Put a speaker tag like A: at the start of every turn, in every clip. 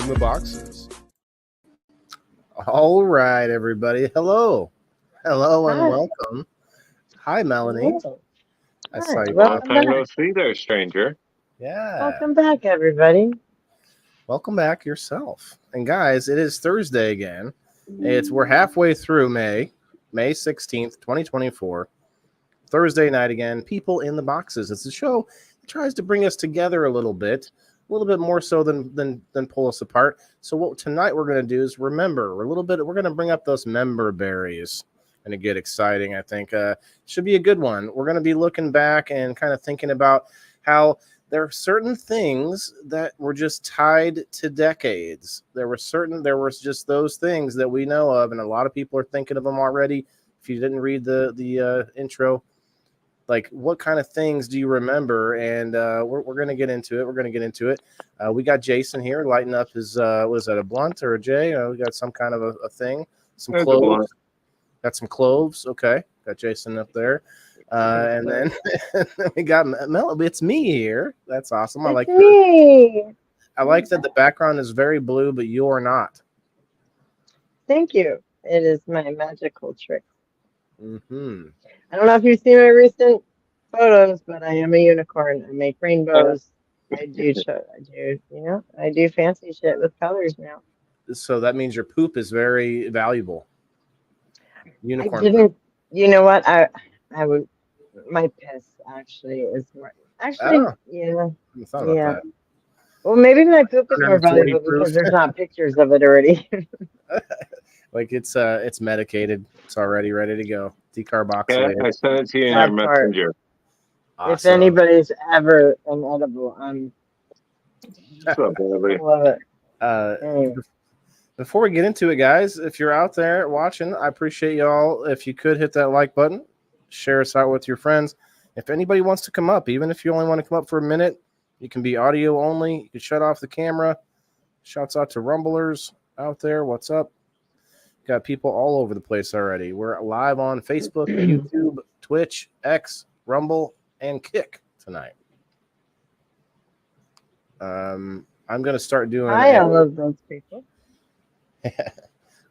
A: in the boxes. All right, everybody. Hello, and
B: Hi.
A: welcome. Hi, Melanie.
B: Hello.
A: I
B: Hi.
A: saw you
C: Long
A: pop.
B: Welcome
C: time no
B: back.
C: see there, stranger.
A: Yeah,
B: Welcome back, everybody.
A: welcome back yourself. And guys, it is Thursday again. We're halfway through May 16th, 2024. Thursday night again. People in the boxes. It's a show that tries to bring us together a little bit more so than pull us apart. So what tonight we're going to do is remember we're going to bring up those member berries and it get exciting. I think should be a good one. We're going to be looking back and kind of thinking about how there are certain things that were just tied to decades. There was just those things that we know of, and a lot of people are thinking of them already. If you didn't read the intro, like what kind of things do you remember? And we're going to get into it. We got Jason here lighting up his was that a blunt or a J? We got some kind of a thing. Some
C: There's a
A: cloves.
C: blunt.
A: Got some cloves. Okay, got Jason up there. And then we got Mel. It's me here. That's awesome.
B: It's me.
A: I like that the background is very blue, but you are not.
B: Thank you. It is my magical trick.
A: Mm-hmm.
B: I don't know if you've seen my recent photos, but I am a unicorn. I make rainbows. I do, I do fancy shit with colors now.
A: So that means your poop is very valuable.
B: I
A: Unicorn poop.
B: didn't, you know what? I would, my piss actually is more, actually,
A: Oh,
B: yeah,
A: I thought about
B: yeah.
A: that.
B: Well, maybe my poop is more
A: 140
B: valuable
A: proof.
B: because there's not pictures of it already.
A: Like it's medicated. It's already ready to go.
C: Yeah,
A: Decarboxylated.
C: I sent it to you in your
B: That part.
C: messenger.
B: If
A: Awesome.
B: anybody's ever an edible,
C: What's up,
B: I
C: baby?
B: love it.
A: Uh,
B: Anyway,
A: Before we get into it, guys, if you're out there watching, I appreciate y'all. If you could hit that like button, share us out with your friends. If anybody wants to come up, even if you only want to come up for a minute, you can be audio only. You can shut off the camera. Shouts out to Rumblers out there. What's up? Got people all over the place already. We're live on Facebook, YouTube, Twitch, X, Rumble, and Kick tonight. I'm going to start doing
B: I love those people.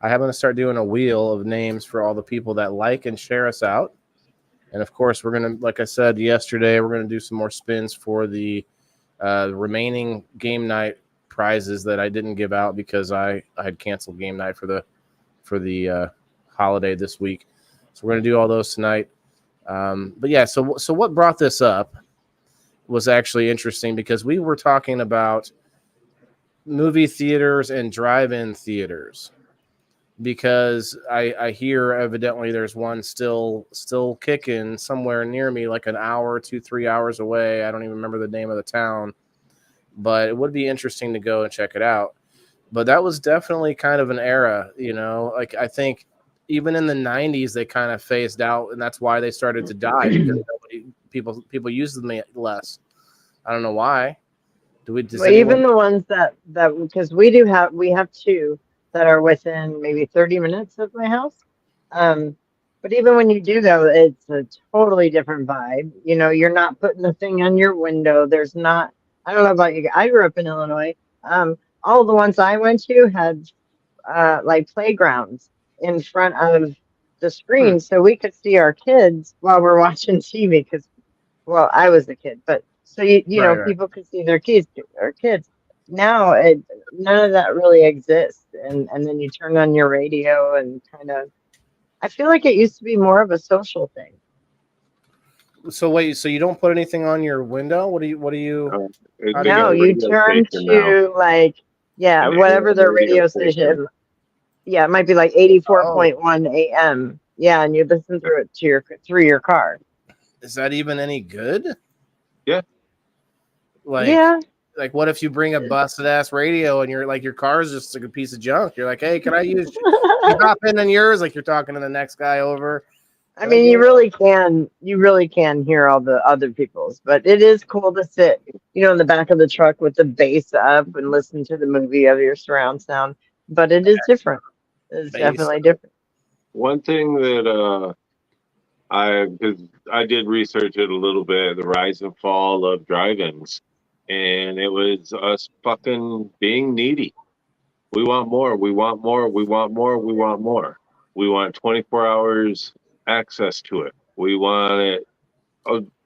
A: I'm going to start doing a wheel of names for all the people that like and share us out. And of course, we're going to, like I said yesterday, we're going to do some more spins for the remaining game night prizes that I didn't give out because I had canceled game night for the holiday this week. So we're going to do all those tonight. But yeah, so what brought this up was actually interesting because we were talking about movie theaters and drive-in theaters. Because I hear evidently there's one still kicking somewhere near me, like an hour, 2-3 hours away. I don't even remember the name of the town, but it would be interesting to go and check it out. But that was definitely kind of an era, like I think even in the 90s they kind of phased out, and that's why they started to die because people use them less. I don't know why. Does
B: Well,
A: anyone?
B: even the ones that because we have two that are within maybe 30 minutes of my house. Um, but even when you do go, it's a totally different vibe. You know, you're not putting the thing on your window. There's not. I don't know about you. I grew up in Illinois. All the ones I went to had like playgrounds in front of the screen, so we could see our kids while we're watching TV. Because well, I was a kid, but so you know
A: Right.
B: people could see their kids or kids. Now none of that really exists, and then you turn on your radio and kind of. I feel like it used to be more of a social thing.
A: So wait, so you don't put anything on your window? What do you?
C: Uh,
A: How do
C: they
A: you
C: got
B: No,
C: a
A: do?
B: you
C: radio
B: turn
C: station now.
B: to like yeah, whatever their
C: Radio
B: radio
C: station.
B: station. Yeah, it might be like
A: Oh,
B: 84.1 AM. Yeah, and you listen through it to through your car.
A: is that even any good?
C: Yeah,
A: Like,
B: Yeah.
A: like what if you bring a busted ass radio and you're like your car's just like a piece of junk? You're like, hey, can I use? You drop in on yours, like you're talking to the next guy over.
B: I
A: Can I
B: mean,
A: get?
B: you really can hear all the other people's, but it is cool to sit, in the back of the truck with the bass up and listen to the movie of your surround sound. But it is different. It's
A: Base.
B: definitely different.
C: one thing that because I did research it a little bit, the rise and fall of drive-ins, and it was us fucking being needy. We want more. We want more. We want more. We want more. We want 24 hours access to it. We want it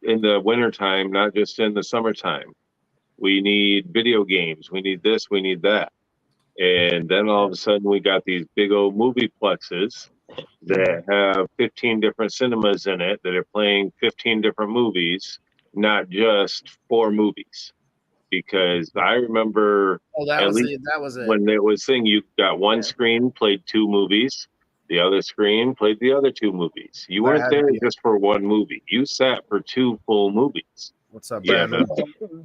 C: in the wintertime, not just in the summertime. We need video games. We need this. We need that. And then all of a sudden, we got these big old movie plexes that have 15 different cinemas in it that are playing 15 different movies, not just 4 movies. Because I remember
A: Oh, that
C: at
A: was
C: least
A: it. That was it.
C: when it was saying you got one
B: Yeah.
C: screen played 2 movies, the other screen played the other 2 movies. You
A: That
C: weren't
A: had to
C: there
A: be-
C: just for one movie. You sat for 2 full movies.
A: What's up,
C: Yeah,
A: Brandon?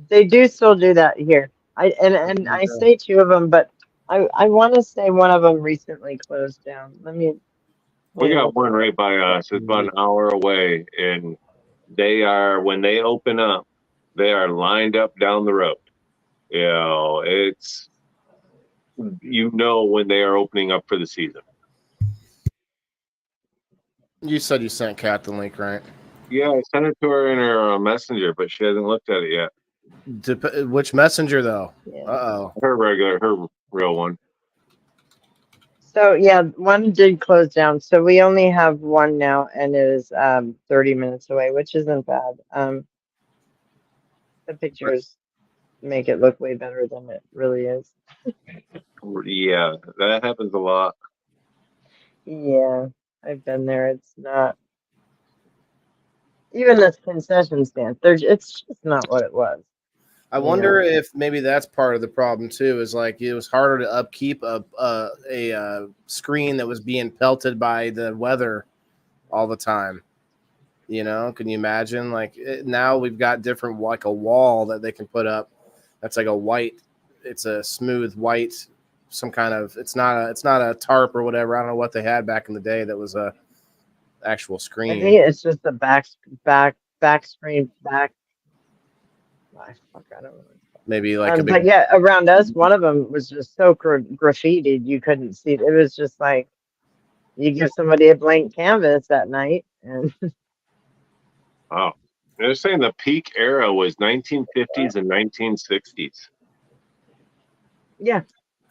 B: They do still do that here. And I say 2 of them, but I want to say one of them recently closed down. Let me
C: we got
B: look
C: one
B: at it.
C: right by us. It's about an hour away, and they are when they open up, they are lined up down the road. You know, it's when they are opening up for the season.
A: You said you sent Kat the link, right?
C: Yeah, I sent it to her in her messenger, but she hasn't looked at it yet.
A: Which messenger though?
B: Yeah.
A: Uh-oh.
C: Her real one.
B: So yeah, one did close down. So we only have one now, and it is 30 minutes away, which isn't bad. The pictures make it look way better than it really is.
C: Yeah, that happens a lot.
B: Yeah, I've been there. It's not even this concession stand. It's just not what it was.
A: I wonder if maybe that's part of the problem too. Is like it was harder to upkeep a screen that was being pelted by the weather all the time. You know, can you imagine? Like now we've got different, like a wall that they can put up. That's like a white. It's a smooth white, some kind of. It's not a tarp or whatever. I don't know what they had back in the day that was a actual
B: I
A: screen.
B: think it's just the back screen back. Fuck, I don't know.
A: Maybe like a big.
B: But yeah, around us, one of them was just so graffitied you couldn't see it. It was just like you give somebody a blank canvas that night, and
C: Oh, they're saying the peak era was 1950s and 1960s.
B: yeah,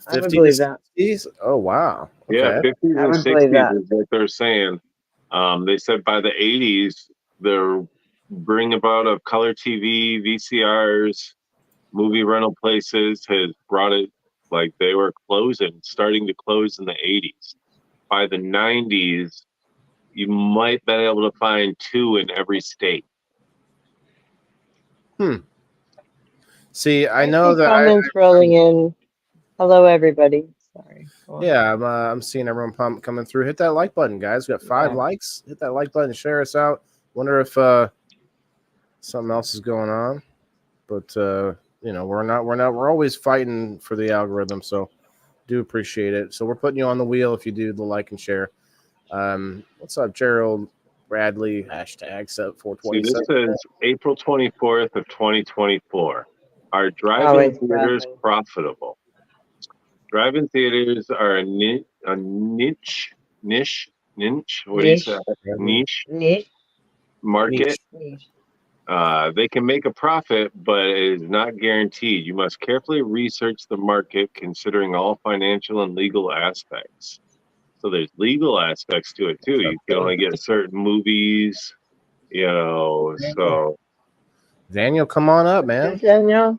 B: I would
A: 50
B: believe
A: to
B: that.
A: 60s? Oh wow.
C: Yeah,
A: Okay.
C: 50s
B: I
C: and
B: would believe
C: 60s
B: that.
C: is what they're saying. They said by the 80s, they're bringing about of color TV, VCRs, movie rental places has brought it like they were starting to close in the 80s. By the 90s, you might be able to find 2 in every state.
A: See, I
B: see
A: know that
B: comments rolling in. Hello, everybody. Sorry. Go on.
A: yeah, I'm seeing everyone coming through. Hit that like button, guys. We got 5
B: Yeah.
A: likes. Hit that like button. Share us out. Wonder if something else is going on, but we're always fighting for the algorithm. So do appreciate it. So we're putting you on the wheel if you do the like and share. What's up, Gerald Bradley? Hashtag sub
C: See,
A: 427.
C: this is April 24th of 2024. Are
B: Oh,
C: drive-in
B: it's
C: theaters
B: Bradley.
C: profitable? Drive-in theaters are a niche. What do you say? Niche
B: Niche.
C: market.
B: Niche.
C: They can make a profit, but it is not guaranteed. You must carefully research the market, considering all financial and legal aspects. So there's legal aspects to it too. You can only get certain movies, so
A: Daniel, come on up, man.
B: Daniel.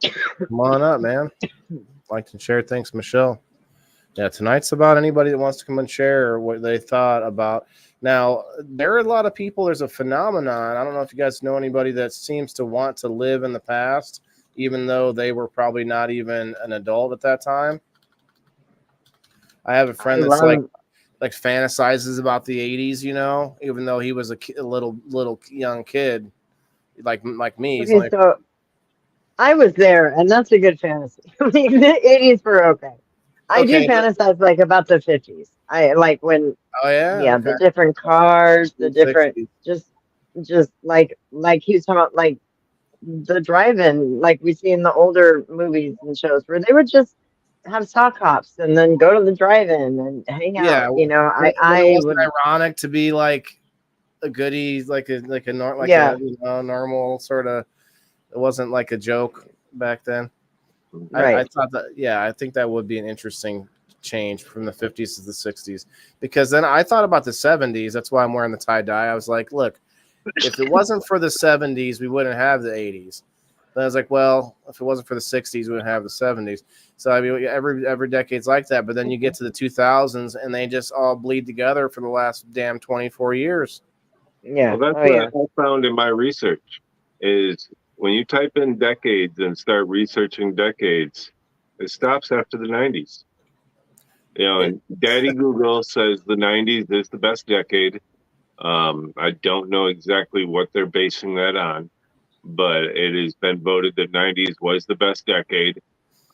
A: Come on up, man. Like and share. Thanks, Michelle. Yeah, tonight's about anybody that wants to come and share what they thought about. Now, there are a lot of people. There's a phenomenon. I don't know if you guys know anybody that seems to want to live in the past, even though they were probably not even an adult at that time. I have a friend that's like fantasizes about the 80s, even though he was a little young kid, like me. He's
B: Okay, so I was there, and that's a good fantasy. The 80s were okay. I do fantasize like about the 50s. I like when the different cars, the different 60s. just like he was talking about like the drive-in, like we see in the older movies and shows where they would just have sock hops and then go to the drive-in and hang out. I
A: was
B: would
A: ironic to be like a goodie, like a normal sort of. It wasn't like a joke back then.
B: Right.
A: I thought that, yeah, I think that would be an interesting change from the 50s to the 60s, because then I thought about the 70s. That's why I'm wearing the tie dye. I was like, look, if it wasn't for the 70s, we wouldn't have the 80s. But I was like, well, if it wasn't for the 60s, we wouldn't have the 70s. So I mean, every decade's like that. But then you get to the 2000s, and they just all bleed together for the last damn 24 years.
B: Yeah.
C: Well, that's
B: Oh,
C: what
B: yeah.
C: I found in my research is when you type in decades and start researching decades, it stops after the 90s. You know, and Daddy Google says the 90s is the best decade. I don't know exactly what they're basing that on, but it has been voted that 90s was the best decade.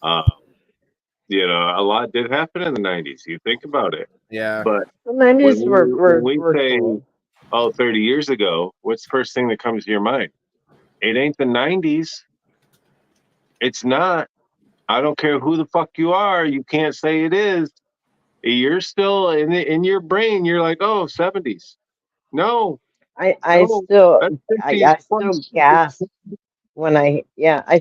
C: You know, a lot did happen in the 90s. You think about it.
A: Yeah.
C: But
B: The 90s
C: when we
B: were
C: say,
B: cool.
C: oh, 30 years ago, what's the first thing that comes to your mind? It ain't the 90s. It's not. I don't care who the fuck you are. You can't say it is. You're still in your brain. You're like, oh, 70s. No,
B: I
C: no,
B: still
C: that's 50s
B: I still
C: plus.
B: gasp when I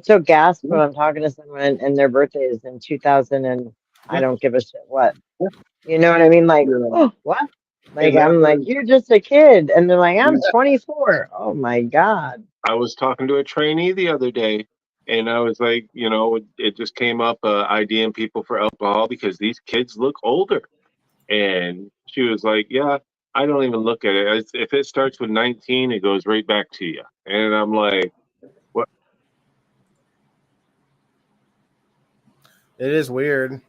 B: still gasp when I'm talking to someone and their birthday is in 2000 and I
C: Yeah,
B: don't give a shit what.
C: yeah,
B: You know what I mean? Like,
C: yeah.
B: oh, what? Like
C: And that
B: I'm like,
C: was,
B: you're just a kid. And they're like, I'm 24. Oh my God.
C: I was talking to a trainee the other day, and I was like, you know, it just came up IDing people for alcohol because these kids look older. And she was like, yeah, I don't even look at it. If it starts with 19, it goes right back to you. And I'm like, what?
A: It is weird.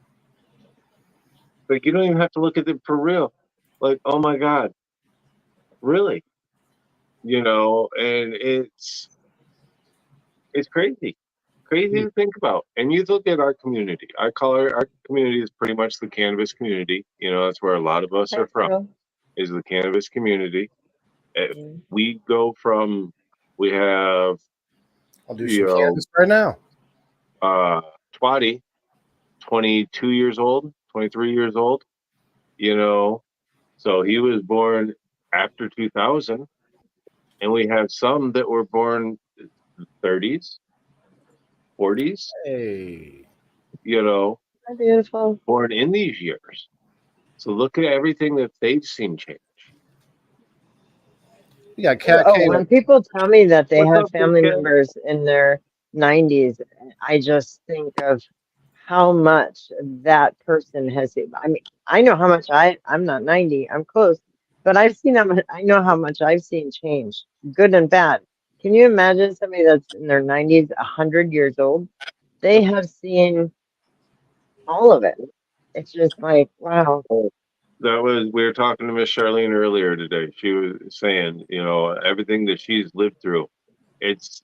C: Like, you don't even have to look at it for real. Like, oh my God, really? You know, and it's crazy. Crazy to think about. And you look at our community. I call our community is pretty much the cannabis community. You know, that's where a lot of us are
B: That's
C: from,
B: real.
C: is the cannabis community. If
B: Mm.
C: we go from, we have,
A: I'll do
C: you
A: some
C: know,
A: cannabis right now.
C: Twatty, 22 years old, 23 years old, you know, so he was born after 2000. And we have some that were born 30s, 40s,
A: Hey.
C: you know,
B: Beautiful.
C: born in these years. So look at everything that they've seen change.
A: You got Cat
B: Oh,
A: K.
B: when people tell me that they
C: What's
B: have
C: up, Big
B: family
C: Cat?
B: members in their 90s, I just think of how much that person has. I mean, I know how much I'm not 90, I'm close, but I've seen how much, I know how much I've seen change, good and bad. Can you imagine somebody that's in their 90s, 100 years old? They have seen all of it. It's just like, wow.
C: That was, we were talking to Miss Charlene earlier today. She was saying, you know, everything that she's lived through. It's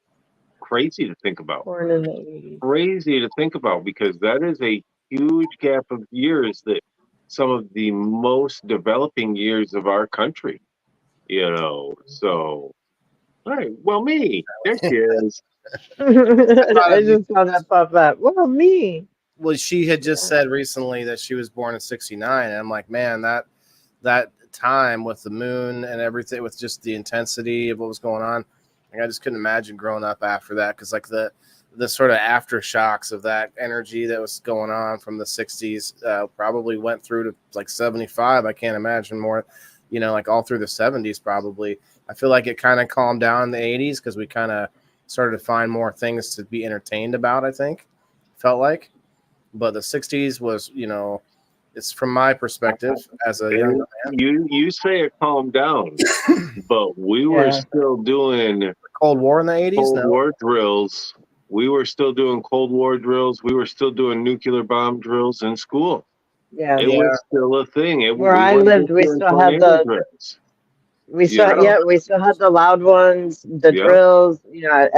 C: crazy to think about.
B: Born in the 80s.
C: Crazy to think about because that is a huge gap of years that some of the most developing years of our country, you know. So, all right, well, me, there she is.
A: I thought
B: I
A: of,
B: just saw that pop up. Well, me.
A: well, she had just
B: Yeah.
A: said recently that she was born in '69, and I'm like, man, that time with the moon and everything, with just the intensity of what was going on, like, I just couldn't imagine growing up after that, because like the sort of aftershocks of that energy that was going on from the '60s probably went through to like '75. I can't imagine more, you know, like all through the '70s probably. I feel like it kind of calmed down in the '80s because we kind of started to find more things to be entertained about, I think, felt like. But the '60s was, you know, it's from my perspective as a young
C: And you say it calmed down, but we were
B: Yeah.
C: still doing
A: Cold War in the '80s.
C: Cold
A: No,
C: War drills. We were still doing Cold War drills. We were still doing nuclear bomb drills in school.
B: Yeah.
C: It
A: yeah,
C: was still a thing.
B: Where
C: We
B: I
C: weren't
B: lived,
C: just
B: we
C: doing
B: still had
C: tornado
B: the
C: drills.
B: we
C: You
B: still
A: I don't.
C: know,
B: we still had the loud ones, the
C: yeah.
B: drills, you know,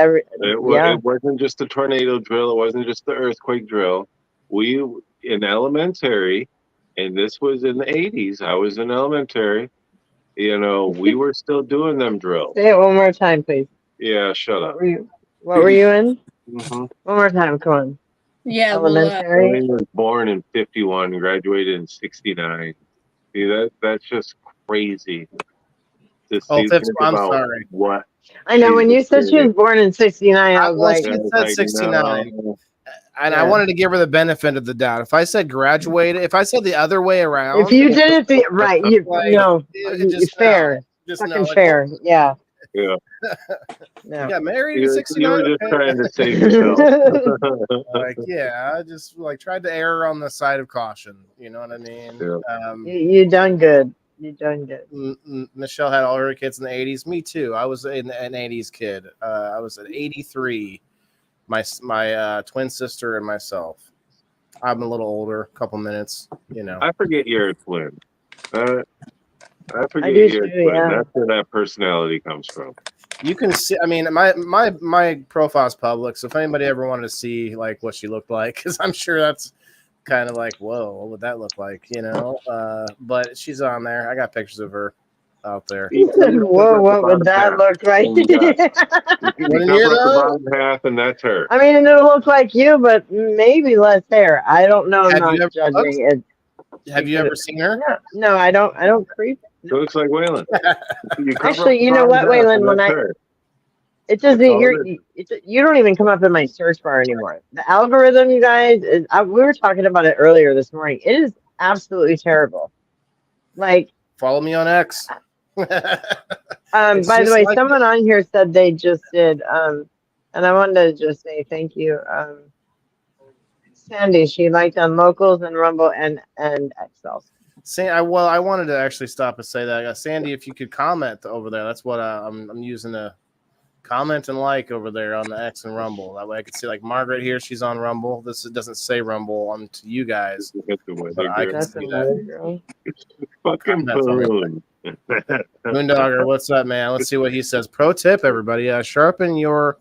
B: yeah.
C: It wasn't just the tornado drill. It wasn't just the earthquake drill. We in elementary, and this was in the 80s. I was in elementary. You know, we were still doing them drills.
B: Say it one more time, please.
C: Yeah, shut
B: What
C: up.
B: were you what were you in?
C: Mm-hmm.
B: One more time, come on.
D: Yeah, well,
B: Elementary.
C: Charlene was born in 51, graduated in 69. See, that's just crazy to
A: Oh,
C: see,
A: fifth.
C: think
A: I'm
C: about
A: sorry.
C: what
B: I know
C: she's
B: when you said she was
C: experienced.
B: born in 69, I was
A: Well,
B: like,
A: she
C: And
A: had
C: I was
A: said
C: like,
A: '69.
C: no,
A: And I wanted to give her the benefit of the doubt. If I said graduated, if I said the other way around,
B: If you did it right, you
A: like,
B: no,
A: just
B: fair,
A: just
B: fucking
A: like,
B: fair. Yeah.
C: Yeah.
B: No.
A: You got married at
C: You
A: 69.
C: were just
A: Okay.
C: trying to save yourself.
A: Like, yeah, I just like tried to err on the side of caution. You know what I mean?
C: Yeah.
B: You done good. You done good.
A: Michelle had all her kids in the 80s. Me too. I was an 80s kid. I was at 83. My twin sister and myself. I'm a little older, a couple minutes. You know.
C: I forget you're a twin. I forget
B: do
C: you're a
B: too,
C: twin.
B: yeah.
C: That's where that personality comes from.
A: You can see. I mean, my profile's public, so if anybody ever wanted to see like what she looked like, because I'm sure that's kind of like, whoa, what would that look like? You know. But she's on there. I got pictures of her out there.
B: Whoa, what would that look like?
C: You
A: Wouldn't
C: cover
A: you,
C: up the
A: though?
C: bottom half, and that's her.
B: I mean, it'll look like you, but maybe less hair. I don't know. I'm
A: Have
B: not
A: you ever
B: judging it.
A: Have you ever seen her?
B: No, I don't creep.
C: It looks like Waylon.
B: Actually, you know what, Waylon? When it doesn't. You don't even come up in my search bar anymore. The algorithm, you guys, we were talking about it earlier this morning. It is absolutely terrible. Like,
A: follow me on X.
B: by the way, someone on here said they just did. And I wanted to just say thank you, Sandy. She liked on Locals and Rumble and Excel.
A: I wanted to actually stop and say that, Sandy, if you could comment over there. That's what I'm using to comment and like over there on the X and Rumble. That way I could see like Margaret here. She's on Rumble. This doesn't say Rumble on to you guys. But I can see that.
C: Fucking boom.
A: Moondogger, what's up, man? Let's see what he says. Pro tip, everybody: sharpen your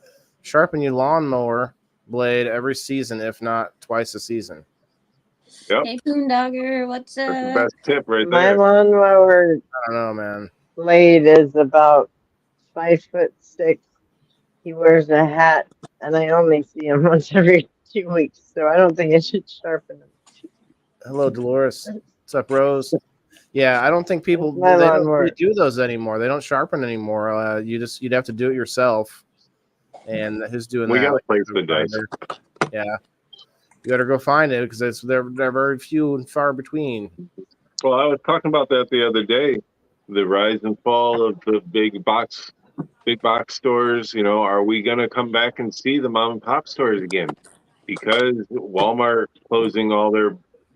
A: lawnmower blade every season, if not twice a season.
C: Yep.
D: Hey, Boondogger, what's up?
C: That's the best tip right
B: My
C: there.
B: lawnmower
A: I don't know, man.
B: blade is about 5'6". He wears a hat, and I only see him once every 2 weeks, so I don't think I should sharpen him.
A: Hello, Dolores. What's up, Rose? Yeah, I don't think people
B: My
A: they don't
B: lawnmower.
A: really do those anymore. They don't sharpen anymore. You'd have to do it yourself. And who's doing
C: We
A: that?
C: got to place the dice.
A: Yeah, you got to go find it because they're very few and far between.
C: Well, I was talking about that the other day. The rise and fall of the big box stores. You know, are we going to come back and see the mom and pop stores again? Because Walmart closing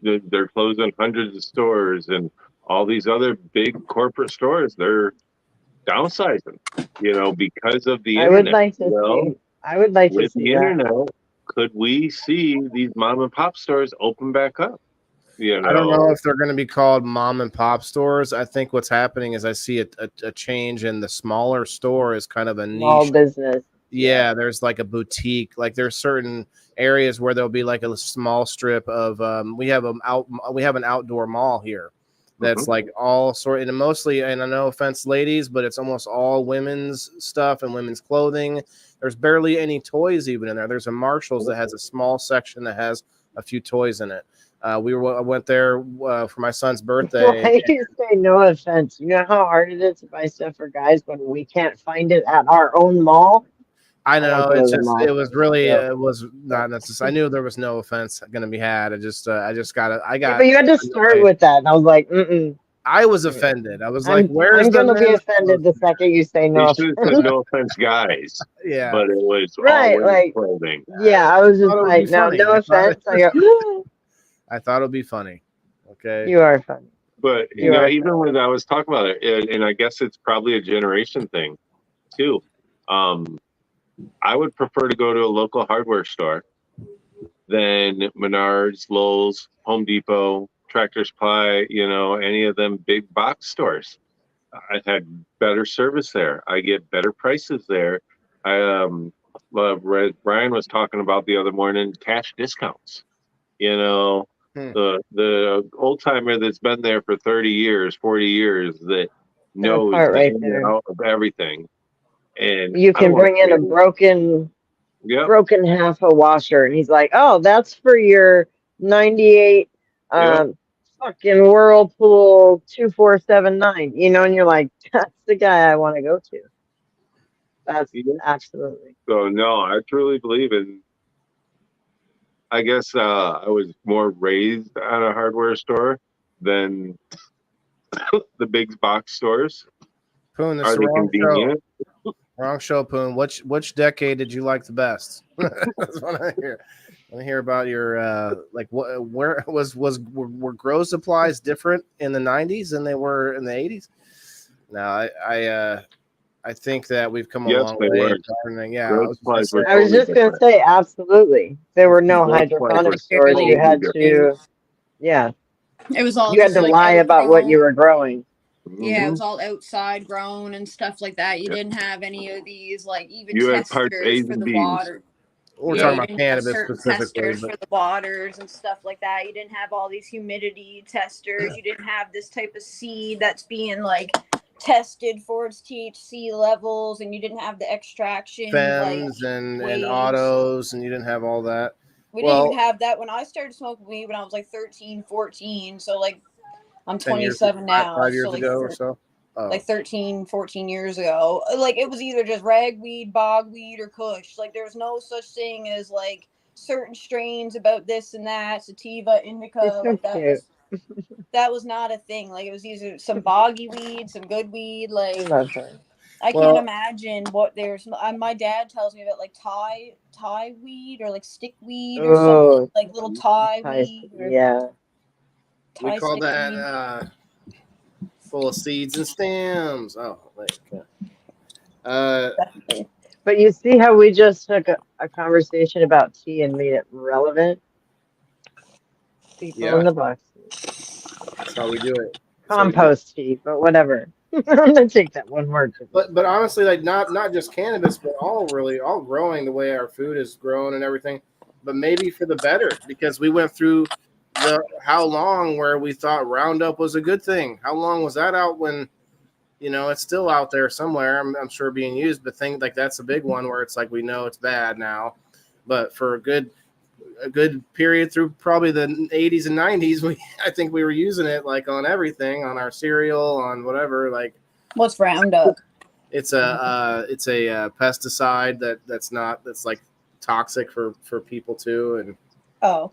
C: they're closing hundreds of stores, and all these other big corporate stores, they're downsizing. You know, because of the internet.
B: I would like to see
C: the internet. Could we see these mom and pop stores open back up? You know,
A: I don't know if they're going to be called mom and pop stores. I think what's happening is I see a change in the smaller store is kind of a niche
B: small business.
A: Yeah, there's like a boutique. Like there's certain areas where there'll be like a small strip of. We have an outdoor mall here that's like all sort and mostly. And no offense, ladies, but it's almost all women's stuff and women's clothing. There's barely any toys even in there. There's a Marshalls that has a small section that has a few toys in it. I went there for my son's birthday.
B: Why do you say no offense? You know how hard it is to buy stuff for guys when we can't find it at our own mall?
A: I know it was not necessary. I knew there was no offense going to be had. I got.
B: But you had to start with that, and I was like, mm.
A: I was offended. I was like,
B: I'm going to be offended the second you say no.
C: You should have said no offense, guys.
A: Yeah,
C: but it was
B: right, like clothing. Yeah, I was just like, no offense. I go.
C: I
A: thought it would be funny. Okay,
B: you are funny.
C: But you know, even when I was talking about it, and I guess it's probably a generation thing too. I would prefer to go to a local hardware store than Menards, Lowe's, Home Depot, Tractor Supply, you know, any of them big box stores. I had better service there. I get better prices there. Brian was talking about the other morning, cash discounts. You know, the old timer that's been there for 30 years, 40 years that knows the in and out of everything. And
B: you can bring in a broken half a washer, and he's like, "Oh, that's for your 98 fucking Whirlpool 2479." You know, and you're like, "That's the guy I want to go to." That's absolutely.
C: So no, I truly believe in I guess I was more raised at a hardware store than the big box stores.
A: Poon, this is
C: Are
A: the
C: they
A: wrong show.
C: convenient?
A: Wrong show, Poon. Which decade did you like the best? That's what I hear. I want to hear about your like what where were grow supplies different in the 90s than they were in the 80s? No, I think that we've come a
C: Yes,
A: long
C: they
A: way.
C: were.
A: Yeah, I
C: Grow
A: was
C: supplies
A: just gonna
C: were
A: say,
B: I was
C: totally
B: just going to
C: different.
B: say, absolutely. There were no
C: Grow supplies were
B: hydroponic stores. You
C: totally
B: had
C: different.
B: to, yeah,
D: It was all
B: you had
D: just
B: to
D: like
B: lie about what you
D: outgrown.
B: were growing.
D: Yeah, it
C: Hmm.
D: was all outside grown and stuff like that. You
C: Yep.
D: didn't have any of these like even
C: You had parts
D: testers
C: A's
D: for
C: and
D: the
C: B's.
D: water.
A: we're
D: Yeah,
C: Yep.
A: talking
D: you
A: about
D: didn't have
A: cannabis
D: certain
A: specifically,
D: testers
A: but
D: for the waters and stuff like that. You didn't have all these humidity testers. You didn't have this type of seed that's being like tested for its THC levels, and you didn't have the extraction like
A: Fems and
D: ways.
A: autos, and you didn't have all that.
D: We didn't even
A: Well,
D: have that when I started smoking weed when I was like 13, 14. So like I'm
A: 10 years,
D: 27 now.
A: five
D: So
A: years
D: like
A: ago or so. Oh,
D: like 13, 14 years ago. Like it was either just ragweed, bogweed, or kush. Like there's no such thing as like certain strains about this and that, sativa,
B: You're
D: indica.
B: so
D: Like
B: cute.
D: that was not a thing. Like it was either some boggy weed, some good weed.
B: I
D: Like
B: love her.
D: I can't
A: well,
D: imagine what there's. My dad tells me about like Thai weed or like stick weed or something
B: Oh,
D: like little Thai
B: nice.
D: weed or
B: Yeah.
A: we
D: Thai
A: call
D: stick
A: that
D: weed.
A: full of seeds and stems. Oh, wait. Okay. Uh,
B: But you see how we just took a conversation about tea and made it relevant? People
A: yeah,
B: in the box.
A: that's how we do it. That's how we do it.
B: Compost tea, but whatever. I'm gonna take that one word to the
A: But honestly, like not just cannabis, but all growing the way our food is grown and everything. But maybe for the better, because we went through the how long where we thought Roundup was a good thing. How long was that out when it's still out there somewhere? I'm sure being used, but things like that's a big one where it's like we know it's bad now. But for a good period through probably the 80s and 90s, I think we were using it like on everything, on our cereal, on whatever. Like
D: What's Roundup?
A: it's a pesticide that's like toxic for people too, and
D: Oh.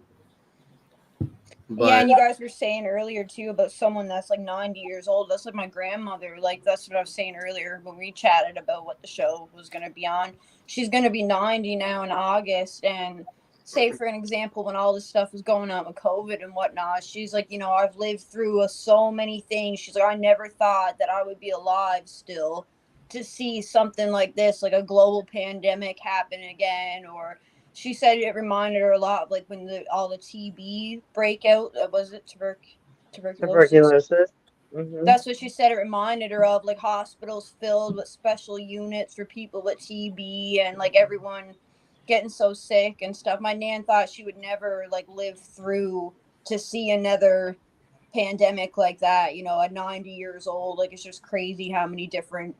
D: Yeah,
A: but
D: and you guys were saying earlier too about someone that's like 90 years old. That's like my grandmother. Like that's what I was saying earlier when we chatted about what the show was going to be on. She's going to be 90 now in August, and say for an example, when all this stuff was going on with COVID and whatnot, she's like, I've lived through so many things. She's like, I never thought that I would be alive still to see something like this, like a global pandemic happen again, or she said it reminded her a lot of like when all the TB breakout, was it tuberculosis?
B: tuberculosis. Hmm.
D: That's what she said it reminded her of, like hospitals filled with special units for people with TB and like everyone getting so sick and stuff. My nan thought she would never like live through to see another pandemic like that, at 90 years old. Like it's just crazy how many different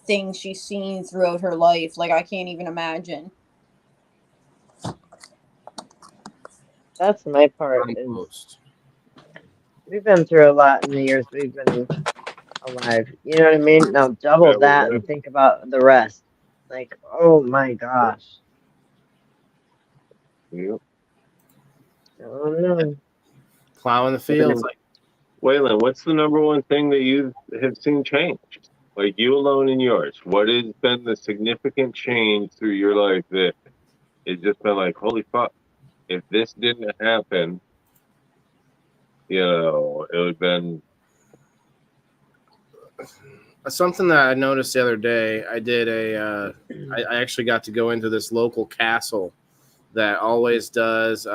D: things she's seen throughout her life. Like I can't even imagine.
B: That's my part is
A: compost.
B: we've been through a lot in the years we've been alive. You know what I mean? Now double
C: Yeah, we
B: that
C: have.
B: and think about the rest. Like, oh my gosh.
C: Yep.
B: Oh no.
A: Plowing the fields. Like
C: Waylon, what's the number one thing that you have seen change? Like you alone in yours. What has been the significant change through your life that it's just been like, holy fuck, if this didn't happen, it would have been.
A: something that I noticed the other day. I did I actually got to go into this local castle that always does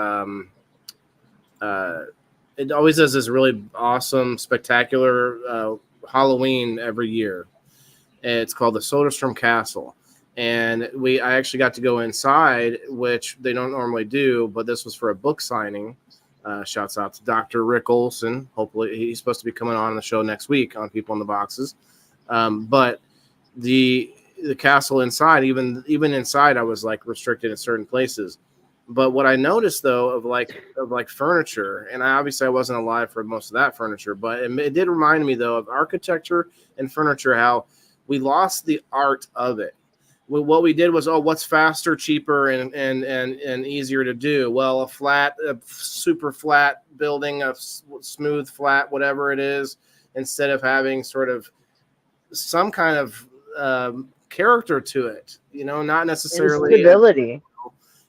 A: it always does this really awesome, spectacular Halloween every year. It's called the Soderstrom Castle, and I actually got to go inside, which they don't normally do, but this was for a book signing. Shouts out to Dr. Rick Olson. Hopefully, he's supposed to be coming on the show next week on People in the Boxes. But the castle inside, even inside, I was like restricted in certain places. But what I noticed though of like furniture, and I wasn't alive for most of that furniture, but it did remind me though of architecture and furniture, how we lost the art of it. what we did was, what's faster, cheaper, and easier to do? Well, a super flat building, smooth flat, whatever it is, instead of having sort of some kind of character to it, not necessarily
B: stability.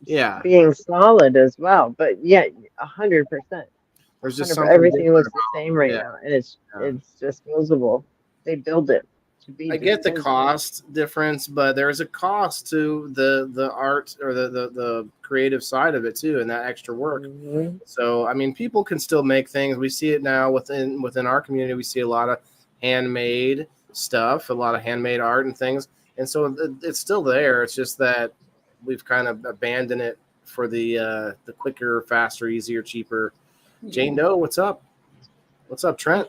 A: Yeah,
B: Being solid as well, but yeah, 100%.
A: there's just something
B: Everything
A: different
B: looks the same
A: about it.
B: right now, and it's disposable. They build it to be.
A: I get the
B: disposable.
A: cost difference, but there's a cost to the art or the creative side of it too, and that extra work.
B: Mhm.
A: So I mean, people can still make things. We see it now within our community. We see a lot of handmade stuff, a lot of handmade art and things, and so it's still there. It's just that we've kind of abandoned it for the quicker, faster, easier, cheaper. Jane Doe, what's up? What's up, Trent?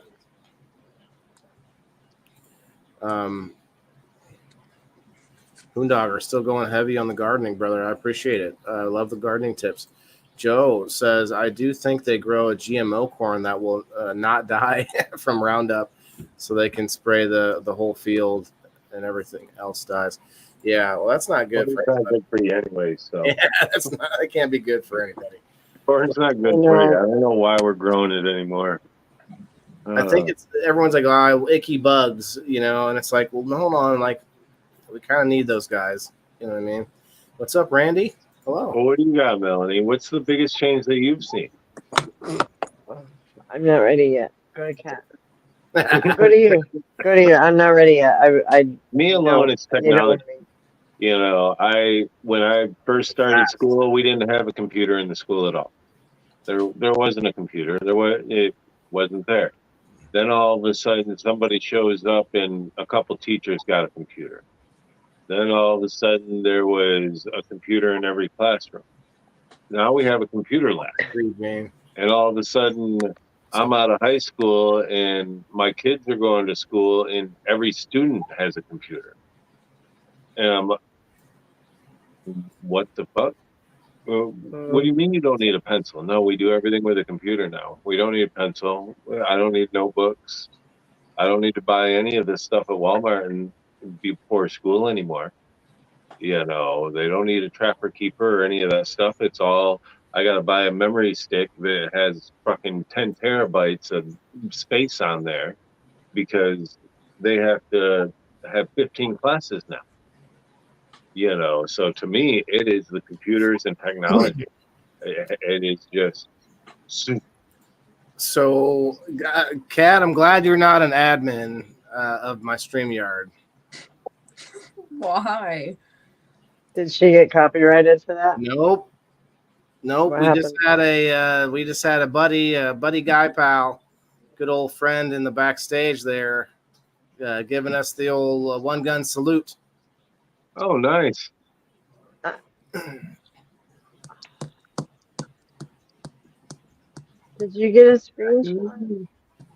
A: Boondogger still going heavy on the gardening, brother. I appreciate it. I love the gardening tips. Joe says, I do think they grow a GMO corn that will not die from Roundup, so they can spray the whole field and everything else dies. Yeah, well, that's not good for
C: not good for you anyway. So
A: yeah, that can't be good for anybody.
C: corn's not good for you. I don't know why we're growing it anymore.
A: I think it's everyone's like, icky bugs, and it's like, well, hold on, like we kind of need those guys. You know what I mean? What's up, Randy? Hello.
C: Well, what do you got, Melanie? What's the biggest change that you've seen?
B: I'm not ready yet. Go to Cat. Go to you. Go to you. I'm not ready yet.
C: Me alone is technology. When I first started school, we didn't have a computer in the school at all. There wasn't a computer. It wasn't there. Then all of a sudden, somebody shows up, and a couple teachers got a computer. Then all of a sudden, there was a computer in every classroom. Now we have a computer lab. And all of a sudden, I'm out of high school, and my kids are going to school, and every student has a computer. And I'm like, what the fuck? What do you mean you don't need a pencil? No, we do everything with a computer now. We don't need a pencil. I don't need notebooks. I don't need to buy any of this stuff at Walmart and before school anymore. They don't need a trapper keeper or any of that stuff. It's all, I got to buy a memory stick that has fucking 10 terabytes of space on there because they have to have 15 classes now. So to me, it is the computers and technology. It is just.
A: So, Kat, I'm glad you're not an admin of my StreamYard.
D: Why?
B: Did she get copyrighted for that?
A: Nope.
B: What
A: We
B: happened?
A: just had a buddy guy pal, good old friend in the backstage there, giving us the old one gun salute.
C: Oh, nice.
B: Did you get a screenshot?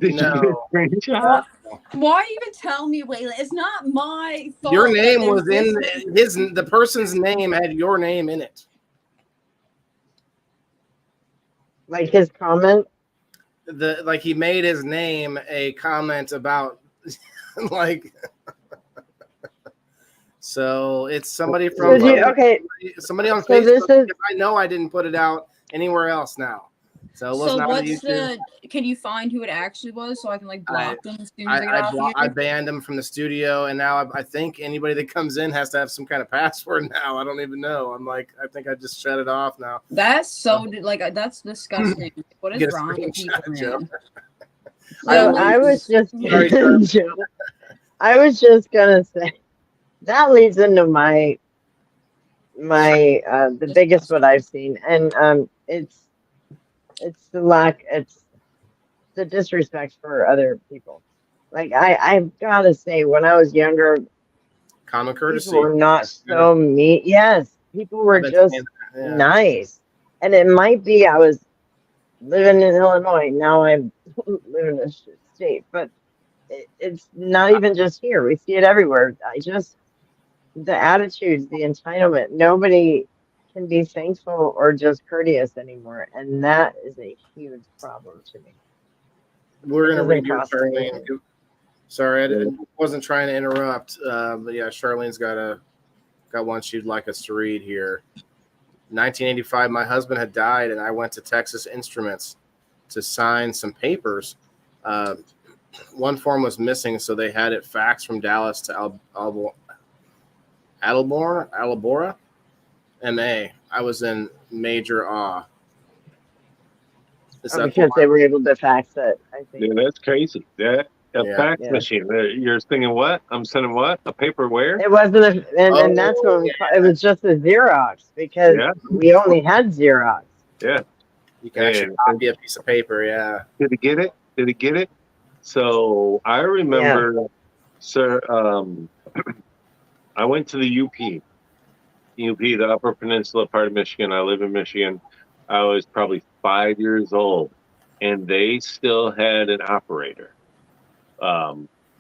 C: Did you get a screenshot?
D: Why even tell me, Layla? It's not my fault.
A: Your name was in the person's name had your name in it.
B: Like his comment?
A: He made his name a comment about like. So it's somebody from somebody on Facebook. I know I didn't put it out anywhere else now. So it wasn't on YouTube.
D: Can you find who it actually was so I can block them as soon as I get off here?
A: I banned them from the studio, and now I think anybody that comes in has to have some kind of password now. I don't even know. I think I just shut it off now.
D: That's so that's disgusting. What is wrong with people, man?
B: I was just gonna say that leads into my the biggest what I've seen, and it's the disrespect for other people. Like I've got to say, when I was younger,
A: common courtesy.
B: People were not so mean. Yes, people were just nice, and it might be I was living in Illinois. Now I'm living in a state, but it's not even just here. We see it everywhere. The attitudes, the entitlement. Nobody can be thankful or just courteous anymore, and that is a huge problem to me.
A: We're gonna read your Charlene. Sorry, I wasn't trying to interrupt, but yeah, Charlene's got a got one she'd like us to read here. 1985, my husband had died, and I went to Texas Instruments to sign some papers. One form was missing, so they had it faxed from Dallas to Alabora, MA. I was in major awe. Is that
B: because they were able to fax it, I think.
C: Yeah, that's crazy. That a fax machine. You're thinking what? I'm sending what? A paper where?
B: It wasn't and that's when it was just a Xerox because we only had Xerox.
C: Yeah.
A: You can actually copy a piece of paper, yeah.
C: Did he get it? Did he get it? So I remember, sir, I went to the UP, the Upper Peninsula part of Michigan. I live in Michigan. I was probably 5 years old, and they still had an operator.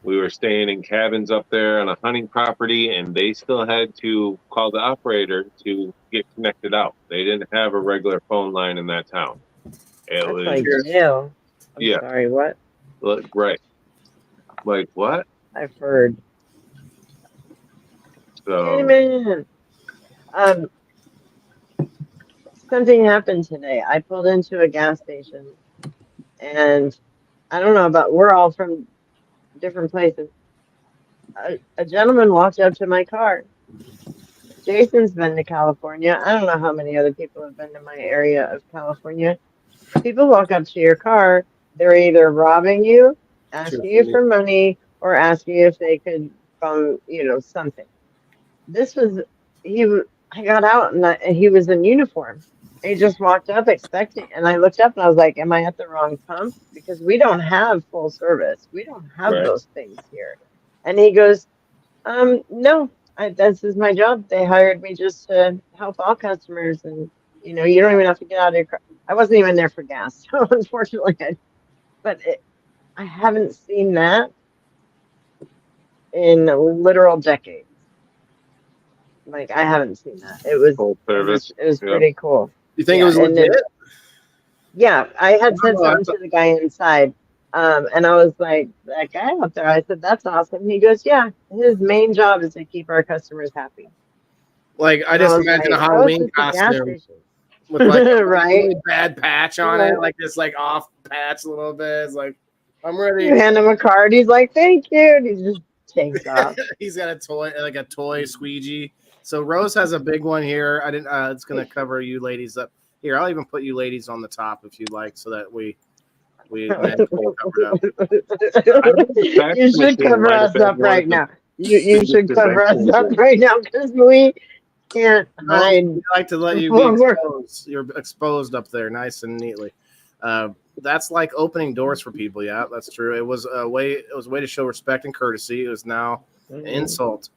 C: We were staying in cabins up there on a hunting property, and they still had to call the operator to get connected out. They didn't have a regular phone line in that town. It
B: That's
C: was
B: like jail. I'm sorry, what?
C: Right. Like what?
B: I've heard.
C: So,
B: Amen. Something happened today. I pulled into a gas station, and I don't know we're all from different places. A gentleman walked up to my car. Jason's been to California. I don't know how many other people have been to my area of California. People walk up to your car. They're either robbing you, asking you for money, or asking you if they could phone, something. I got out and he was in uniform. And he just walked up expecting, and I looked up and I was like, am I at the wrong pump? Because we don't have full service. We don't have those things here. And he goes, no, this is my job. They hired me just to help all customers. And, you don't even have to get out of your car. I wasn't even there for gas. So unfortunately, I haven't seen that in literal decades. Like, I haven't seen that. It was pretty cool.
A: You think it was legit?
B: Yeah, I had said something to the guy inside. And I was like, that guy out there, I said, that's awesome. He goes, yeah, his main job is to keep our customers happy.
A: Like, I just imagine a Halloween costume with like a really bad patch on it, like this like off patch a little bit. It's like, I'm ready.
B: You hand him a card, he's like, thank you. And he just takes off.
A: He's got a toy squeegee. So Rose has a big one here. I didn't. It's gonna cover you ladies up here. I'll even put you ladies on the top if you like, so that we cover up.
B: You should cover us up right now. You should cover us up right now because we can't hide.
A: We like to let you be exposed. You're exposed up there, nice and neatly. That's like opening doors for people. Yeah, that's true. It was a way. It was a way to show respect and courtesy. It was now an insult.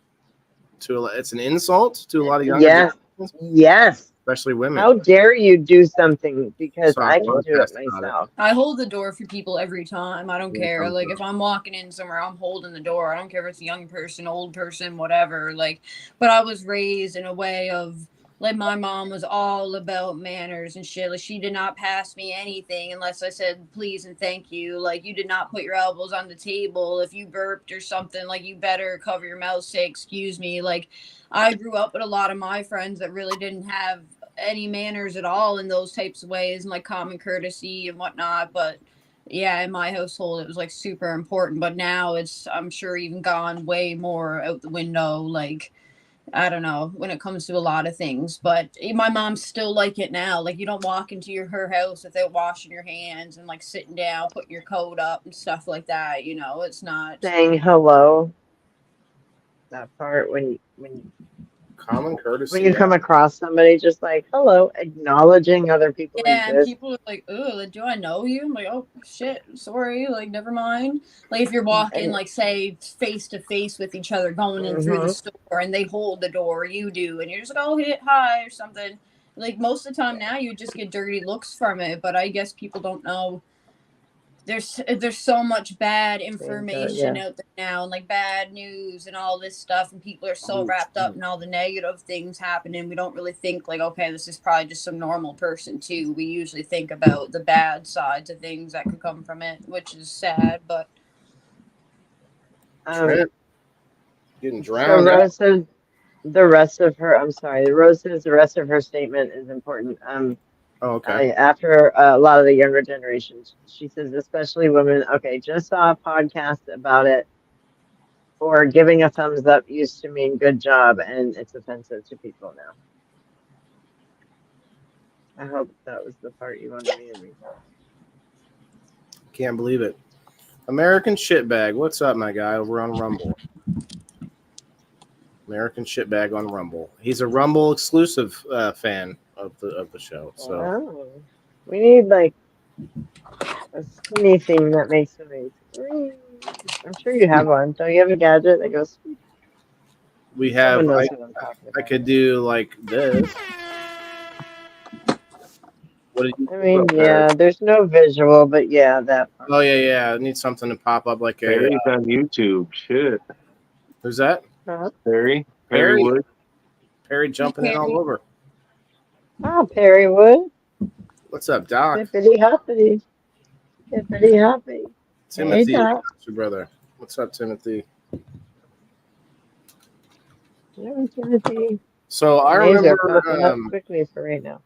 A: It's an insult to a lot of young people.
B: Yes.
A: Especially women.
B: How dare you do something because I can do it myself.
D: I hold the door for people every time. I don't care. Like if I'm walking in somewhere, I'm holding the door. I don't care if it's a young person, old person, whatever. Like, but I was raised in a way of like my mom was all about manners and shit. Like she did not pass me anything unless I said please and thank you. Like you did not put your elbows on the table. If you burped or something, like you better cover your mouth, say excuse me. Like I grew up with a lot of my friends that really didn't have any manners at all in those types of ways and like common courtesy and whatnot. But yeah, in my household, it was like super important. But now it's, I'm sure, even gone way more out the window. Like, I don't know, when it comes to a lot of things, but my mom's still like it now. Like you don't walk into her house without washing your hands and like sitting down, putting your coat up and stuff like that. It's not
B: saying hello. That part when
A: common courtesy.
B: When you come across somebody, just like hello, acknowledging other people.
D: Yeah, and people are like, "Oh, do I know you?" I'm like, "Oh shit, sorry, like never mind." Like if you're walking, like say face to face with each other, going in through the store, and they hold the door, you do, and you're just like, "Oh, hit hi" or something. Like most of the time now, you just get dirty looks from it. But I guess people don't know. There's so much bad information out there now and like bad news and all this stuff, and people are so wrapped up in all the negative things happening. We don't really think like, okay, this is probably just some normal person too. We usually think about the bad sides of things that could come from it, which is sad. But
A: getting drowned.
B: So the rest of her, I'm sorry, Rose says the rest of her statement is important.
A: Oh, okay.
B: After a lot of the younger generations, she says, especially women. Okay, just saw a podcast about it. Or giving a thumbs up used to mean good job, and it's offensive to people now. I hope that was the part you wanted me to read.
A: Can't believe it. American Shitbag, what's up, my guy? Over on Rumble. American Shitbag on Rumble. He's a Rumble exclusive fan of the show. So
B: Oh, we need like a skinny thing that makes a noise. I'm sure you have one. Don't you have a gadget that goes?
A: we
B: Someone
A: have.
B: knows what I'm talking
A: I
B: about.
A: could do like this. What did you?
B: I mean, yeah, there's no visual, but yeah, that part.
A: Oh yeah. I need something to pop up like a.
C: Perry's on YouTube. Shit.
A: Who's that?
C: Perry
A: Perry.
C: Wood.
A: Perry jumping in all over.
B: Oh, Perry Wood.
A: What's up, Doc?
B: Hippity hoppity. Hippity hoppy.
A: Timothy,
B: Hey, Doc.
A: your brother. What's up, Timothy?
B: Hello, Timothy.
A: So I
B: Names are
A: remember.
B: popping up quickly for right now.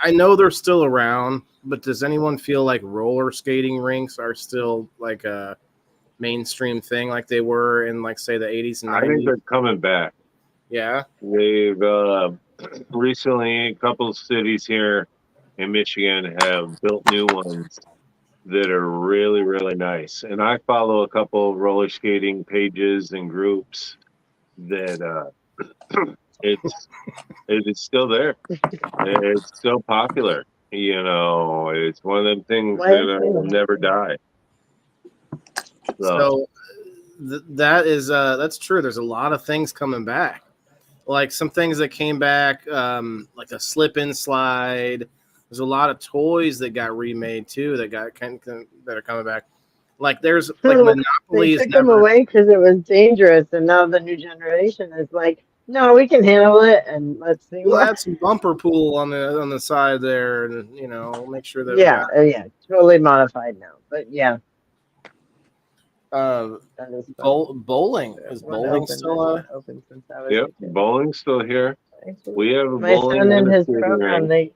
A: I know they're still around, but does anyone feel like roller skating rinks are still like a mainstream thing, like they were in, like, say, the 80s and 90s?
C: I think they're coming back.
A: Yeah.
C: They've recently, a couple of cities here in Michigan have built new ones that are really, really nice. And I follow a couple of roller skating pages and groups that it's still there. It's still popular. You know, it's one of them things that will never die.
A: So that is that's true. There's a lot of things coming back. Like some things that came back, like a slip and slide. There's a lot of toys that got remade too that are coming back. Like there's like Monopoly.
B: They took them away because it was dangerous, and now the new generation is like, no, we can handle it, and let's see.
A: We'll add some bumper pool on the side there, and make sure that
B: yeah, totally modified now. But yeah,
A: that is bowling. Is bowling still
B: open since I was?
C: Yep, bowling's still here. We have a
B: my
C: bowling
B: son and his
C: skating
B: program.
C: rink.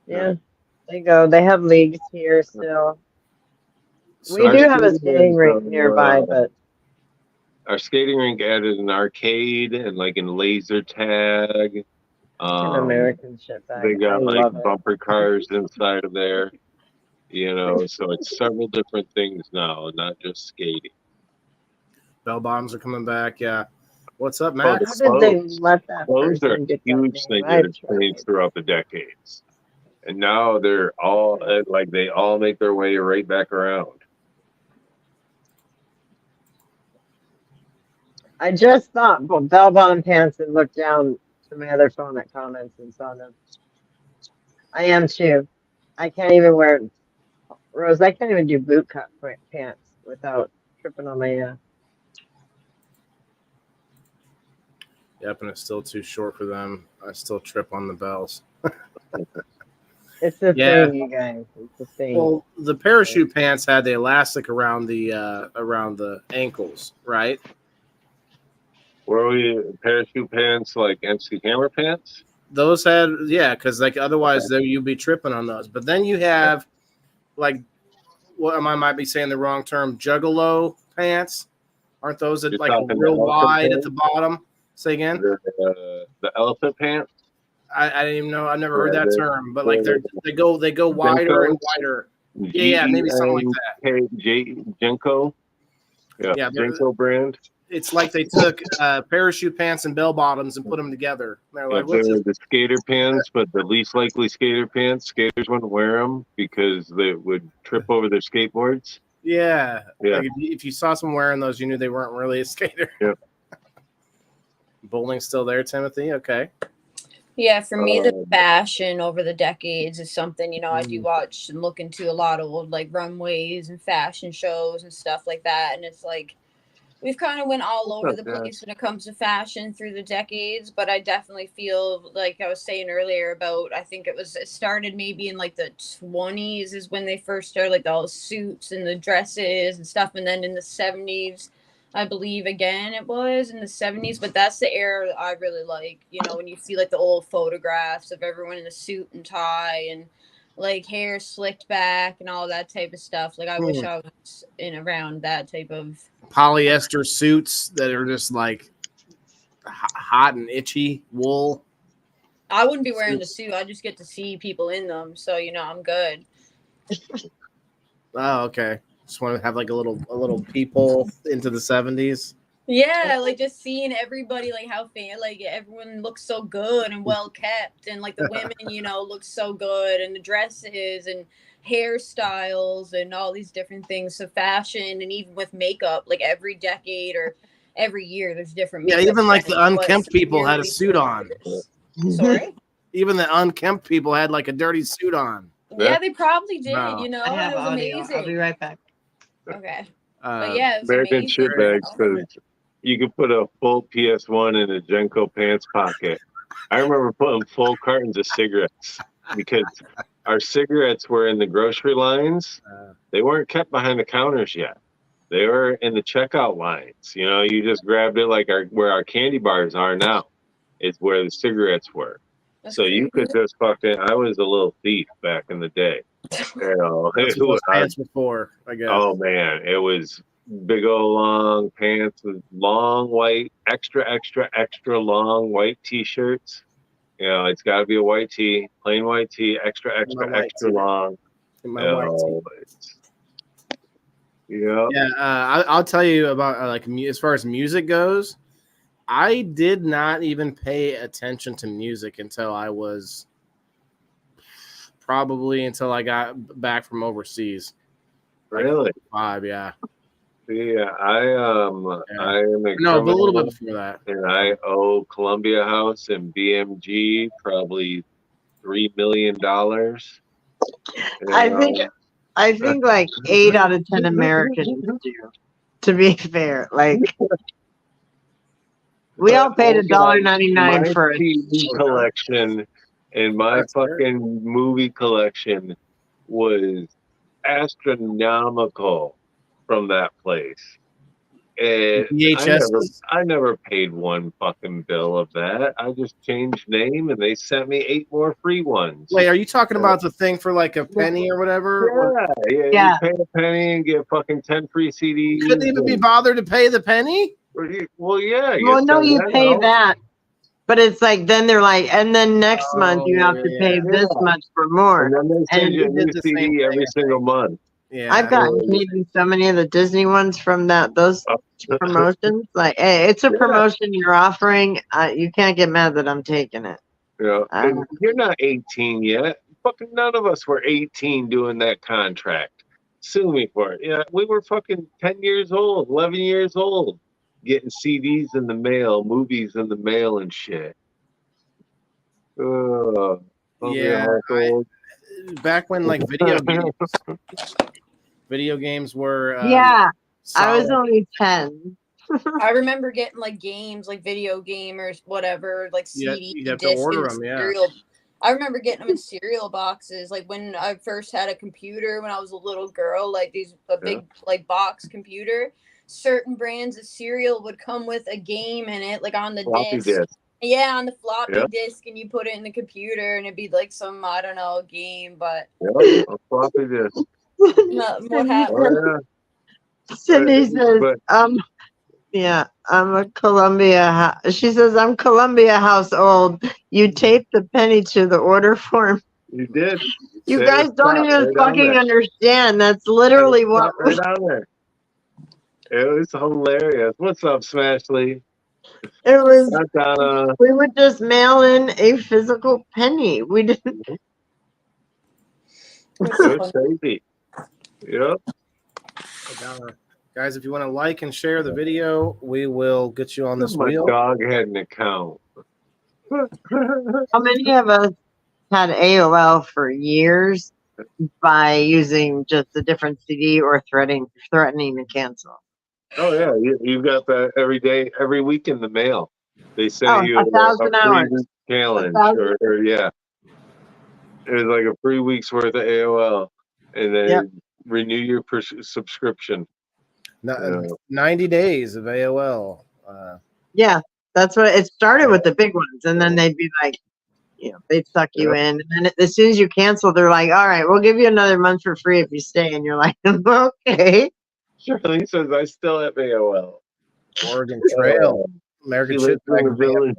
B: They go. They have leagues here still.
C: So
B: we do have a skating rink nearby, but
C: our skating rink added an arcade and like an laser tag.
B: An American Shitbag.
C: They got like bumper cars inside of there. So it's several different things now, not just skating.
A: Bell bottoms are coming back. Yeah. What's up, Matt?
B: How did they let that
C: Those are
B: person get
C: huge things that have changed throughout the decades. And now they're all like they all make their way right back around.
B: I just thought bell bottom pants and looked down to my other phone at comments and saw them. I am too. I can't even wear Rose. I can't even do boot cut pants without tripping on my.
A: Yep, and it's still too short for them. I still trip on the bells.
B: It's the thing, you guys. It's the thing.
A: Well, the parachute pants had the elastic around the ankles, right?
C: Were we parachute pants like MC Hammer pants?
A: Those had, because like otherwise you'd be tripping on those. But then you have like, I might be saying the wrong term, juggalo pants. Aren't those that like real wide at the bottom? Say again.
C: The elephant pants.
A: I didn't even know. I've never heard that term, but like they go wider and wider. Yeah, maybe something like that.
C: Jenko. Yeah, Jenko brand.
A: It's like they took parachute pants and bell bottoms and put them together. They're like,
C: they were the skater pants, but the least likely skater pants. Skaters wouldn't wear them because they would trip over their skateboards.
A: Yeah. Like if you saw someone wearing those, you knew they weren't really a skater.
C: Yep.
A: Bowling's still there, Timothy? Okay.
D: Yeah, for me, the fashion over the decades is something, I do watch and look into a lot of old, like, runways and fashion shows and stuff like that. And it's like, we've kind of went all over the place when it comes to fashion through the decades. But I definitely feel like I was saying earlier about, I think it started maybe in like the 20s is when they first started, like all the suits and the dresses and stuff. And then in the 70s, I believe again it was in the 70s, but that's the era that I really like. You know, when you see like the old photographs of everyone in a suit and tie and like hair slicked back and all that type of stuff. Like I wish I was in around that type of
A: Polyester suits that are just like hot and itchy wool.
D: I wouldn't be wearing the suit. I just get to see people in them, so you know I'm good.
A: Oh, okay. Just want to have like a little peephole into the 70s.
D: Yeah, like just seeing everybody, like how like everyone looks so good and well kept, and like the women, you know, look so good, and the dresses and hairstyles and all these different things. So fashion and even with makeup, like every decade or every year, there's different.
A: Yeah,
D: makeup
A: even like the
D: trends,
A: unkempt people had a
D: severely
A: suit on.
D: Sorry.
A: Even the unkempt people had like a dirty suit on.
D: Yeah, they probably did.
A: No.
D: You know,
B: I have
D: and it was
B: audio.
D: amazing.
B: I'll be right back.
D: Okay. But yeah, it was
C: American
D: amazing.
C: shitbags, because you could put a full PS1 in a Jenko pants pocket. I remember putting full cartons of cigarettes because our cigarettes were in the grocery lines. They weren't kept behind the counters yet. They were in the checkout lines. You know, you just grabbed it like where our candy bars are now. Is where the cigarettes were.
D: That's
C: so you could just fucking. I was a little thief back in the day. You know,
A: That's what those pants were for, I guess.
C: Oh man, it was big old long pants with long white, extra long white t-shirts. You know, it's got to be a white tee, plain white tee, extra long.
A: My white tee.
C: Yeah.
A: Yeah, I'll tell you about like as far as music goes. I did not even pay attention to music until I was probably until I got back from overseas.
C: Really?
A: Like 5, yeah.
C: Yeah, I am a
A: no, but a little bit before that.
C: And I owe Columbia House and BMG probably $3 million.
B: I think like 8 out of 10 Americans do. To be fair, like we all paid $1.99 for a
C: TV collection, and my fucking movie collection was astronomical from that place. And I never paid one fucking bill of that. I just changed name and they sent me 8 more free ones.
A: Wait, are you talking about the thing for like a penny or whatever?
C: Yeah. You pay a penny and get fucking 10 free CDs.
A: You couldn't even be bothered to pay the penny?
C: Well, yeah.
B: Well, no, you pay that. But it's like then they're like, and then next month you have to pay this much for more.
C: And then they send you a new CD every single month.
B: Yeah, I've gotten paid in so many of the Disney ones from those promotions. Like, hey, it's a promotion you're offering. You can't get mad that I'm taking it.
C: Yeah, and you're not 18 yet. Fucking none of us were 18 doing that contract. Sue me for it. Yeah, we were fucking 10 years old, 11 years old, getting CDs in the mail, movies in the mail, and shit.
A: Back when like video games were
B: solid. I was only 10.
D: I remember getting like games, like video game or whatever, like CD.
A: You have to order them,
D: cereal. I remember getting them in cereal boxes. Like when I first had a computer when I was a little girl, like a big like box computer. Certain brands of cereal would come with a game in it, like on the disc. Yeah, on the floppy disk, and you put it in the computer, and it'd be like some, I don't know, game, but
C: a floppy disk.
D: What happened?
B: Cindy says, yeah, I'm a Columbia. She says, I'm Columbia House old. You taped the penny to the order form.
C: You did.
B: You guys don't even fucking understand. That's literally what
C: right down there. It was hilarious. What's up, Smashley?
B: It was. We would just mail in a physical penny. We didn't.
C: It was crazy. Yep.
A: Guys, if you want to like and share the video, we will get you on this wheel.
C: My dog had an account.
B: How many of us had AOL for years by using just a different CD or threatening to cancel?
C: Oh yeah, you got that every day, every week in the mail. They send you
B: 1,000 hours
C: challenge, or it was like a 3 weeks worth of AOL, and then renew your subscription. Yeah.
A: 90 days of AOL.
B: Yeah, that's what it started with, the big ones, and then they'd be like, they'd suck you in, and then as soon as you cancel, they're like, all right, we'll give you another month for free if you stay, and you're like, okay.
C: Shirley says I still have AOL.
A: Oregon Trail, American
C: She lives in
A: Shitbag.
C: the village.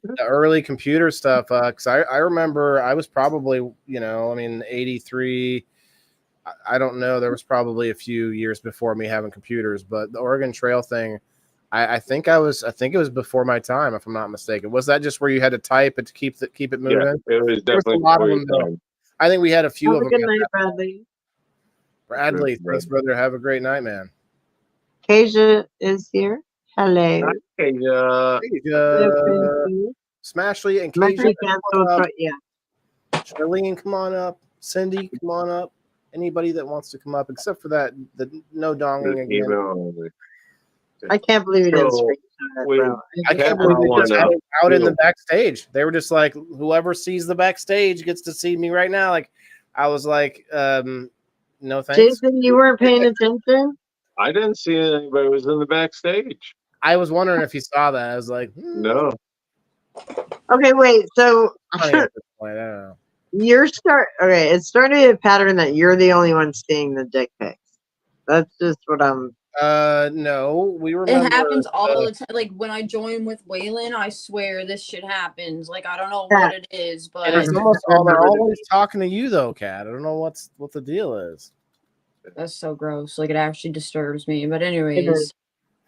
A: The early computer stuff, because I remember I was probably, 83. I don't know. There was probably a few years before me having computers, but the Oregon Trail thing, I think it was before my time, if I'm not mistaken. Was that just where you had to type it to keep it moving?
C: Yeah, it was
A: There was a
C: definitely
A: lot of
C: before
A: them,
C: your
A: though.
C: time.
A: I think we had a few
B: Have
A: of
B: a
A: them.
B: good night, Bradley.
A: Bradley, thanks, brother. Have a great night, man.
B: Kasia is here. Hello.
C: Hey,
B: Hello, Princey.
A: Smashly and
B: Must
A: Kasia,
B: be canceled, but yeah.
A: Charlene, come on up. Cindy, come on up. Anybody that wants to come up, except for that, the no donging again.
C: email.
B: I can't believe you didn't
C: So,
B: screenshot it,
C: we-
B: bro.
A: I can't believe they just had it out in the
C: Too.
A: backstage. They were just like, whoever sees the backstage gets to see me right now. Like, I was like, no thanks.
B: Jason, you weren't paying attention?
C: I didn't see anybody was in the backstage.
A: I was wondering if you saw that. I was like,
C: No.
B: Okay, wait. So
A: funny at this point. I don't know.
B: it started a pattern that you're the only one seeing the dick pics. That's just what I'm.
A: No, we remember.
D: It happens all the time. Like when I join with Waylon, I swear this shit happens. Like I don't know what it is, but
A: And it's almost all they're always talking to you though, Kat. I don't know what the deal is.
D: that's so gross. Like it actually disturbs me. But anyways,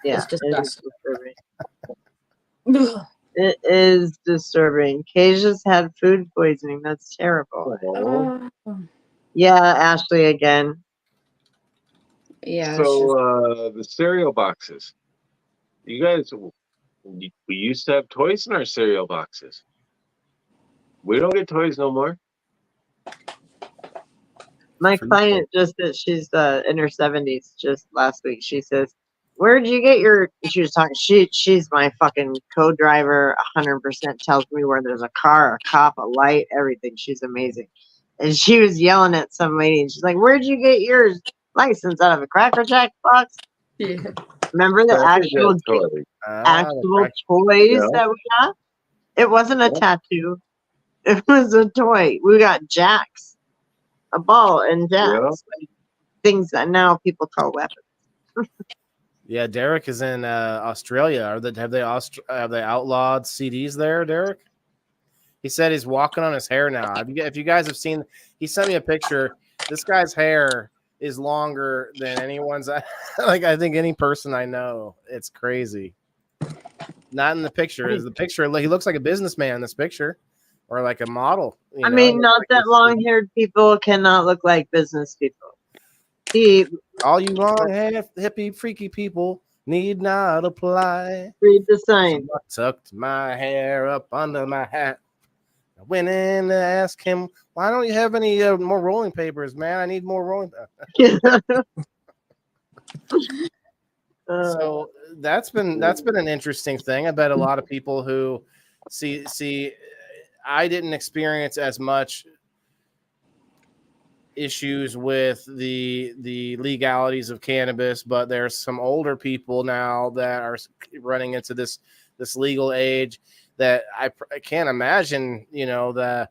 B: Yeah,
D: it's disgusting.
B: It is disturbing. Kasia's had food poisoning. That's terrible. Yeah, Ashley again.
D: Yeah.
C: So the cereal boxes. You guys, we used to have toys in our cereal boxes. We don't get toys no more.
B: My client she's in her 70s just last week. She says, where'd you get your, she was talking, she's my fucking co-driver, 100% tells me where there's a car, a cop, a light, everything. She's amazing. And she was yelling at some lady and she's like, where'd you get your license, out of a Cracker Jack box?
D: Yeah.
B: Remember the actual
C: toys
B: toys that we got? It wasn't a tattoo. It was a toy. We got jacks. A ball and jacks. Like, things that now people call weapons.
A: Yeah, Derek is in Australia. Have they outlawed CDs there, Derek? He said he's walking on his hair now. If you guys have seen, he sent me a picture. This guy's hair is longer than anyone's. Like I think any person I know. It's crazy. Not in the picture. Is the picture? He looks like a businessman in this picture, or like a model.
B: I mean, not
A: like
B: that long-haired people cannot look like business people.
A: All you long-haired, hippie, freaky people need not apply.
B: Read the sign.
A: So I tucked my hair up under my hat. I went in to ask him, why don't you have any more rolling papers, man? I need more rolling papers. So that's been an interesting thing. I bet a lot of people who see I didn't experience as much issues with the legalities of cannabis, but there's some older people now that are running into this legal age that I can't imagine, the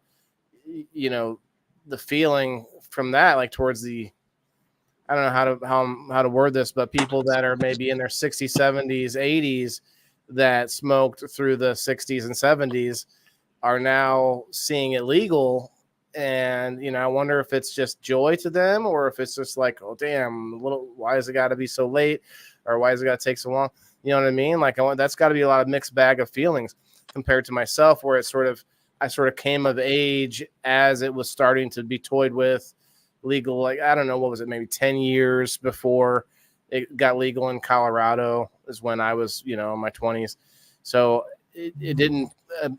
A: feeling from that, like towards the, I don't know how to word this, but people that are maybe in their 60s, 70s, 80s that smoked through the 60s and 70s are now seeing it legal. And, I wonder if it's just joy to them or if it's just like, oh, damn, why has it got to be so late? Or why has it got to take so long? You know what I mean? Like, that's got to be a lot of mixed bag of feelings compared to myself, where I sort of came of age as it was starting to be toyed with legal. Like, I don't know, what was it? Maybe 10 years before it got legal in Colorado is when I was, in my 20s. So it didn't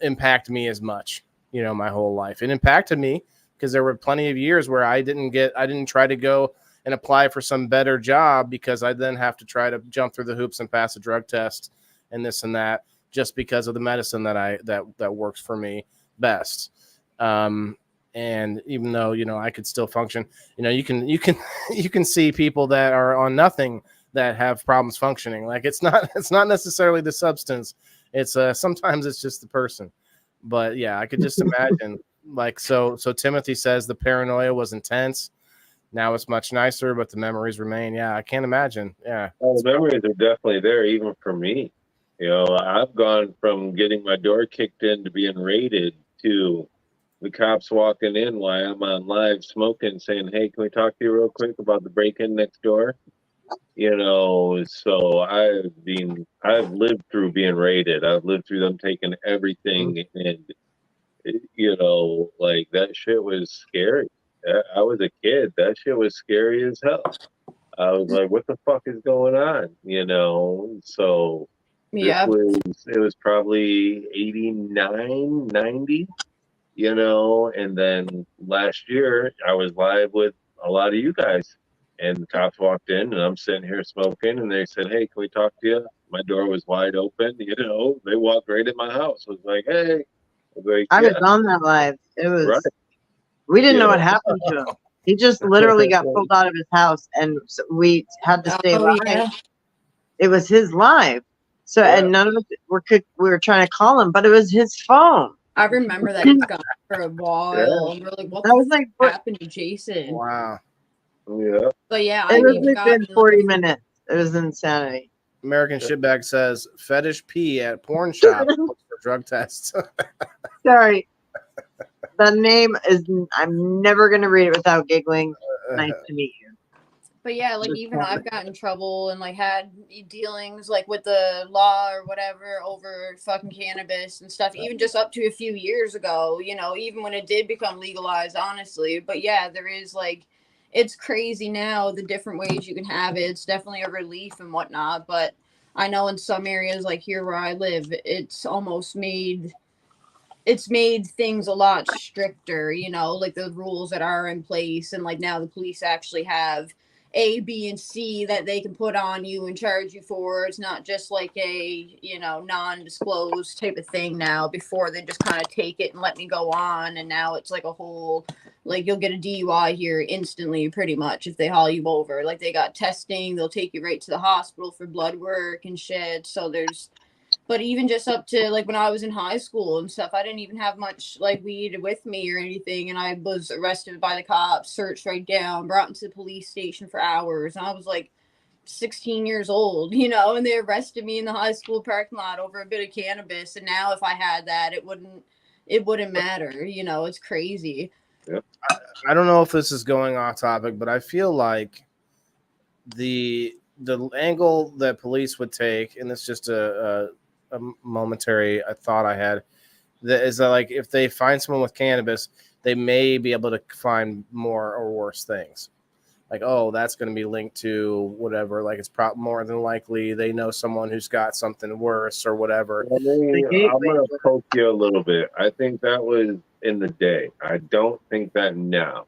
A: impact me as much, my whole life. It impacted me because there were plenty of years where I didn't try to go and apply for some better job because I then have to try to jump through the hoops and pass a drug test and this and that, just because of the medicine that works for me best. And And even though, I could still function, you can you can see people that are on nothing that have problems functioning. Like it's not necessarily the substance. It's sometimes it's just the person. But yeah, I could just imagine like so Timothy says the paranoia was intense. Now it's much nicer, but the memories remain. Yeah, I can't imagine. Yeah.
C: Well, the memories are definitely there, even for me. I've gone from getting my door kicked in to being raided to the cops walking in while I'm on live smoking, saying, "Hey, can we talk to you real quick about the break-in next door?" So I've lived through being raided. I've lived through them taking everything, and like that shit was scary. I was a kid. That shit was scary as hell. I was like, what the fuck is going on? So
D: Yeah.
C: it was probably 89, 90, and then last year I was live with a lot of you guys, and the cops walked in and I'm sitting here smoking and they said, "Hey, can we talk to you?" My door was wide open, they walked right in my house. I was like, "Hey." I was like,
B: I was
C: "Yeah,
B: on that live. It was,
C: right."
B: we didn't know
C: Yeah.
B: what happened to him. He just literally got pulled out of his house, and so we had to stay live.
D: Yeah.
B: It was his live. So,
C: Yeah.
B: and none of us we were trying to call him, but it was his phone.
D: I remember that he was gone for a while. And we're like, what
B: I was
D: the
B: like,
D: fuck happened to Jason?
A: Wow.
C: Yeah.
D: But yeah,
B: it
D: I've
B: was
D: even
B: within
D: gotten
B: 40 minutes. It was insanity.
A: American Shitbag says fetish pee at porn shop looks for drug tests.
B: Sorry. The name is, I'm never going to read it without giggling. Nice to meet you.
D: But yeah, like even I've gotten in trouble and like had dealings like with the law or whatever over fucking cannabis and stuff, even just up to a few years ago, even when it did become legalized, honestly. But yeah, there is like, it's crazy now the different ways you can have it. It's definitely a relief and whatnot. But I know in some areas like here where I live, it's made things a lot stricter, like the rules that are in place. And like now the police actually have A, B, and C that they can put on you and charge you for. It's not just like a, non-disclosed type of thing now. Before they just kind of take it and let me go on. And now it's like a whole, like you'll get a DUI here instantly, pretty much, if they haul you over. Like they got testing, they'll take you right to the hospital for blood work and shit. So but even just up to like when I was in high school and stuff, I didn't even have much like weed with me or anything. And I was arrested by the cops, searched right down, brought into the police station for hours. And I was like 16 years old, and they arrested me in the high school parking lot over a bit of cannabis. And now if I had that, it wouldn't matter. It's crazy.
C: Yep.
A: I don't know if this is going off topic, but I feel like the angle that police would take, and it's just a momentary thought I had, that is that like if they find someone with cannabis, they may be able to find more or worse things. Like, oh, that's going to be linked to whatever. Like it's more than likely they know someone who's got something worse or whatever.
C: I'm going to poke you a little bit. I think that was in the day. I don't think that now.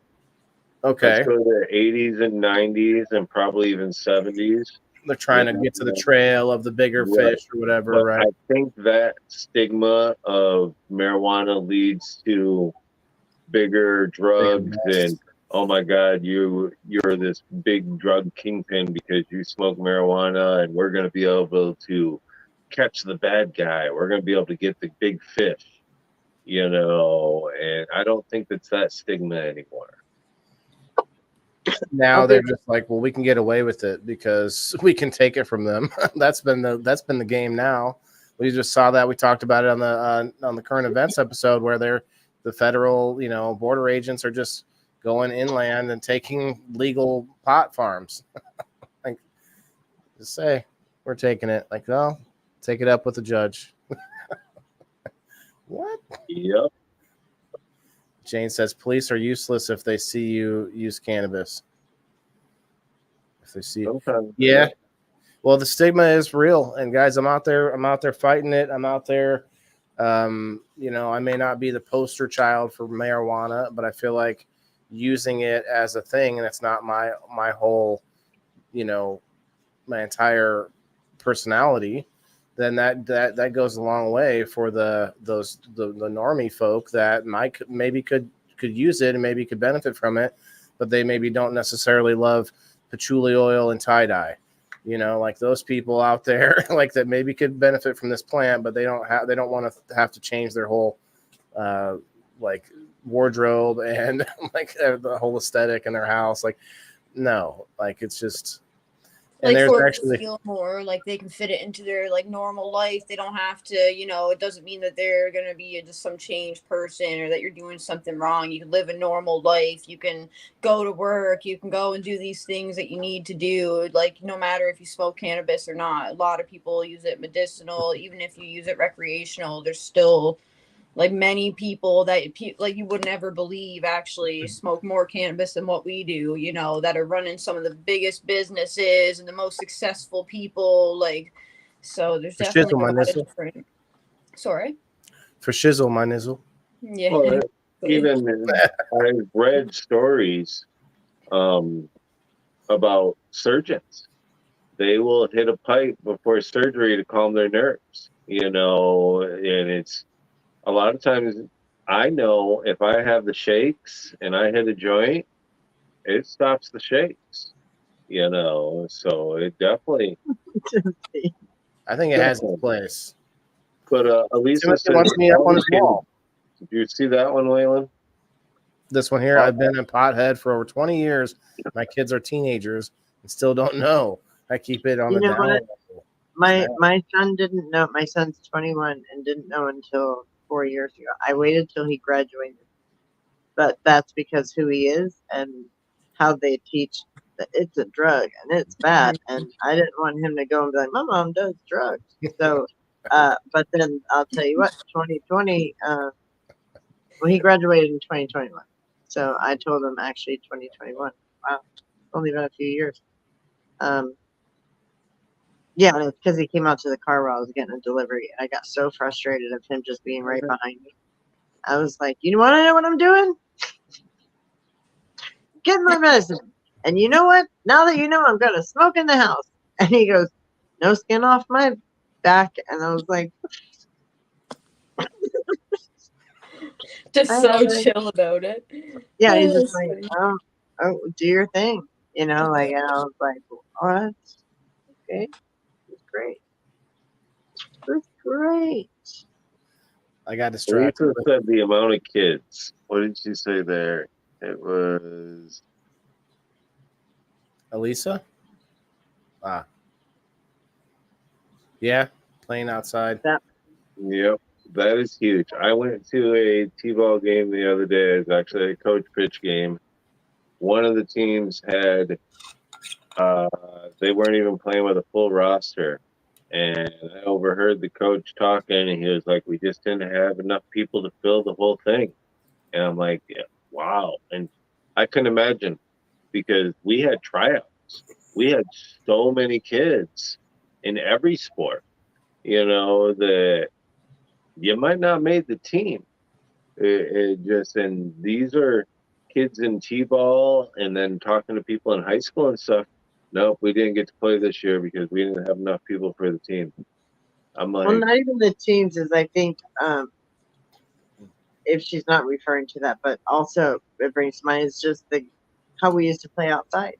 A: Okay.
C: Let's go to the 80s and 90s and probably even 70s.
A: They're trying to get to the trail of the bigger fish or whatever,
C: but
A: right?
C: I think that stigma of marijuana leads to bigger drugs and, oh my God, you're this big drug kingpin because you smoke marijuana, and we're going to be able to catch the bad guy. We're going to be able to get the big fish, and I don't think it's that stigma anymore.
A: Now they're just like, well, we can get away with it because we can take it from them. That's been the game now. We just saw that. We talked about it on the current events episode where the federal, border agents are just going inland and taking legal pot farms. Like, just say we're taking it. Like, well, take it up with the judge. What?
C: Yep.
A: Jane says police are useless if they see you use cannabis. If they see,
C: sometimes,
A: yeah. Well, the stigma is real, and guys, I'm out there fighting it. I'm out there. I may not be the poster child for marijuana, but I feel like using it as a thing, and it's not my whole, my entire personality. Then that goes a long way for the normie folk that maybe could could use it and maybe could benefit from it, but they maybe don't necessarily love patchouli oil and tie-dye. You know, like those people out there like that maybe could benefit from this plant, but they don't want to have to change their whole like wardrobe and like the whole aesthetic in their house. Like, no, like it's just, and
D: like
A: there's
D: for it to
A: actually
D: feel more like they can fit it into their like normal life. They don't have to, you know, it doesn't mean that they're gonna be just some changed person or that you're doing something wrong. You can live a normal life. You can go to work. You can go and do these things that you need to do. Like no matter if you smoke cannabis or not. A lot of people use it medicinal. Even if you use it recreational, there's still like many people that like you would never believe actually smoke more cannabis than what we do, you know, that are running some of the biggest businesses and the most successful people. Like, so there's
A: for
D: definitely
A: shizzle,
D: a
A: my
D: lot of
A: nizzle.
D: different. Sorry.
A: For shizzle, my nizzle.
D: Yeah.
C: Well, even I've read stories about surgeons. They will hit a pipe before surgery to calm their nerves, you know, and it's a lot of times I know if I have the shakes and I hit a joint, it stops the shakes, you know, so it definitely.
A: I think it has its place.
C: But Elisa
A: Timothy
C: said,
A: wants me up on his wall.
C: did you see that one, Waylon?
A: This one here, I've been a pothead for over 20 years. My kids are teenagers and still don't know. I keep it on the down level.
B: My son didn't know. My son's 21 and didn't know until 4 years ago. I waited till he graduated, but that's because who he is and how they teach that it's a drug and it's bad. And I didn't want him to go and be like, my mom does drugs. So, but then I'll tell you what, 2020. Well, he graduated in 2021. So I told him actually 2021. Wow, only been a few years. Yeah, and it's because he came out to the car while I was getting a delivery. I got so frustrated of him just being right behind me. I was like, you want to know what I'm doing? Get my medicine. And you know what? Now that you know, I'm going to smoke in the house. And he goes, no skin off my back. And I was like,
D: just so chill about it.
B: Yeah, he's just like, oh, do your thing. You know, like, and I was like, what? Okay. It's great. It's great.
A: I got distracted.
C: Elisa said the amount of kids. What did she say there? It was
A: Elisa? Yeah, playing outside.
C: Yep, that is huge. I went to a T-ball game the other day. It was actually a coach pitch game. One of the teams had, they weren't even playing with a full roster. And I overheard the coach talking, and he was like, we just didn't have enough people to fill the whole thing. And I'm like, yeah, wow. And I couldn't imagine because we had tryouts. We had so many kids in every sport, you know, that you might not made the team. It just, and these are kids in T-ball and then talking to people in high school and stuff. Nope, we didn't get to play this year because we didn't have enough people for the team. I'm like,
B: well, not even the teams is, I think, if she's not referring to that, but also it brings to mind is just how we used to play outside.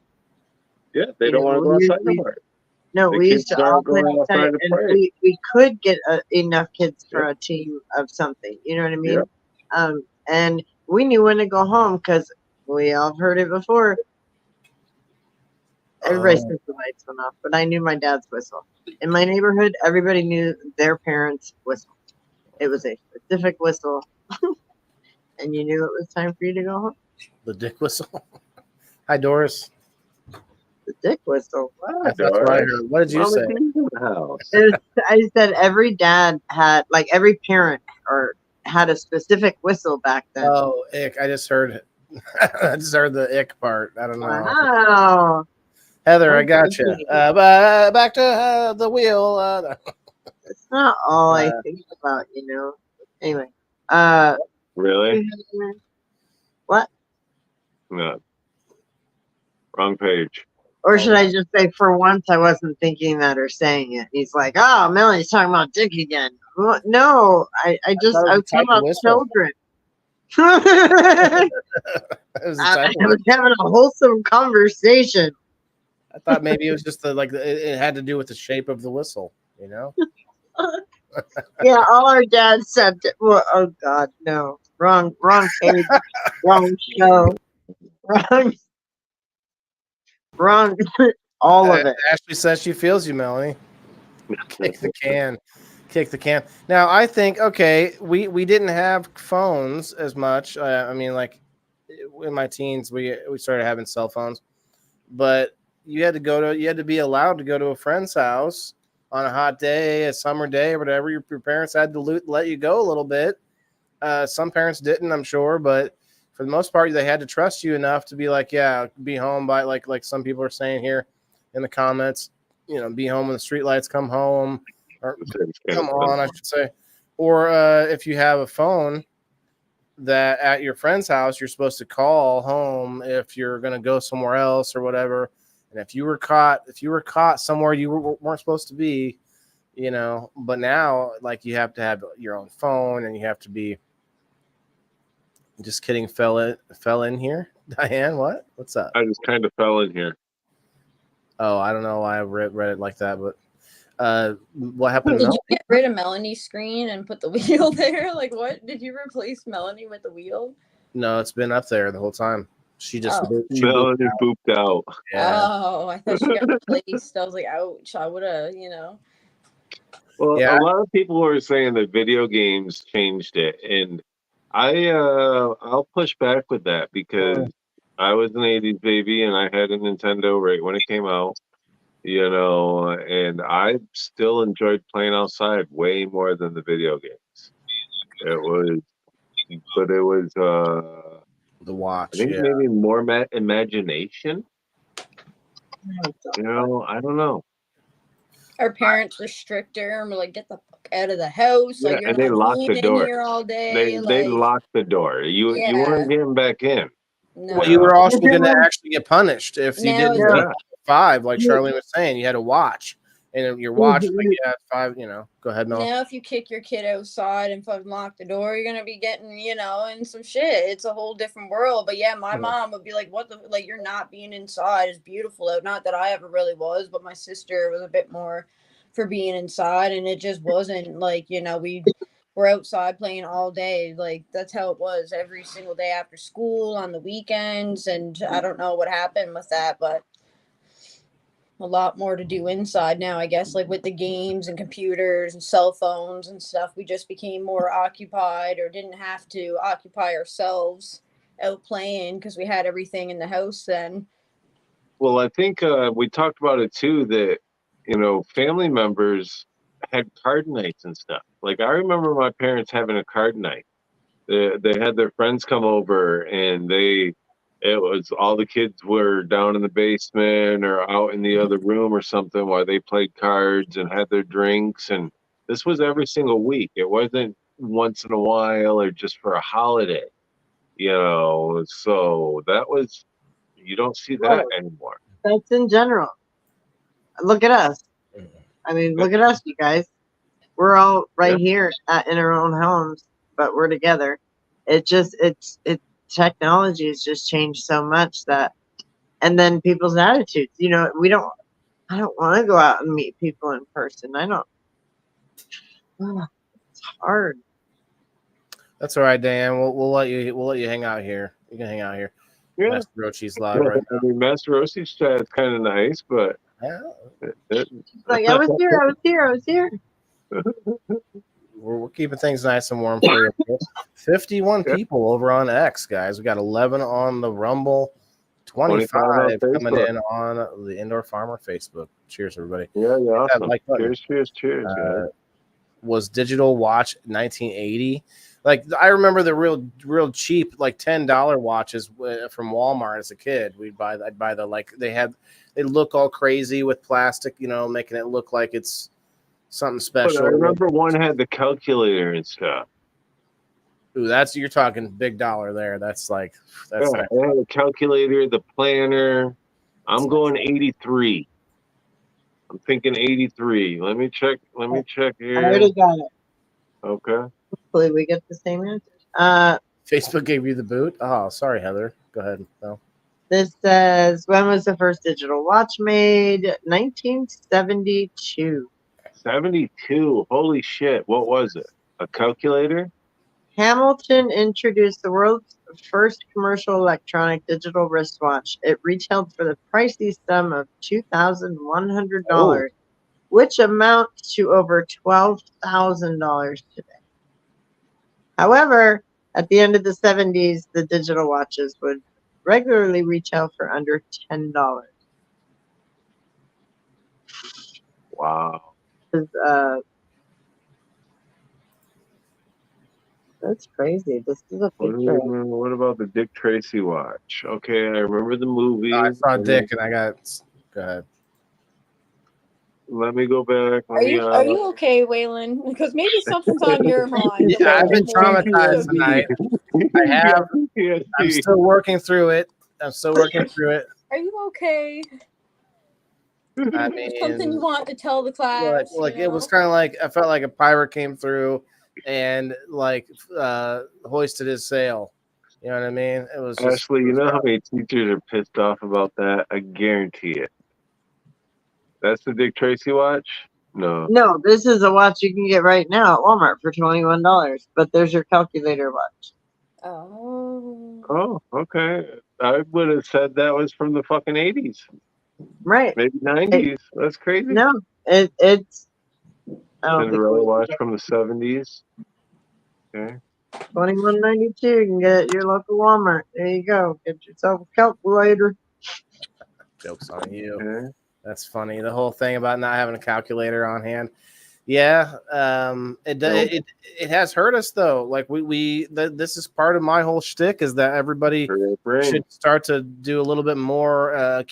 C: yeah, they don't want to go outside anymore.
B: No, we used to all play outside, and we could get enough kids for a team of something. You know what I mean? Yeah. And we knew when to go home because we all heard it before. Everybody says the lights went off, but I knew my dad's whistle. In my neighborhood, everybody knew their parents' whistle. It was a specific whistle, and you knew it was time for you to go home.
A: The dick whistle. Hi, Doris.
B: The dick whistle.
C: Wow,
A: That's what I heard. What did you say?
B: I said every dad had, like every parent or had a specific whistle back then.
A: Oh, ick. I just heard it. I just heard the ick part. I don't know.
B: Wow.
A: Heather, I got you. Back to the wheel.
B: It's not all I think about, you know. Anyway.
C: Really?
B: What?
C: No. Wrong page.
B: Or should I just say, for once, I wasn't thinking that or saying it. He's like, oh, Melanie's talking about dick again. Well, no, I was talking about children.
A: It was the
B: I
A: type of-
B: was having a wholesome conversation.
A: I thought maybe it was just it had to do with the shape of the whistle, you know?
B: Yeah, all our dads said, well, oh God, no. Wrong page, wrong show, wrong, all of it.
A: Ashley says she feels you, Melanie. Kick the can. Kick the can. Now, I think, okay, we didn't have phones as much. I mean, like, in my teens, we started having cell phones. But you had to be allowed to go to a friend's house on a hot day, a summer day, or whatever. Your parents had to let you go a little bit. Some parents didn't, I'm sure, but for the most part, they had to trust you enough to be like, yeah, be home by like some people are saying here in the comments, you know, be home when the street lights come home or come on, I should say. Or if you have a phone that at your friend's house, you're supposed to call home if you're going to go somewhere else or whatever. And if you were caught somewhere you weren't supposed to be, you know, but now like you have to have your own phone and you have to be. Just kidding, fell in here. Diane, what? What's up?
C: I just kind of fell in here.
A: Oh, I don't know why I read it like that, but what happened?
D: Did you get rid of Melanie's screen and put the wheel there? Like, what? Did you replace Melanie with the wheel?
A: No, it's been up there the whole time. She just
C: Melanie booped out.
A: Yeah.
D: Oh, I thought she got replaced. I was like, ouch. I would have,
C: Well,
A: Yeah.
C: a lot of people were saying that video games changed it, and I'll push back with that because I was an 80s baby and I had a Nintendo right when it came out, you know, and I still enjoyed playing outside way more than the video games. It was
A: The watch.
C: I think
A: Yeah.
C: maybe more imagination. You know, I don't know.
D: Our parents were stricter and were like, get the fuck out of the house.
C: Yeah,
D: Like, you're
C: and they
D: not
C: locked
D: being
C: the
D: in
C: door.
D: here all day.
C: They locked the door. You weren't getting back in.
D: No.
A: Well, you were also going to actually get punished if you
D: Now
A: didn't
C: Yeah.
A: get 5, like Charlene was saying. You had to watch, and your watch, like, yeah, 5. You know, go ahead, Mel.
D: Now, if you kick your kid outside and fucking lock the door, you're gonna be getting, in some shit. It's a whole different world. But yeah, my mom would be like, "What the? Like, you're not being inside. It's beautiful out." Not that I ever really was, but my sister was a bit more for being inside, and it just wasn't like, we were outside playing all day. Like, that's how it was every single day after school, on the weekends, and I don't know what happened with that, but a lot more to do inside now, I guess, like with the games and computers and cell phones and stuff. We just became more occupied or didn't have to occupy ourselves out playing because we had everything in the house then.
C: Well, I think we talked about it too, that, family members had card nights and stuff. Like, I remember my parents having a card night. They had their friends come over and it was all the kids were down in the basement or out in the other room or something while they played cards and had their drinks. And this was every single week. It wasn't once in a while or just for a holiday, so you don't see that anymore.
B: That's in general. Look at us. I mean, look at us, you guys. We're all right here in our own homes, but we're together. Technology has just changed so much and then people's attitudes. I don't want to go out and meet people in person. It's hard.
A: That's all right, Dan. We'll let you hang out here. You can hang out here.
C: Yeah.
A: Master Rochi's live right now.
C: I mean, Master Rochi's chat is kind of nice, but
B: Like, I was here.
A: We're keeping things nice and warm for you. 51 people over on X, guys. We got 11 on the Rumble, 25 coming in on the Indoor Farmer Facebook. Cheers, everybody.
C: Yeah, awesome.
A: Like
C: cheers.
A: Was digital watch 1980? Like, I remember the real cheap, like $10 watches from Walmart as a kid. I'd buy they look all crazy with plastic, making it look like it's something special.
C: But I remember one had the calculator and stuff.
A: Ooh, you're talking big dollar there. That's like
C: It had the calculator, the planner. I'm going 83. I'm thinking 83. Let me check here.
B: I already got it.
C: Okay.
B: Hopefully we get the same answer.
A: Facebook gave you the boot. Oh, sorry, Heather. Go ahead. No.
B: This says, when was the first digital watch made? 1972.
C: 72. Holy shit. What was it? A calculator?
B: Hamilton introduced the world's first commercial electronic digital wristwatch. It retailed for the pricey sum of $2,100, which amounts to over $12,000 today. However, at the end of the 70s, the digital watches would regularly retail for under $10.
C: Wow.
B: That's crazy. This is a picture.
C: What about the Dick Tracy watch? Okay, I remember the movie.
A: I saw Dick and I got. Go ahead.
C: Let me go back.
D: Are you okay, Waylon? Because maybe something's on your mind.
A: Yeah, I've been traumatized tonight. I have. I'm still working through it.
D: Are you okay?
A: I mean,
D: Something you want to tell the class?
A: Like it was kind of like I felt like a pirate came through and like hoisted his sail. You know what I mean? It was just,
C: Ashley, you know how many teachers are pissed off about that? I guarantee it. That's the Dick Tracy watch? No.
B: No, this is a watch you can get right now at Walmart for $21. But there's your calculator watch.
C: Oh, okay. I would have said that was from the fucking 80s.
B: Right.
C: Maybe 90s. That's crazy.
B: No, it's. I don't
C: Cinderella
B: think
C: watch from the 70s. Okay.
B: $21.92. You can get it at your local Walmart. There you go. Get yourself a calculator.
A: Joke's on you.
C: Okay.
A: That's funny. The whole thing about not having a calculator on hand. Yeah, it has hurt us though. Like this is part of my whole shtick is that everybody should start to do a little bit more.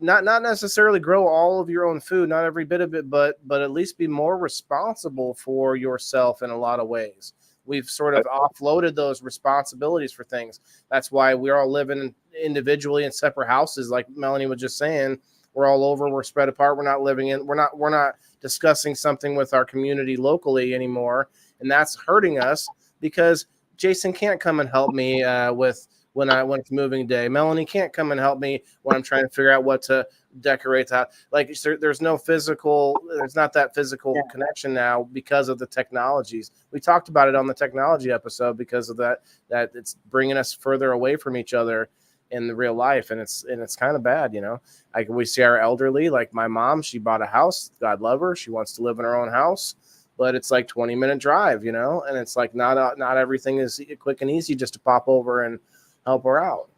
A: Not necessarily grow all of your own food, not every bit of it, but at least be more responsible for yourself in a lot of ways. We've sort of offloaded those responsibilities for things. That's why we're all living individually in separate houses, like Melanie was just saying. We're all over. We're spread apart. We're not living in. We're not discussing something with our community locally anymore, and that's hurting us because Jason can't come and help me with when it's moving day. Melanie can't come and help me when I'm trying to figure out what to decorate the house. Like there's not that physical connection now because of the technologies. We talked about it on the technology episode because of that it's bringing us further away from each other in the real life, and it's kind of bad, you know. Like we see our elderly, like my mom, she bought a house, God love her, she wants to live in her own house, but it's like 20-minute drive, you know, and it's like not everything is quick and easy just to pop over and help her out,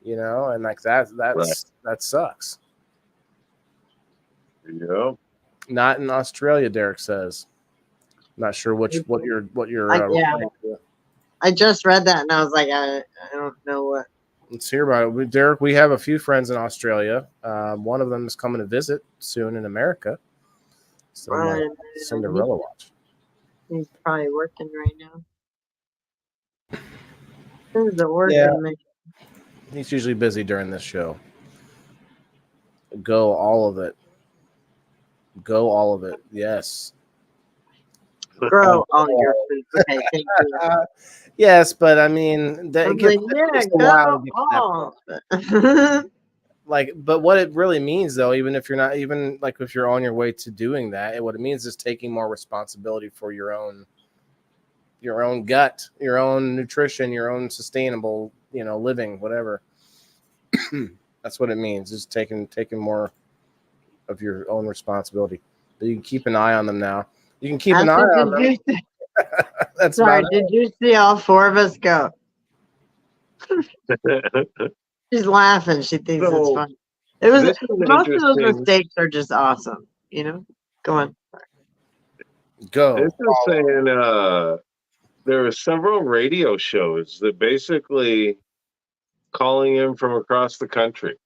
A: you know, and like that sucks.
C: Yep.
A: Not in Australia, Derek says. Not sure what you're
B: I just read that and I was like, I don't know what.
A: Let's hear about it. Derek, we have a few friends in Australia. One of them is coming to visit soon in America. So Cinderella watch.
B: He's probably working right now. This is a working.
A: He's usually busy during this show. Go all of it. Yes.
B: Grow all your food. Okay, thank you.
A: Yes, but I mean, that gets a while to get to that. Like, but what it really means, though, even if you're on your way to doing that, what it means is taking more responsibility for your own gut, your own nutrition, your own sustainable, living, whatever. That's what it means, is taking more of your own responsibility. But you can keep an eye on them now. You can keep an eye on them. That's
B: sorry, did you see all four of us go? She's laughing. She thinks it's fun. Most of those mistakes are just awesome, Go on.
A: Go.
C: This is saying there are several radio shows that basically calling in from across the country.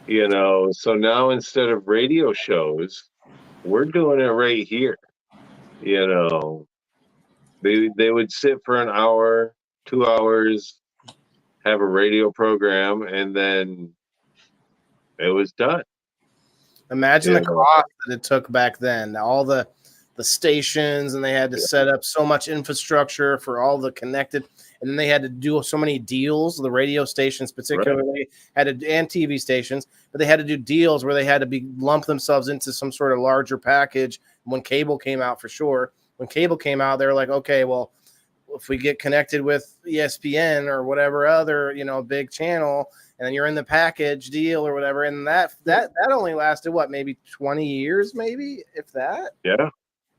C: So now instead of radio shows, we're doing it right here. They would sit for an hour, 2 hours, have a radio program, and then it was done.
A: Imagine the cost that it took back then. All the the stations, and they had to set up so much infrastructure for all the connected, and then they had to do so many deals. The radio stations, particularly, had to, and TV stations, but they had to do deals where they had to be lump themselves into some sort of larger package. When cable came out, for sure, when cable came out, they were like, okay, well, if we get connected with ESPN or whatever other, big channel, and then you're in the package deal or whatever, and that only lasted what, maybe 20 years, maybe, if that.
C: Yeah.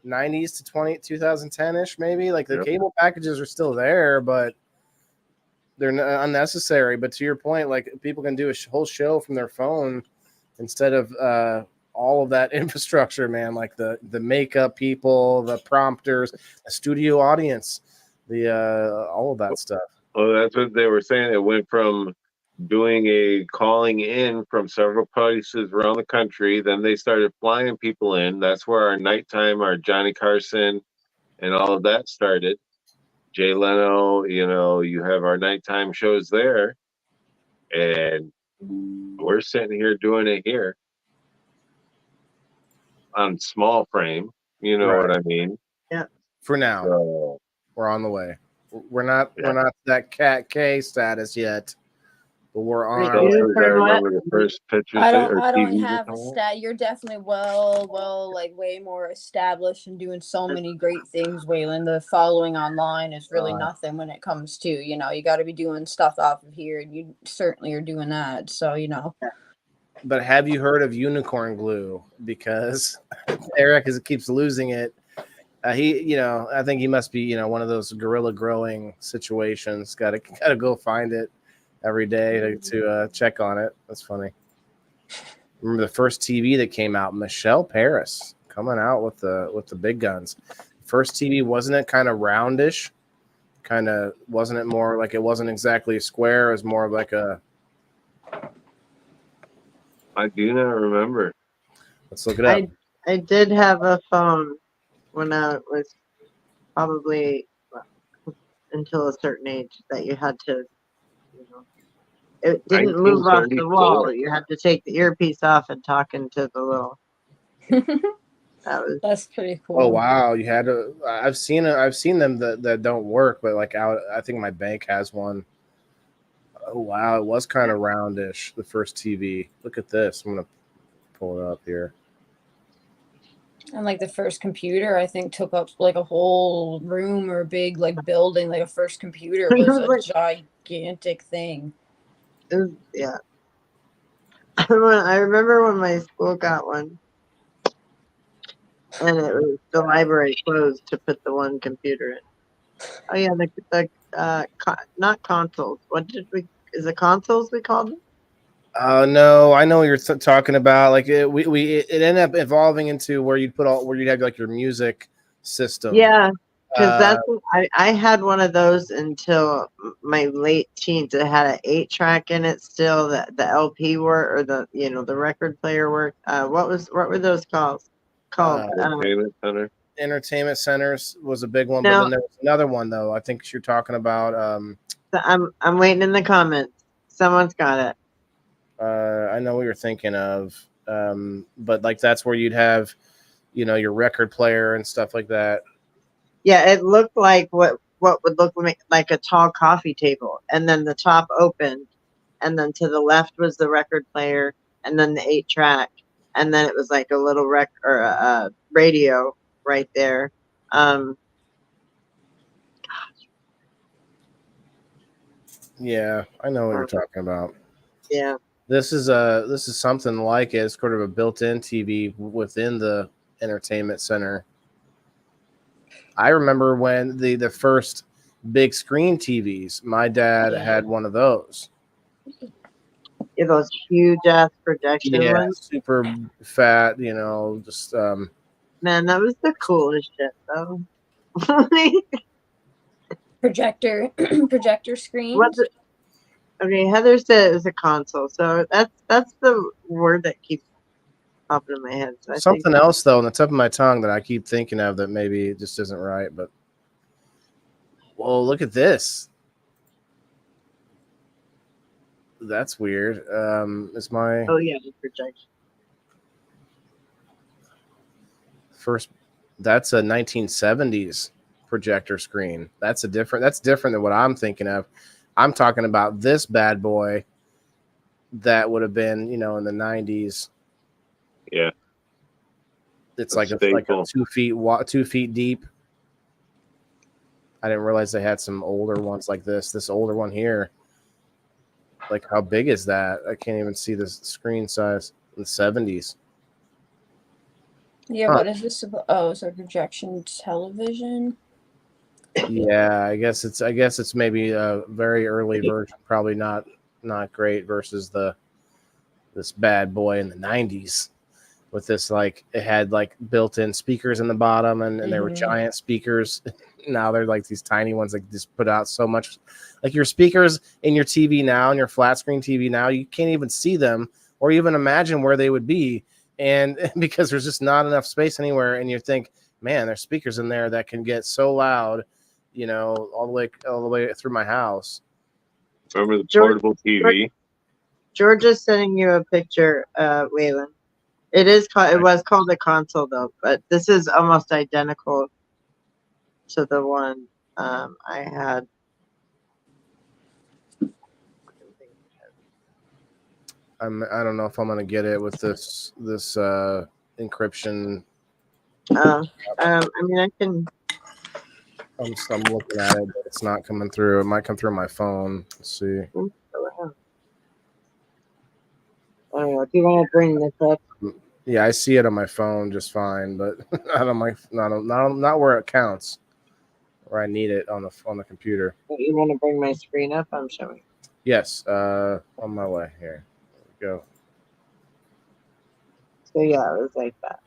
A: 90s to 2010-ish, maybe. Like the cable packages are still there, but they're unnecessary. But to your point, like people can do a whole show from their phone instead of all of that infrastructure, man. Like the makeup people, the prompters, the studio audience, the all of that stuff.
C: Well, that's what they were saying. It went from doing a calling in from several places around the country. Then they started flying people in. That's where our nighttime, our Johnny Carson and all of that started. Jay Leno, you have our nighttime shows there. And we're sitting here doing it here on small frame. You know what I mean?
B: Yeah.
A: For now,
C: So,
A: we're on the way. We're not that Cat K status yet. But we're on.
C: I remember the first pictures.
D: I don't have a stat. You're definitely well, like way more established and doing so many great things, Waylon. The following online is really nothing when it comes to, you got to be doing stuff off of here, and you certainly are doing that. So,
A: But have you heard of unicorn glue? Because Eric keeps losing it. I think he must be, one of those guerrilla growing situations. Got to go find it every day to check on it. That's funny. Remember the first TV that came out, Michelle Paris coming out with the big guns. First TV, wasn't it kind of roundish? Wasn't it more like, it wasn't exactly a square, it was more of like a...
C: I do not remember.
A: Let's look it up.
B: I did have a phone when I was probably until a certain age that you had to, it didn't move off the wall. You had to take the earpiece off and talk into the little.
D: That's pretty cool.
A: Oh wow, you had to. I've seen them that don't work, but like I think my bank has one. Oh wow, it was kind of roundish, the first TV. Look at this. I'm gonna pull it up here.
D: And like the first computer, I think took up like a whole room or a big like building. Like a first computer was a gigantic thing.
B: Yeah. I remember when my school got one, and it was the library closed to put the one computer in. Oh yeah, not consoles. Is it consoles we called them?
A: No, I know what you're talking about. Like it ended up evolving into where you'd have like your music system.
B: Yeah, because I had one of those until my late teens. It had an 8-track in it still. The LP work, or the record player work. What were those called?
C: Entertainment Center.
A: Entertainment Centers was a big one, but then there was another one though. I think you're talking about.
B: I'm waiting in the comments. Someone's got it.
A: I know what you're thinking of, but like that's where you'd have, your record player and stuff like that.
B: Yeah, it looked like what would look like a tall coffee table, and then the top opened, and then to the left was the record player, and then the 8-track, and then it was like a little radio right there.
A: Yeah, I know what you're talking about.
B: Yeah.
A: This is something like it. It's sort of a built-in TV within the entertainment center. I remember when the first big screen TVs, my dad had one of those.
B: Yeah, those huge ass projection ones.
A: Super fat, just
B: man, that was the coolest shit though.
D: Projector screen.
B: Okay, Heather said it was a console, so that's the word that keeps popping in my head. So
A: something else though on the tip of my tongue that I keep thinking of that maybe just isn't right, but whoa, look at this. That's weird. It's my
B: the projection.
A: First That's a 1970s projector screen. That's different than what I'm thinking of. I'm talking about this bad boy that would have been, in the 90s.
C: Yeah.
A: It's
C: A
A: like a
C: staple.
A: 2 feet deep. I didn't realize they had some older ones like this. This older one here. Like, how big is that? I can't even see the screen size. In the 70s.
D: Yeah,
A: Huh.
D: what is this about? Oh, it's a projection television.
A: Yeah, I guess it's maybe a very early version. Probably not great versus this bad boy in the 90s with this, like, it had like built-in speakers in the bottom, and they were giant speakers. Now they're like these tiny ones that just put out so much. Like, your speakers in your TV now, and your flat screen TV now, you can't even see them or even imagine where they would be, and because there's just not enough space anywhere. And you think, man, there's speakers in there that can get so loud, all the way through my house.
C: Remember the portable TV?
B: George is sending you a picture, Waylon. It was called a console though, but this is almost identical to the one I had.
A: I don't know if I'm gonna get it with this encryption.
B: I mean, I can.
A: I'm looking at it, but it's not coming through. It might come through my phone. Let's see.
B: I don't know if you want to bring this up.
A: Yeah, I see it on my phone just fine, but not where it counts, where I need it on the computer.
B: You want to bring my screen up? I'm showing.
A: Yes, on my way. Here we go.
B: So yeah, it was like that.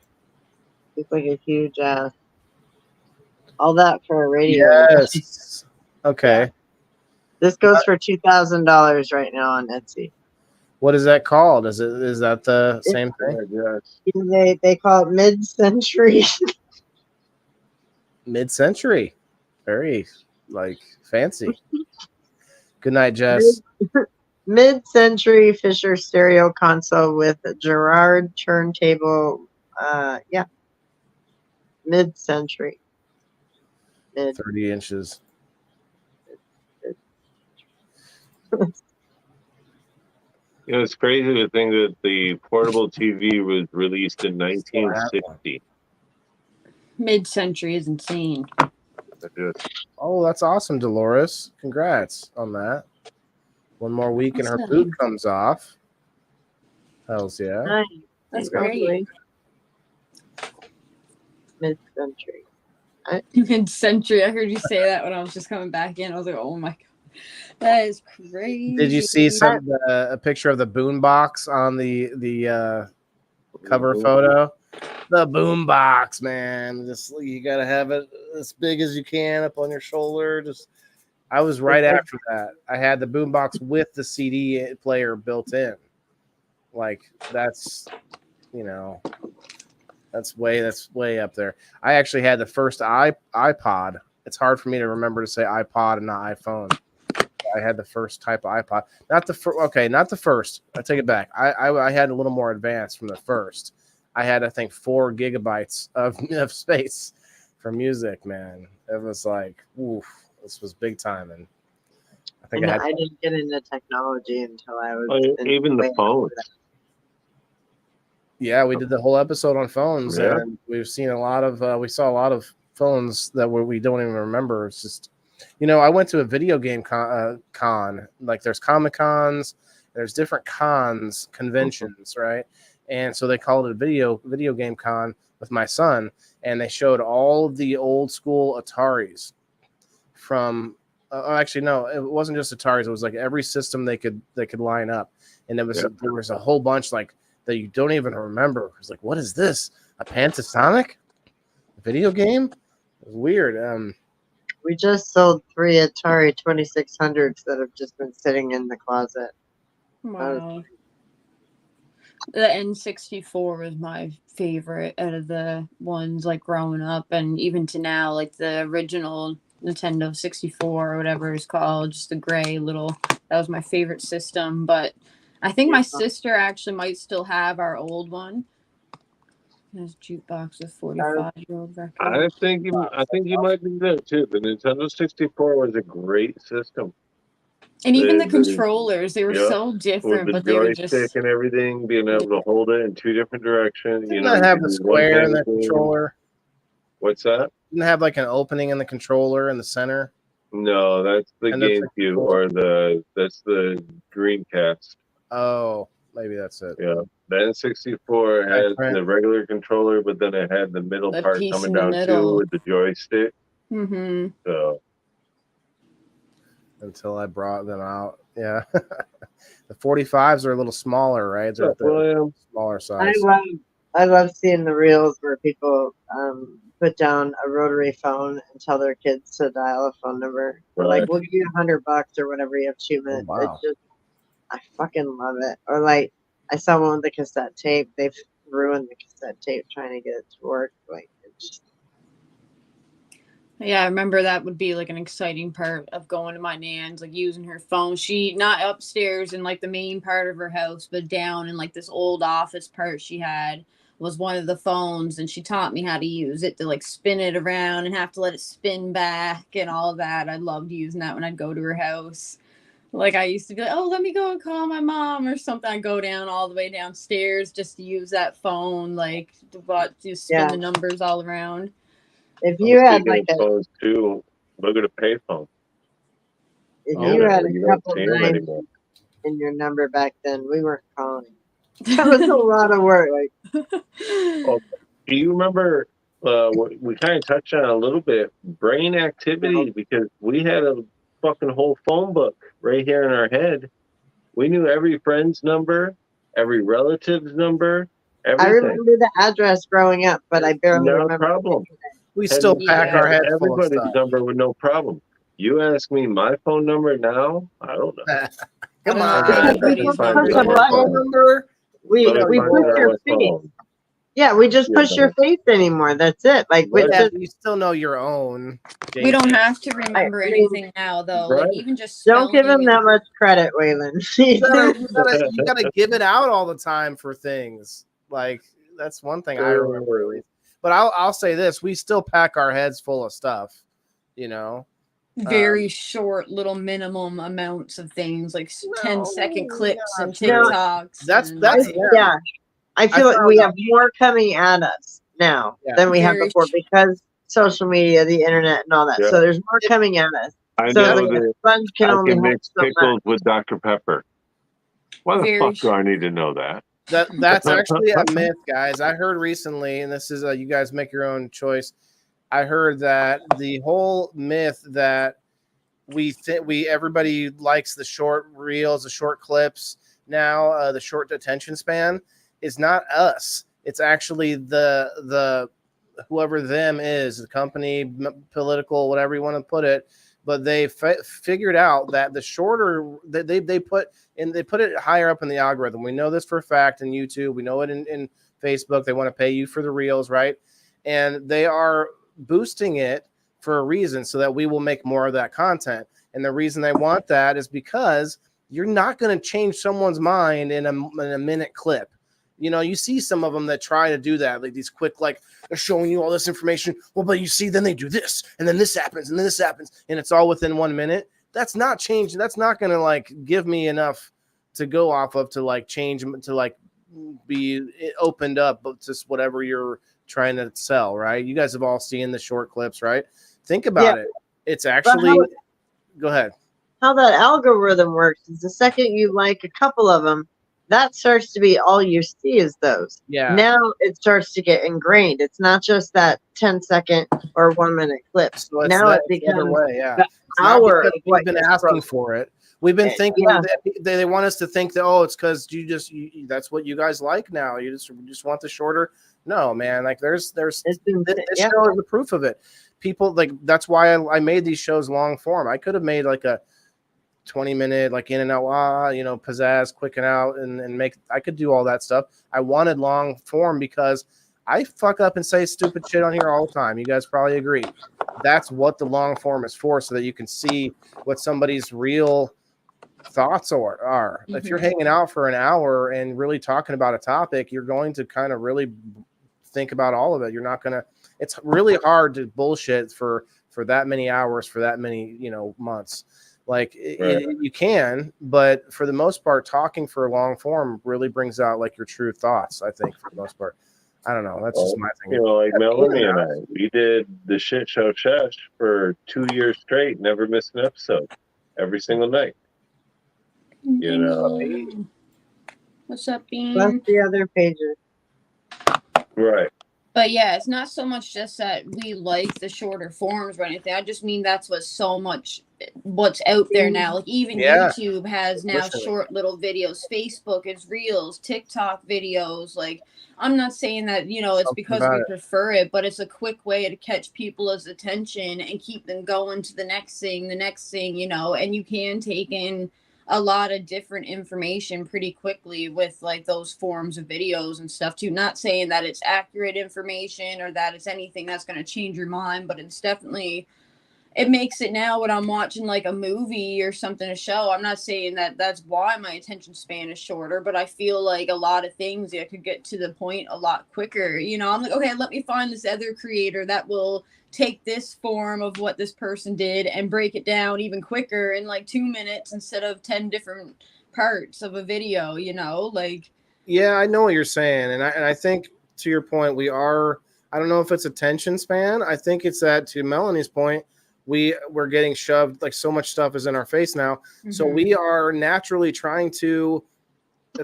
B: It's like a huge all that for a radio.
A: Yes. Okay.
B: Yeah. This goes for $2,000 right now on Etsy.
A: What is that called? Is that the same thing?
C: Yes.
B: They call it mid-century.
A: Mid-century. Very, like, fancy. Good night, Jess.
B: Mid-century Fisher stereo console with a Gerard turntable. Yeah. Mid-century.
A: 30 inches.
C: It's crazy to think that the portable TV was released in 1960.
D: Mid-century is insane.
A: Oh, that's awesome, Dolores. Congrats on that. One more week and her boot comes off. Hells yeah.
B: Nice.
D: That's great.
B: Mid-century.
D: Mid-century. I heard you say that when I was just coming back in. I was like, oh my god. That is crazy.
A: Did you see a picture of the boombox on the cover photo? The boombox, man. Just, you gotta have it as big as you can up on your shoulder. I was right after that. I had the boombox with the CD player built in. Like, that's way up there. I actually had the first iPod. It's hard for me to remember to say iPod and not iPhone. I had the first type of iPod. Not the first. I take it back. I had a little more advanced from the first. I had, I think, 4 gigabytes of space for music, man. It was like, oof, this was big time. And I think I
B: didn't get into technology until I was
C: even the phone.
A: Yeah, we did the whole episode on phones, and we've seen a lot of we saw a lot of phones that we don't even remember. It's just, I went to a video game con. Like, there's Comic Cons, there's different conventions, right? And so they called it a video game con with my son, and they showed all of the old school Ataris from. Actually, no, it wasn't just Ataris. It was like every system they could line up, and there was a whole bunch like that you don't even remember. It was like, what is this? A Panasonic video game? It was weird.
B: We just sold 3 Atari 2600s that have just been sitting in the closet.
D: Wow. The N64 was my favorite out of the ones, like, growing up, and even to now, like the original Nintendo 64 or whatever it's called, just the gray little, that was my favorite system. But I think my sister actually might still have our old one. His jukebox with 45-year-old record.
C: I think you might be there too. The Nintendo 64 was a great system.
D: And even the controllers, they were
C: yeah,
D: so
C: with
D: different,
C: the
D: but they were
C: joystick
D: just
C: and everything, being able to hold it in two different directions.
A: Didn't that have the square in the controller?
C: What's that?
A: Didn't it have like an opening in the controller in the center?
C: No, that's the GameCube or that's the Dreamcast.
A: Oh, maybe that's it.
C: Yeah, the N64 had the regular controller, but then it had the middle part coming down too with the joystick.
D: Mm-hmm.
C: So
A: until I brought them out, yeah. The 45s are a little smaller, right? They're the smaller size.
B: I love seeing the reels where people put down a rotary phone and tell their kids to dial a phone number. Right. Like, we'll give you $100 or whatever, you have 2 minutes. Oh, wow. It's just, I fucking love it. Or like, I saw one with the cassette tape. They've ruined the cassette tape trying to get it to work. Like, it's just.
D: Yeah, I remember that would be like an exciting part of going to my nan's, like using her phone. She not upstairs in like the main part of her house, but down in like this old office part she had was one of the phones, and she taught me how to use it to like spin it around and have to let it spin back and all that. I loved using that when I'd go to her house. Like I used to be like, oh, let me go and call my mom or something. I'd go down all the way downstairs just to use that phone, like to spin the numbers all around.
B: If you had like
C: phones too, look at a payphone.
B: If you had a couple nines in your number back then, we weren't calling. That was a lot of work. Like,
C: do you remember? We kind of touched on it a little bit. Brain activity, because we had a fucking whole phone book right here in our head. We knew every friend's number, every relative's number, everything.
B: I remember the address growing up, but I barely remember.
C: No problem.
A: We still pack our heads full of
C: everybody's number with no problem. You ask me my phone number now, I don't know.
A: Come on.
B: We just push a button. We push your face. Yeah, we just push your face anymore. That's it. Like
A: you still know your own.
D: We don't have to remember anything now, though. Right. Like even just
B: don't give him that much credit, Waylon.
A: you gotta give it out all the time for things. Like that's one thing I remember. But I'll say this: we still pack our heads full of stuff, you know.
D: Very short, little minimum amounts of things, like 10-second clips and TikToks.
A: That's
B: yeah. I feel like we have more coming at us now than we have before because social media, the internet, and all that. Yeah. So there's more coming at us.
C: I know that sponge can only mix pickles with Dr. Pepper. Why the fuck do I need to know that?
A: That's actually a myth, guys. I heard recently, and this is you guys make your own choice. I heard that the whole myth that everybody likes the short reels, the short clips now, the short attention span is not us. It's actually the whoever them is, the company, political, whatever you want to put it. But they figured out that the shorter they put it higher up in the algorithm. We know this for a fact in YouTube. We know it in Facebook. They want to pay you for the reels, right? And they are boosting it for a reason so that we will make more of that content. And the reason they want that is because you're not going to change someone's mind in a minute clip. You know, you see some of them that try to do that, like these quick, like they're showing you all this information. Well, but you see, then they do this, and then this happens, and then this happens, and it's all within 1 minute. That's not changing. That's not going to like give me enough to go off of to like change to like be opened up, but just whatever you're trying to sell, right? You guys have all seen the short clips, right? Think about it. It's actually. Go ahead.
B: How that algorithm works is the second you like a couple of them, that starts to be all you see is those.
A: Yeah.
B: Now it starts to get ingrained. It's not just that 10-second or 1 minute clip.
A: So
B: now it becomes
A: the
B: hour.
A: We've been asking for it. We've been thinking that they want us to think that it's because that's what you guys like now. You just want the shorter. No, man. Like this show is the proof of it. People like that's why I made these shows long form. I could have made like a 20-minute, like in and out, pizzazz, quick and out, and I could do all that stuff. I wanted long form because I fuck up and say stupid shit on here all the time. You guys probably agree. That's what the long form is for, so that you can see what somebody's real thoughts are. Mm-hmm. If you're hanging out for an hour and really talking about a topic, you're going to kind of really think about all of it. You're not gonna. It's really hard to bullshit for that many hours for that many months. Like you can, but for the most part, talking for a long form really brings out like your true thoughts. I think for the most part. I don't know. That's just my thing.
C: Like Melanie and I, we did the Shit Show Shesh for 2 years straight, never missed an episode, every single night.
D: What's up, Bean?
B: Plus the other pages.
C: Right.
D: But yeah, it's not so much just that we like the shorter forms or anything. I just mean that's what's out there now. Like even YouTube has now short little videos. Facebook is reels, TikTok videos. Like I'm not saying that, it's because we prefer it, but it's a quick way to catch people's attention and keep them going to the next thing, and you can take in a lot of different information pretty quickly with like those forms of videos and stuff too. Not saying that it's accurate information or that it's anything that's going to change your mind, but it's definitely, it makes it now when I'm watching like a movie or something, a show. I'm not saying that that's why my attention span is shorter, but I feel like a lot of things I could get to the point a lot quicker. I'm like, okay, let me find this other creator that will take this form of what this person did and break it down even quicker in like 2 minutes instead of 10 different parts of a video, like.
A: Yeah, I know what you're saying. And I think to your point, I don't know if it's attention span. I think it's that, to Melanie's point, we're getting shoved, like so much stuff is in our face now. Mm-hmm. So we are naturally trying to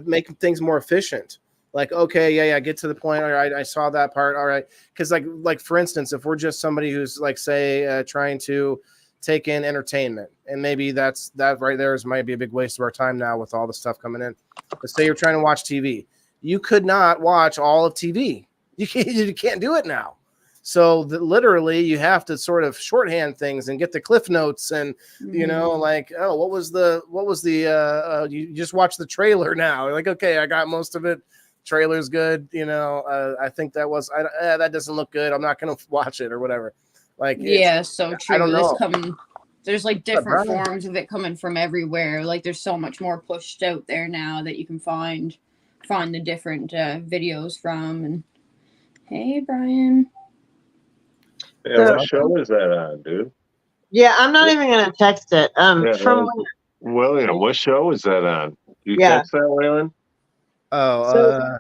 A: make things more efficient. Like, okay, yeah, get to the point. All right, I saw that part. All right. Because like for instance, if we're just somebody who's like, say, trying to take in entertainment, and maybe that right there might be a big waste of our time now with all the stuff coming in. But say you're trying to watch TV. You could not watch all of TV. You can't do it now. So literally you have to sort of shorthand things and get the cliff notes and, like, oh, what was the you just watch the trailer now. You're like, okay, I got most of it. Trailer's good. I think that doesn't look good. I'm not going to watch it or whatever. Like,
D: yeah, so true.
A: I don't know.
D: There's like different forms of it coming from everywhere. Like there's so much more pushed out there now that you can find the different videos from. And hey, Brian.
C: Yeah, what show is that on, dude?
B: Yeah, I'm not even gonna text it.
C: William, what show is that on? You text that, Waylon?
A: Oh,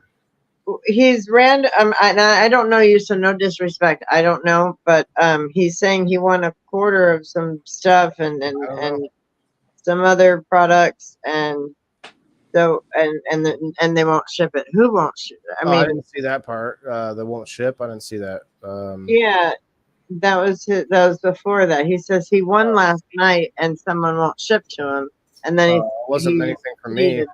B: he's random. I don't know you, so no disrespect. I don't know, but he's saying he won a quarter of some stuff and some other products, and so and they won't ship it. Who won't ship it?
A: I didn't see that part. They won't ship. I didn't see that.
B: Yeah. That was before that. He says he won last night and someone won't ship to him. And then
A: it wasn't anything for me.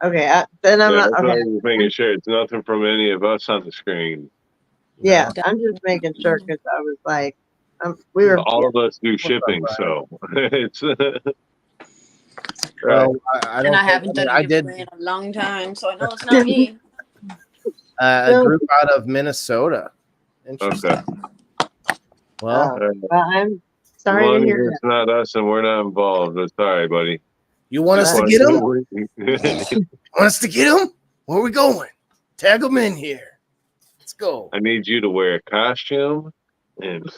B: Okay, then I'm not. Okay.
C: I'm just making sure it's nothing from any of us on the screen.
B: Yeah, I'm just making sure because I was like, we were.
C: All of us do shipping, so it's.
A: Well, I
D: haven't done it in a long time, so I know it's not me.
A: A group out of Minnesota. Interesting.
C: Okay.
A: Well,
B: I'm sorry to hear
C: it's not us and we're not involved. It's all right, buddy.
A: You want us to get them? Want us to get them? Where are we going? Tag them in here. Let's go.
C: I need you to wear a costume. And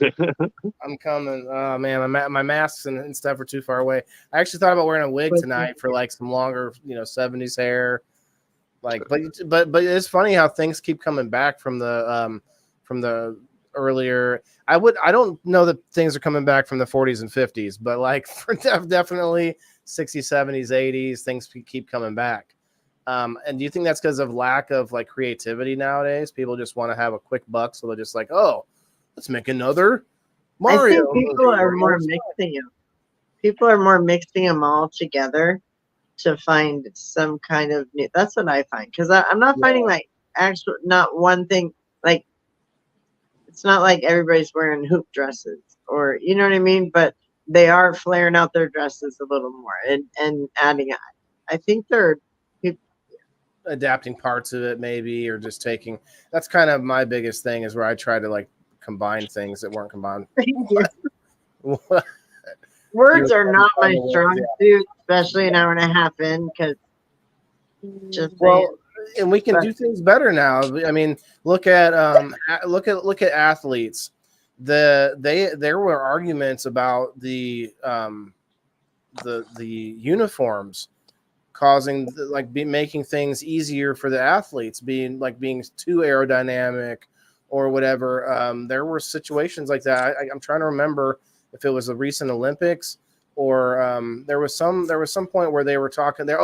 A: I'm coming. Oh, man, my masks and stuff are too far away. I actually thought about wearing a wig tonight for like some longer, 70s hair. Like, but it's funny how things keep coming back from the earlier. I don't know that things are coming back from the 40s and 50s, but like for definitely 60s, 70s, 80s, things keep coming back. And do you think that's because of lack of like creativity nowadays? People just want to have a quick buck, so they're just like, oh, let's make another Mario.
B: I think people are more mixing them. People are more mixing them all together to find some kind of new. That's what I find, because I'm not finding like actual, not one thing. Like it's not like everybody's wearing hoop dresses or you know what I mean, but they are flaring out their dresses a little more and adding. I think they're
A: adapting parts of it maybe, or just taking. That's kind of my biggest thing is where I try to like combine things that weren't combined.
B: Words are not my strong suit, especially an hour and a half in, because just
A: and we can
B: But-
A: do things better now. I mean, look at athletes. There were arguments about the uniforms causing making things easier for the athletes, being too aerodynamic or whatever. There were situations like that. I'm trying to remember if it was the recent Olympics or there was some point where they were talking there.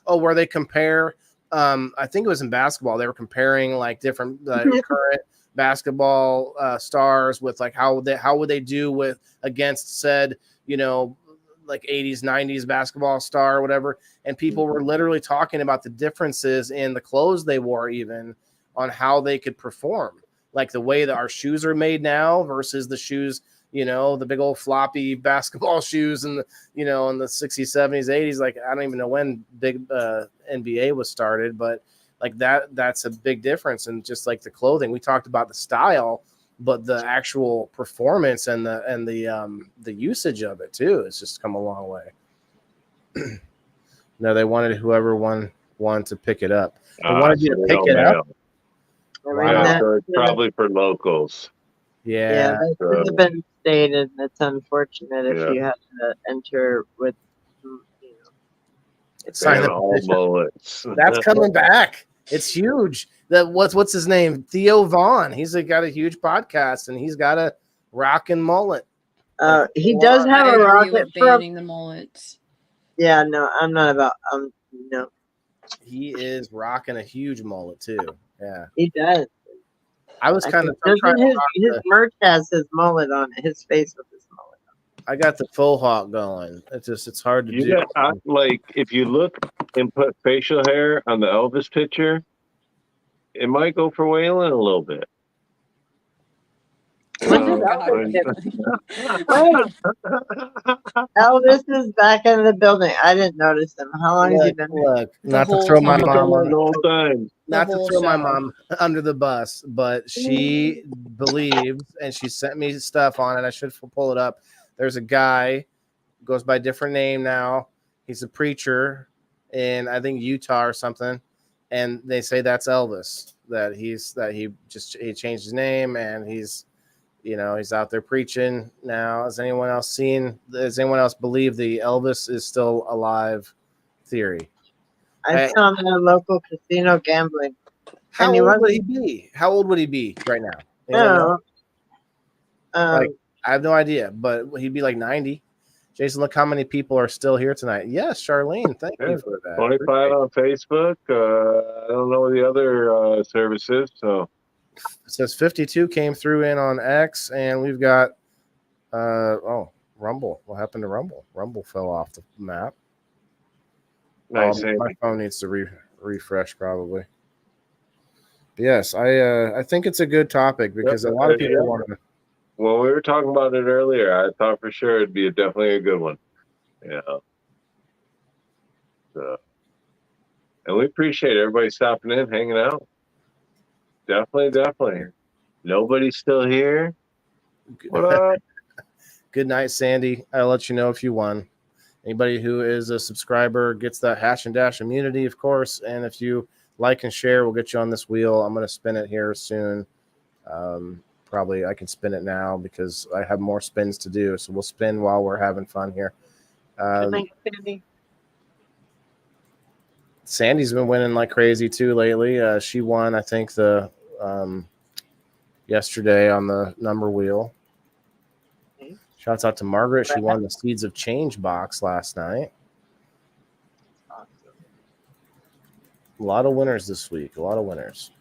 A: Where they compare. I think it was in basketball. They were comparing like different current basketball stars with like how would they do with against said, like 80s, 90s basketball star or whatever. And people were literally talking about the differences in the clothes they wore, even on how they could perform, like the way that our shoes are made now versus the shoes, the big old floppy basketball shoes in the, in the 60s, 70s, 80s. Like, I don't even know when big NBA was started, but like that's a big difference. And just like the clothing, we talked about the style, but the actual performance and the usage of it too, it's just come a long way. No, they wanted whoever won to pick it up. They wanted you to pick it up.
C: Yeah, so it's probably for locals.
B: Yeah, that should have been stated. It's unfortunate if you have to enter with,
A: sign
C: all bullets.
A: That's coming back. It's huge. What's his name? Theo Vaughn. He's got a huge podcast and he's got a rockin' mullet.
B: He does have a rocket
E: banning the mullets.
B: Yeah, no, I'm not about no.
A: He is rocking a huge mullet too. Yeah,
B: he does.
A: I was kind of
B: his merch has his mullet on it, his face with his mullet on.
A: I got the faux hawk going. It's hard to do.
C: Like if you look and put facial hair on the Elvis picture, it might go for Waylon a little bit.
B: Elvis is back in the building. I didn't notice him. How long has he been?
A: Look, not to throw my mom
C: time.
A: Under the bus, but she believes, and she sent me stuff on it. I should pull it up. There's a guy, goes by a different name now. He's a preacher in, I think, Utah or something, and they say that's Elvis. That he changed his name and he's out there preaching now. Does anyone else believe the Elvis is still alive theory?
B: I saw him in a local casino gambling.
A: How old would he be? How old would he be right now?
B: No.
A: I have no idea, but he'd be like 90. Jason, look how many people are still here tonight. Yes, Charlene, thank you for that.
C: 25 on Facebook. I don't know the other services. So
A: it says 52 came through in on X, and we've got Rumble. What happened to Rumble? Rumble fell off the map.
C: Nice.
A: My phone needs to refresh probably. Yes, I think it's a good topic because a lot of people want to.
C: Well, we were talking about it earlier. I thought for sure it'd be definitely a good one. Yeah. So, and we appreciate everybody stopping in, hanging out. Definitely. Nobody's still here. What up?
A: Good night, Sandy. I'll let you know if you won. Anybody who is a subscriber gets that hash and dash immunity, of course. And if you like and share, we'll get you on this wheel. I'm going to spin it here soon. Probably I can spin it now because I have more spins to do. So we'll spin while we're having fun here.
B: Good night, Sandy.
A: Sandy's been winning like crazy too lately. She won, I think, the yesterday on the number wheel.
B: Okay.
A: Shouts out to Margaret. She won the Seeds of Change box last night.
B: Awesome.
A: A lot of winners this week. A lot of winners.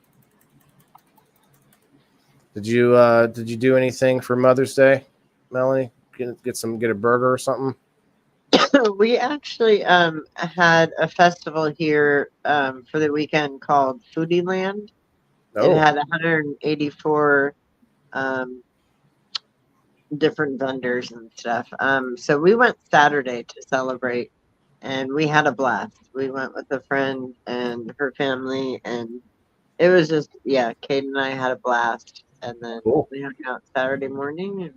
A: Did you do anything for Mother's Day, Melanie? Get a burger or something?
B: We actually had a festival here for the weekend called Foodie Land.
A: Oh.
B: It had 184 different vendors and stuff. So we went Saturday to celebrate, and we had a blast. We went with a friend and her family, and it was just, Kate and I had a blast. And then we hung out Saturday morning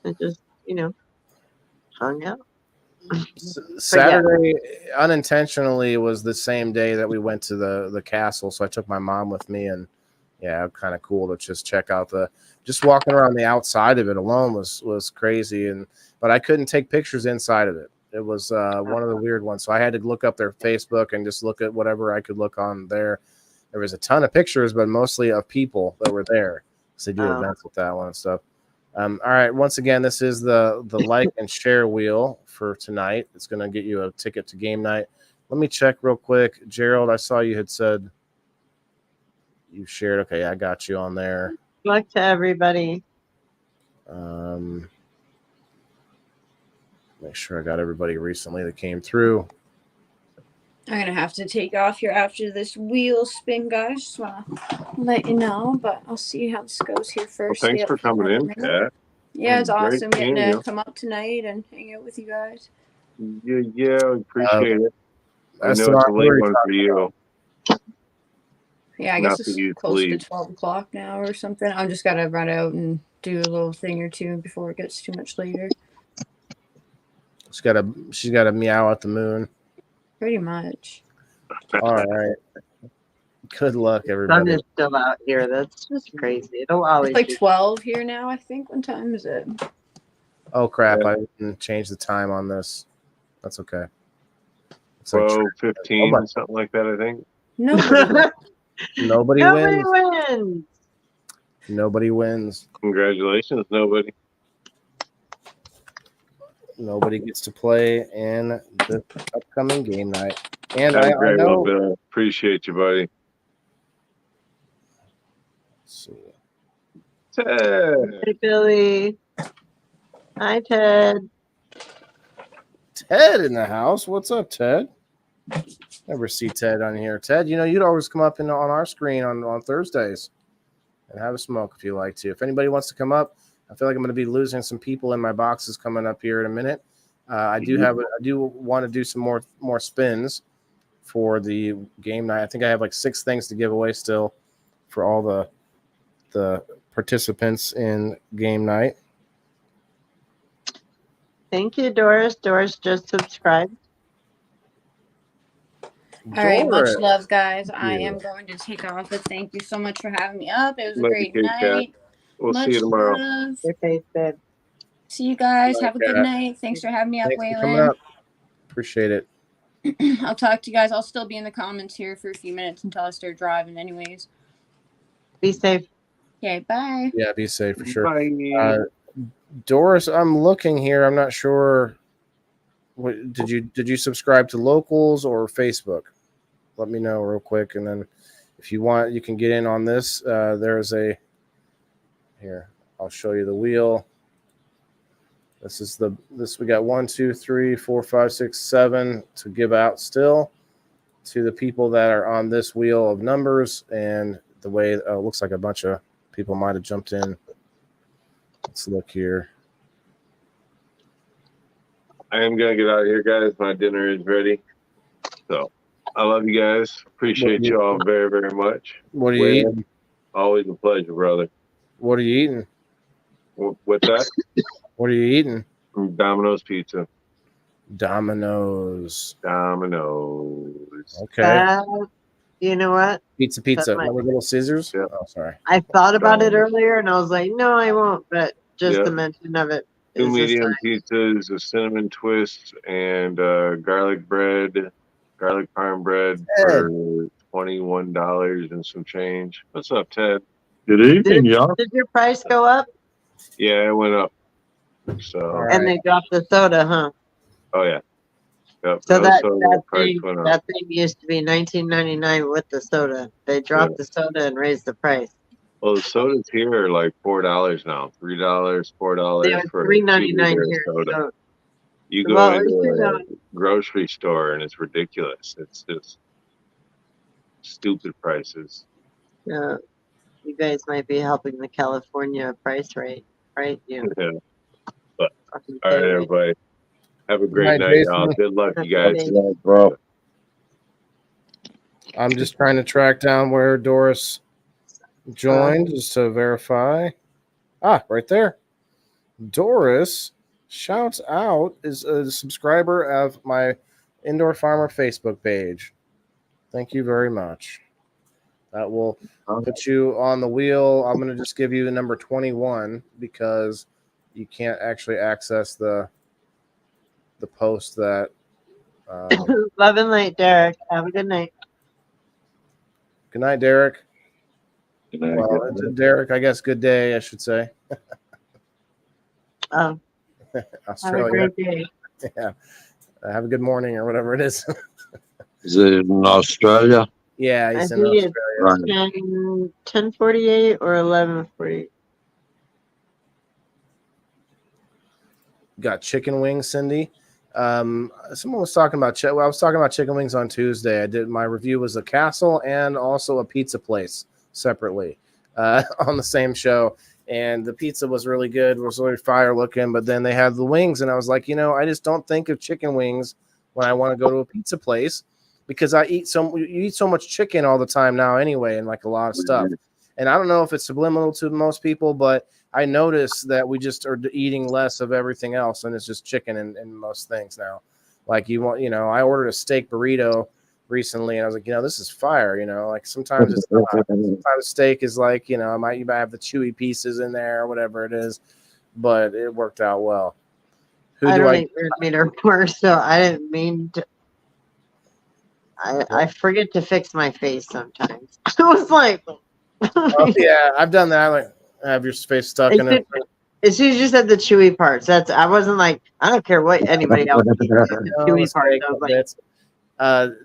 B: and just, hung out.
A: Saturday unintentionally was the same day that we went to the castle, so I took my mom with me, and yeah, kind of cool to just check out just walking around the outside of it alone was crazy, but I couldn't take pictures inside of it. It was one of the weird ones, so I had to look up their Facebook and just look at whatever I could look on there. There was a ton of pictures, but mostly of people that were there, because they do events with that one and stuff. All right, once again, this is the like and share wheel for tonight. It's going to get you a ticket to game night. Let me check real quick. Gerald, I saw you had said you shared. Okay, I got you on there.
B: Good luck to everybody.
A: Make sure I got everybody recently that came through.
D: I'm gonna have to take off here after this wheel spin, guys. Just wanna let you know, but I'll see how this goes here first.
C: Well, thanks for coming in, Kat.
D: Yeah, it's
C: Great
D: awesome getting
C: seeing
D: to
C: you.
D: come up tonight and hang out with you guys.
C: Yeah, we appreciate it. I
A: That's
C: know
A: the
C: it's a late
A: Marbury
C: one for you.
D: Yeah, I
C: Not
D: guess
C: for
D: it's
C: you to
D: close to
C: leave.
D: 12 o'clock now or something. I'm just gotta run out and do a little thing or two before it gets too much later.
A: She's got a meow at the moon.
D: Pretty much.
A: All right. Good luck,
B: Sun
A: everybody.
B: is still out here. That's just crazy. It'll always
D: It's like
B: be
D: 12 here now, I think. What time is it?
A: Oh crap!
C: Yeah.
A: I didn't change the time on this. That's okay. It's like
C: 12:15, something like that, I think.
D: Nobody.
A: nobody
B: Nobody
A: wins.
B: wins.
A: Nobody wins.
C: Congratulations, nobody.
A: Nobody gets to play in the upcoming game night. And
C: Had
A: I
C: a great
A: know.
C: one, Bill. Appreciate you, buddy.
A: Let's see.
C: Ted.
B: Hey, Billy. Hi, Ted.
A: Ted in the house. What's up, Ted? Never see Ted on here. Ted, you'd always come up on our screen on Thursdays and have a smoke if you like to. If anybody wants to come up, I feel like I'm going to be losing some people in my boxes coming up here in a minute. I do want to do some more spins for the game night. I think I have like 6 things to give away still for all the participants in game night.
B: Thank you, Doris. Doris just subscribed.
D: All right,
A: Doris,
D: much love, guys.
A: thank
D: I
A: you.
D: am going to take off, but thank you so much for having me up. It was a
C: Love
D: great
C: you too, Kat.
D: night.
C: We'll
D: Much
C: see you tomorrow.
D: love.
B: Your face, babe.
D: See you guys.
A: Bye,
D: Have a good
A: Kat.
D: night. Thanks for having me up,
A: Thanks for coming
D: Waylon.
A: up. Appreciate it.
D: I'll talk to you guys. I'll still be in the comments here for a few minutes until I start driving anyways.
B: Be safe.
D: Okay, bye.
A: Yeah, be safe for sure.
C: Bye.
A: Doris, I'm looking here. I'm not sure. What, did you subscribe to Locals or Facebook? Let me know real quick, and then if you want, you can get in on this. There's here. I'll show you the wheel. We got 1, 2, 3, 4, 5, 6, 7 to give out still to the people that are on this wheel of numbers, and the way it looks like a bunch of people might have jumped in. Let's look here.
C: I am going to get out of here, guys. My dinner is ready. So I love you guys. Appreciate you all very, very much.
A: What are you eating?
C: Always a pleasure, brother.
A: What are you eating?
C: What's that?
A: What are you eating?
C: Domino's Pizza.
A: Domino's. Okay.
B: You know what?
A: Pizza. Remember Little Scissors?
C: Yeah.
A: Oh, sorry.
B: I thought about it earlier, and I was like, no, I won't. But just the mention of it
C: 2
B: is a
C: medium
B: sign.
C: pizzas, a cinnamon twist, and garlic parm bread for $21 and some change. What's up, Ted?
E: Good evening, y'all.
B: Did your price go up?
C: Yeah, it went up. So,
A: right.
B: And they dropped the soda, huh?
C: oh yeah. Yep,
B: So
C: that price went up.
B: that thing used to be $19.99 with the soda. They dropped the soda and raised the price.
C: Well, the sodas here are like $4 now. $3, $4
B: They were
C: for
B: $3.99
C: 2-liter
B: here.
C: soda.
B: So,
C: You go
B: well,
C: into a grocery store and it's ridiculous. It's just stupid prices.
B: you guys might be helping the California price rate, right?
C: Yeah. But all right, everybody. Have a great night,
A: Jason.
C: y'all. Good luck, you guys.
B: Good
E: night, bro.
A: I'm just trying to track down where Doris joined just to verify. Right there. Doris Shouts out is a subscriber of my Indoor Farmer Facebook page. Thank you very much. That will put you on the wheel. I'm going to just give you number 21 because you can't actually access the post that.
B: Love and light, Derek. Have a good night.
A: Good night, Derek.
C: Good night,
A: Well,
C: good night.
A: Derek, I guess good day, I should say.
B: Have a
A: Australia.
B: great day.
A: Yeah. Have a good morning or whatever it is.
C: Is it in Australia?
A: Yeah,
B: I
A: he's in
B: think
A: Australia.
B: it's 10:48 or 11:48.
A: Got chicken wings, Cindy. Someone was talking about I was talking about chicken wings on Tuesday. I did my review was a Castle and also a pizza place separately on the same show. And the pizza was really good, was really fire looking, but then they had the wings, and I was like, I just don't think of chicken wings when I want to go to a pizza place because you eat so much chicken all the time now anyway, and like a lot of stuff. And I don't know if it's subliminal to most people, but I notice that we just are eating less of everything else, and it's just chicken in most things now. Like I ordered a steak burrito recently, and I was like, this is fire. Like sometimes it's not. Sometimes steak is like, you might have the chewy pieces in there or whatever it is, but it worked out well.
B: I don't eat red meat or pork, so I didn't mean to. I forget to fix my face sometimes. I was like,
A: oh, yeah, I've done that. Like, have your face stuck in it.
B: As soon as you said the chewy parts, I wasn't like, I don't care what anybody else eats. The chewy parts. I was like,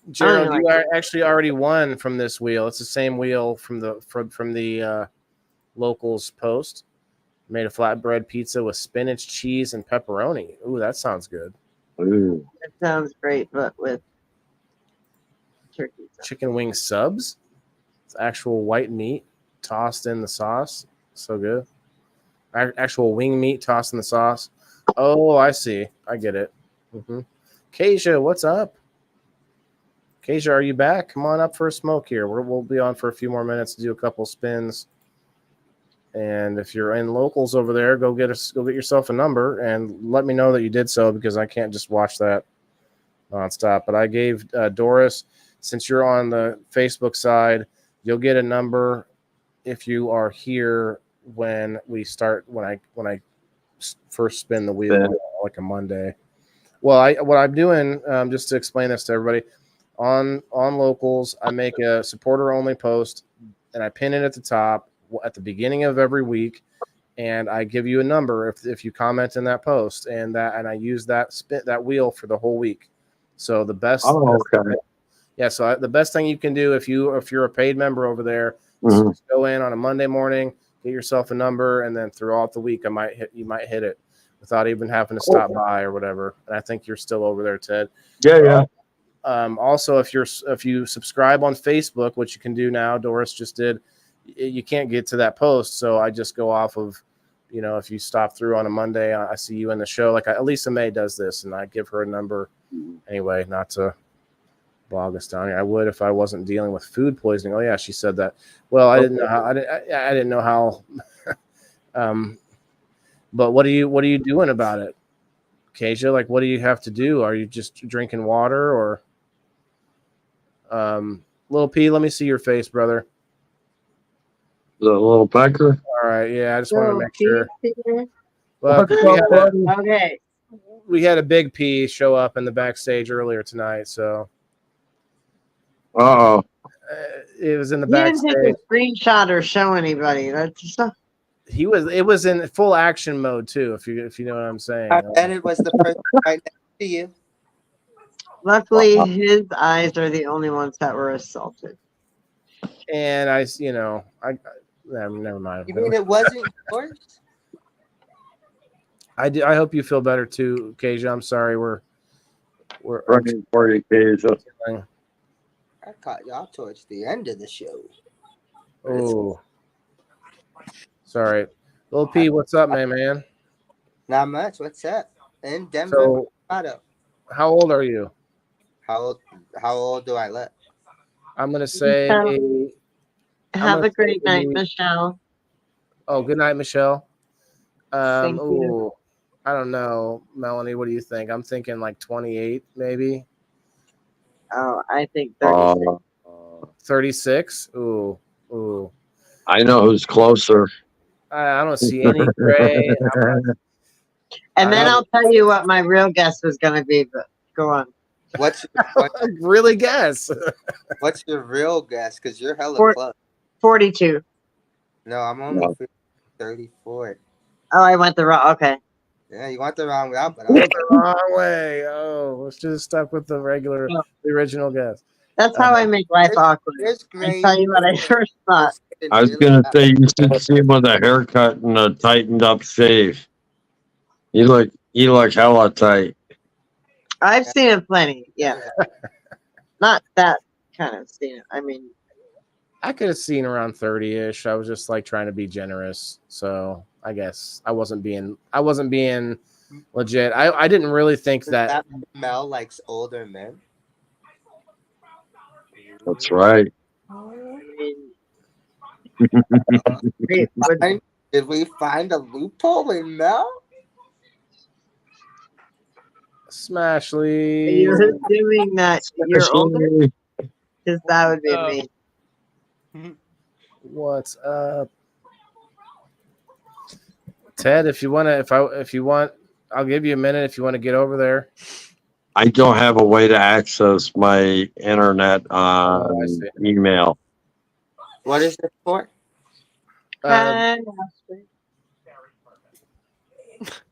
A: Gerald, you are actually already won from this wheel. It's the same wheel from the locals post. Made a flatbread pizza with spinach, cheese, and pepperoni. Ooh, that sounds good.
B: Ooh. It sounds great, but with turkey.
A: Chicken wing subs. It's actual white meat tossed in the sauce. So good. Actual wing meat tossed in the sauce. Oh, I see. I get it. Mm-hmm. Kasia, what's up? Kasia, are you back? Come on up for a smoke here. We'll be on for a few more minutes to do a couple spins. And if you're in locals over there, go get yourself a number and let me know that you did so because I can't just watch that nonstop. But I gave Doris, since you're on the Facebook side, you'll get a number if you are here when we start when I first spin the wheel like a Monday. Well, what I'm doing just to explain this to everybody. On locals, I make a supporter only post and I pin it at the top at the beginning of every week, and I give you a number if you comment in that post, and I use that wheel for the whole week. So the best. Oh, okay. Yeah. So the best thing you can do if you're a paid member over there, mm-hmm. Just go in on a Monday morning, get yourself a number, and then throughout the week you might hit it without even having to stop by or whatever. And I think you're still over there, Ted.
C: Yeah.
A: Also, if you subscribe on Facebook, which you can do now, Doris just did, you can't get to that post. So I just go off of, if you stop through on a Monday, I see you in the show. Like Elisa May does this, and I give her a number anyway, not to bog us down here. I would if I wasn't dealing with food poisoning. Oh yeah, she said that. Well, I didn't know how. I didn't know how. But what are you doing about it, Kasia? Like, what do you have to do? Are you just drinking water or? Little P, let me see your face, brother.
C: The little pecker.
A: All right, yeah, I just wanted to make sure.
B: Well,
A: we had a big P show up in the backstage earlier tonight, so. It was in the backstage.
B: He didn't take a screenshot or show anybody. That's just.
A: It was in full action mode too, if you know what I'm saying.
E: And it was the person right next to you.
B: Luckily, his eyes are the only ones that were assaulted.
A: And never mind.
E: You mean it wasn't yours?
A: I hope you feel better too, Kasia. I'm sorry, we're
C: running for you, Kasia.
E: I caught y'all towards the end of the show.
A: Oh, sorry, Lil P. What's up, man?
E: Not much. What's up? In Denver, Colorado.
A: How old are you?
E: How old do I look?
A: I'm gonna say.
B: Have a great night, Michelle.
A: Oh, good night, Michelle.
B: Thank you.
A: Ooh, I don't know, Melanie. What do you think? I'm thinking like 28, maybe
B: Oh, I think 36.
A: 36. Ooh.
F: I know who's closer.
A: I don't see any gray.
B: And then
A: I-
B: I'll tell you what my real guess was going to be, but go on.
E: What's
A: really guess.
E: what's your real guess? Because you're hella
B: Four-
E: close. 42.
B: 42.
E: No, I'm only
F: No.
E: 34.
B: Oh, I went the wrong. Okay.
E: Yeah, you went the wrong route, but I
A: Went the wrong way. Oh, let's just stuck with the original guess.
B: That's how I make life awkward.
E: There's
B: I
E: gray.
B: tell you what I first thought.
F: I was gonna say you should see him with a haircut and a tightened up shave. You look hella tight.
B: I've seen it plenty. Yeah. Not that kind of seen it. I mean,
A: I could have seen around 30-ish. I was just like trying to be generous. So I guess I wasn't being legit. I didn't really think
E: Does
A: that.
E: Mel likes older men?
F: That's right.
B: I mean, wait, what-
E: Did we find a loophole in Mel?
A: Smashly.
B: are you assuming that you're older? Because that would be amazing.
A: What's up? Ted, if you want, I'll give you a minute if you want to get over there.
F: I don't have a way to access my internet
A: Oh, I see.
F: email.
E: What is it for?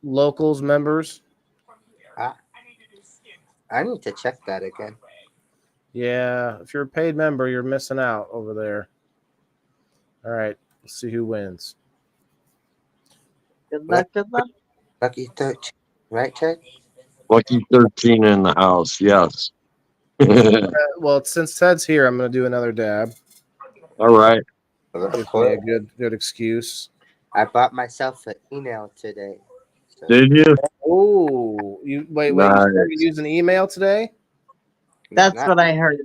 A: Locals members.
E: I need to check that again.
A: Yeah, if you're a paid member, you're missing out over there. All right, let's see who wins.
B: Good luck. Good luck.
E: Lucky 13, right, Ted?
F: Lucky 13 in the house. Yes.
A: Well, since Ted's here, I'm going to do another dab.
F: All right.
A: Gives me a good excuse.
E: I bought myself an email today. So
F: Did you?
A: Oh, you wait. You
F: Nice.
A: started using email today?
B: That's what I heard.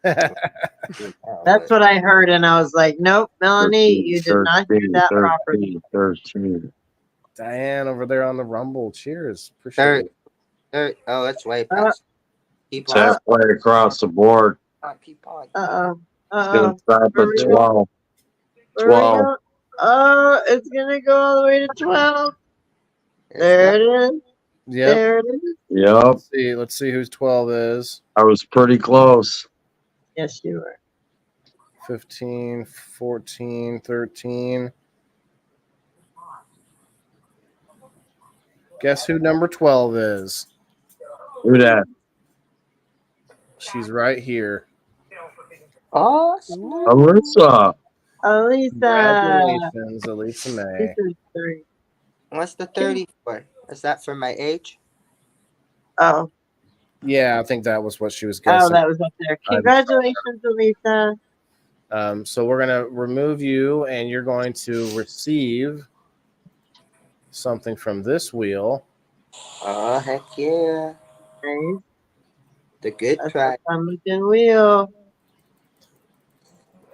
B: That's what I heard, and I was like, "Nope, Melanie, you did not do that properly."
F: 13.
A: Diane over there on the Rumble. Cheers. Appreciate it.
E: Oh, that's way past. Keep
F: It's
E: on.
F: halfway across the board.
E: Keep on.
B: Uh-oh.
F: It's going to stop
B: Where we
F: at
B: go?
F: 12.
B: Where we
F: 12.
B: go? Oh, it's gonna go all the way to 12. There it is.
A: Yep.
B: There it is.
F: Yep.
A: Let's see whose 12 is.
F: I was pretty close.
B: Yes, you were.
A: 15, 14, 13. Guess who number 12 is?
F: Who that?
A: She's right here.
E: Oh,
F: Alyssa.
B: Alisa.
A: Congratulations, Elisa May.
B: This is 3.
E: what's the 30 for? Is that for my age?
B: Oh.
A: Yeah, I think that was what she was
B: Oh,
A: guessing.
B: that was up there. Congratulations, Alisa.
A: So we're going to remove you, and you're going to receive something from this wheel.
E: Oh, heck yeah.
B: Nice.
E: The good
B: That's
E: try.
B: a fun looking wheel.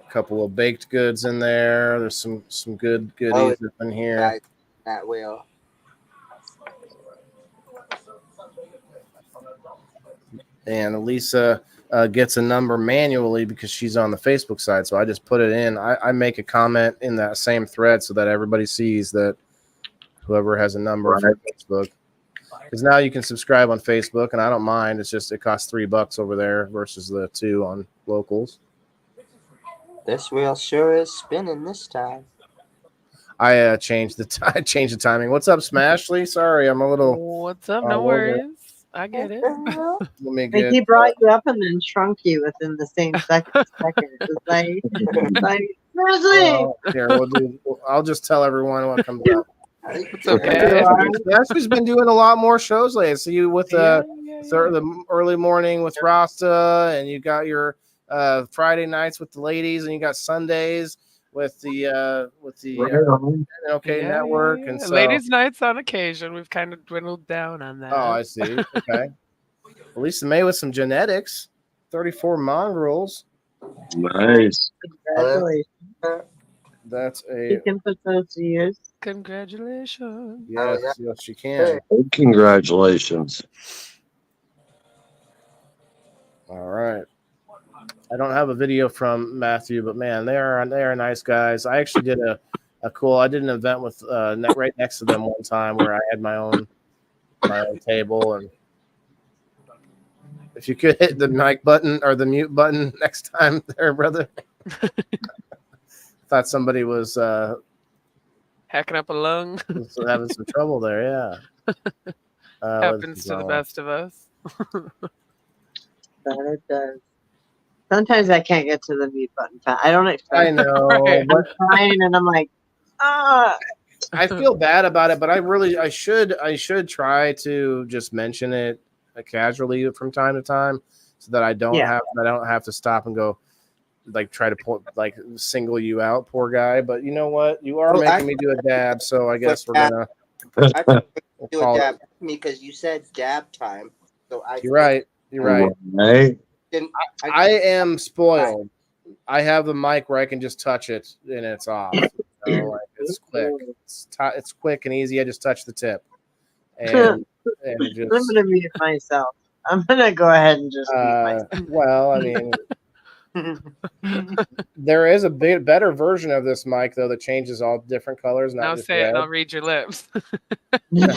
A: A couple of baked goods in there. There's some good goodies up in here.
E: Try that wheel.
A: And Elisa gets a number manually because she's on the Facebook side. So I just put it in. I make a comment in that same thread so that everybody sees that whoever has a number for Facebook. Because now you can subscribe on Facebook, and I don't mind. It's just it costs $3 over there versus the $2 on locals.
E: This wheel sure is spinning this time.
A: I changed the timing. What's up, Smashly? Sorry, I'm a little.
G: What's up? No worries. I get it.
A: Let me
B: Like
A: get.
B: he brought you up and then shrunk you within the same second. It was like seriously.
A: Here, I'll just tell everyone what comes up.
G: It's okay.
A: Smashly's been doing a lot more shows lately. I see you with the early morning with Rasta, and you got your Friday nights with the ladies, and you got Sundays with the network. And so,
G: ladies' nights on occasion. We've kind of dwindled down on that.
A: oh, I see. Okay. Lisa May with some genetics, 34 mongrels.
F: Nice.
B: Congratulations.
A: That's
B: You
A: a
B: can put those to use.
G: Congratulations.
A: yes,
E: yeah.
A: yes, you can.
F: Congratulations.
A: All right. I don't have a video from Matthew, but man, they are nice guys. I actually did I did an event with right next to them one time where I had my own table, and if you could hit the mic button or the mute button next time there, brother. Thought somebody was
G: Hacking up a lung.
A: having some trouble there, yeah.
G: Happens to the best of us.
B: That it does. Sometimes I can't get to the mute button. I don't expect.
A: I know,
G: Right.
A: but
B: I'm trying, and I'm like, ah.
A: I feel bad about it, but I should try to just mention it casually from time to time, so that I don't have to stop and go like try to single you out, poor guy. But you know what? You are making me do a dab, so I guess we're gonna
E: Do a dab because you said dab time. So
A: You're right. You're right.
F: Right?
A: I am spoiled. I have the mic where I can just touch it and it's off. It's quick. It's quick and easy. I just touch the tip, and it just.
B: I'm gonna mute myself. I'm gonna go ahead and just mute myself.
A: Well, I mean, there is a better version of this mic though that changes all different colors. Not
G: Now
A: just
G: say it
A: red.
G: and I'll read your lips.
B: Yep.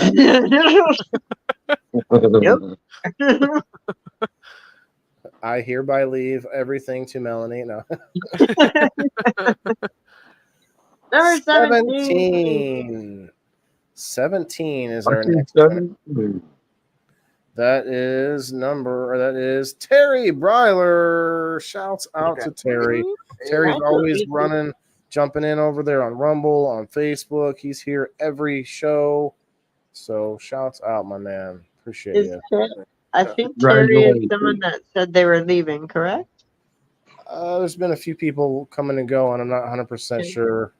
A: I hereby leave everything to Melanie. No.
B: Number
A: 17. 17 is our next one. That is Terry Bryler. Shouts out to Terry. Terry's always jumping in over there on Rumble, on Facebook. He's here every show. So shouts out, my man. Appreciate you.
B: I think Terry is someone that said they were leaving, correct?
A: There's been a few people coming and going. I'm not 100% sure.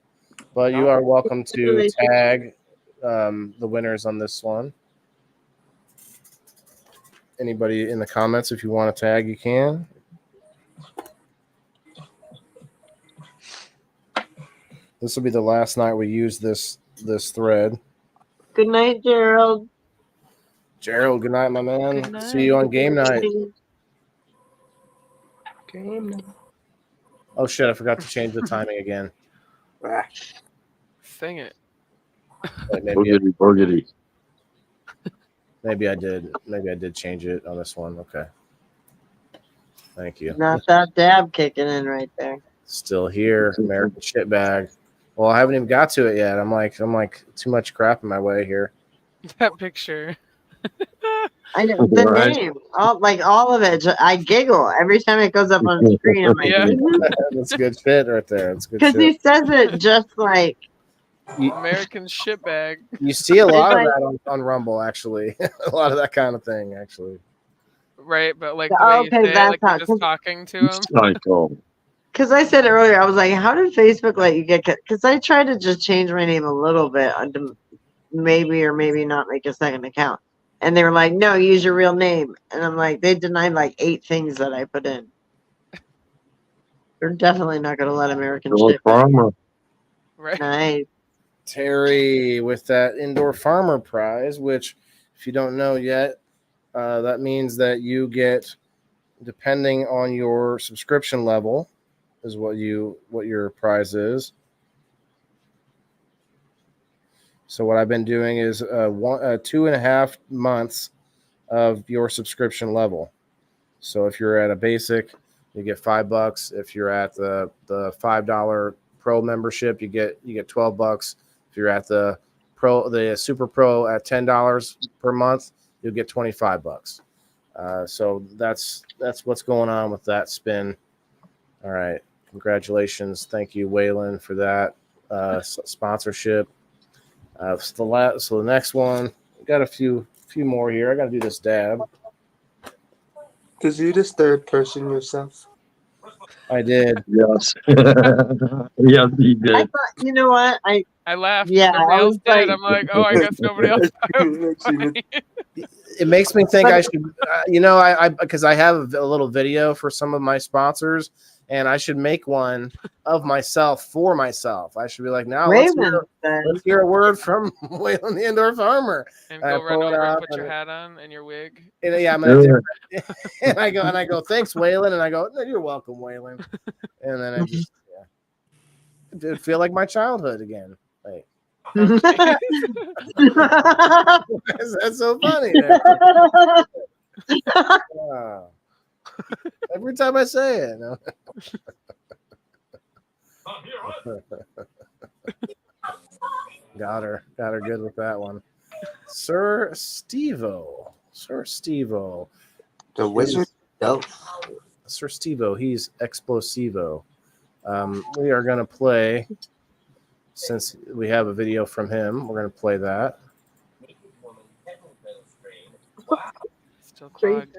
A: But you are welcome to tag the winners on this one. Anybody in the comments, if you want to tag, you can. This will be the last night we use this thread.
B: Good night, Gerald.
A: Gerald, good night, my man.
G: Good night.
A: See you on game night.
E: Game night.
A: Oh shit! I forgot to change the timing again.
G: Sing it.
F: Boogity.
A: Maybe I did. Maybe I did change it on this one. Okay. Thank you.
B: Not that dab kicking in right there.
A: Still here, American shitbag. Well, I haven't even got to it yet. I'm like too much crap in my way here.
G: That picture.
B: I know the name, all of it. I giggle every time it goes up on the screen. I'm like,
G: Yeah.
A: That's good shit right there. That's good
B: because
A: shit.
B: he says it just like
G: American shitbag.
A: You see a lot of that on Rumble, actually. A lot of that kind of thing, actually.
G: Right, but like the way you say it, like you're just talking to him.
F: Psycho.
B: because I said earlier, I was like, how did Facebook let you get? Because I tried to just change my name a little bit to maybe or maybe not make a second account. And they were like, no, use your real name. And I'm like, they denied like 8 things that I put in. They're definitely not going to let American shit.
F: Farmer.
G: Right.
B: Nice.
A: Terry with that Indoor Farmer Prize, which, if you don't know yet, that means that you get, depending on your subscription level, is what your prize is. So what I've been doing is 2.5 months of your subscription level. So if you're at a basic, you get $5. If you're at the $5 pro membership, you get $12. If you're at the super pro at $10 per month, you'll get $25. So that's what's going on with that spin. All right, congratulations, thank you, Waylon, for that sponsorship. So the next one, we got a few more here. I got to do this dab.
E: Did you just third person yourself?
A: I did.
F: Yes. Yes, he
B: I
F: did.
B: thought, you know what?
G: I laughed.
B: Yeah,
G: Nobody
B: I
G: else
B: was
G: did.
B: like-
G: I'm like, oh, I guess nobody else.
A: It makes me think I should, I because I have a little video for some of my sponsors, and I should make one of myself for myself. I should be like, now
B: Raven
A: let's hear a word from Waylon the Indoor Farmer.
G: And
A: I
G: go run
A: pull it
G: over and
A: up
G: put your hat on and your wig.
A: and yeah, I'm gonna do it. And I go, thanks, Waylon, and I go, no, you're welcome, Waylon. And then I just it feel like my childhood again. Like, that's so funny. Wow. Every time I say it. No? Got her good with that one. Sir Stevo.
E: The wizard. No.
A: Sir Stevo, he's Explosivo. We are going to play, since we have a video from him, we're going to play that.
G: Still clogged.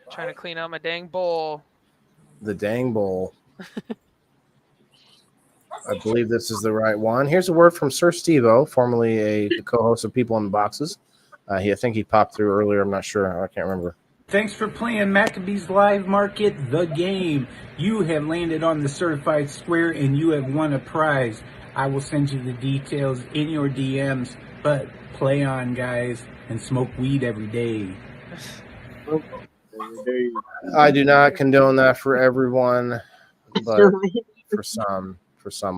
G: Trying to clean out my dang bowl.
A: The dang bowl. I believe this is the right one. Here's a word from Sir Stevo, formerly a co-host of People in the Boxes. I think he popped through earlier. I'm not sure. I can't remember.
H: Thanks for playing Maccabees Live Market, the game. You have landed on the certified square and you have won a prize. I will send you the details in your DMs, but play on, guys, and smoke weed every day.
A: I do not condone that for everyone, but for some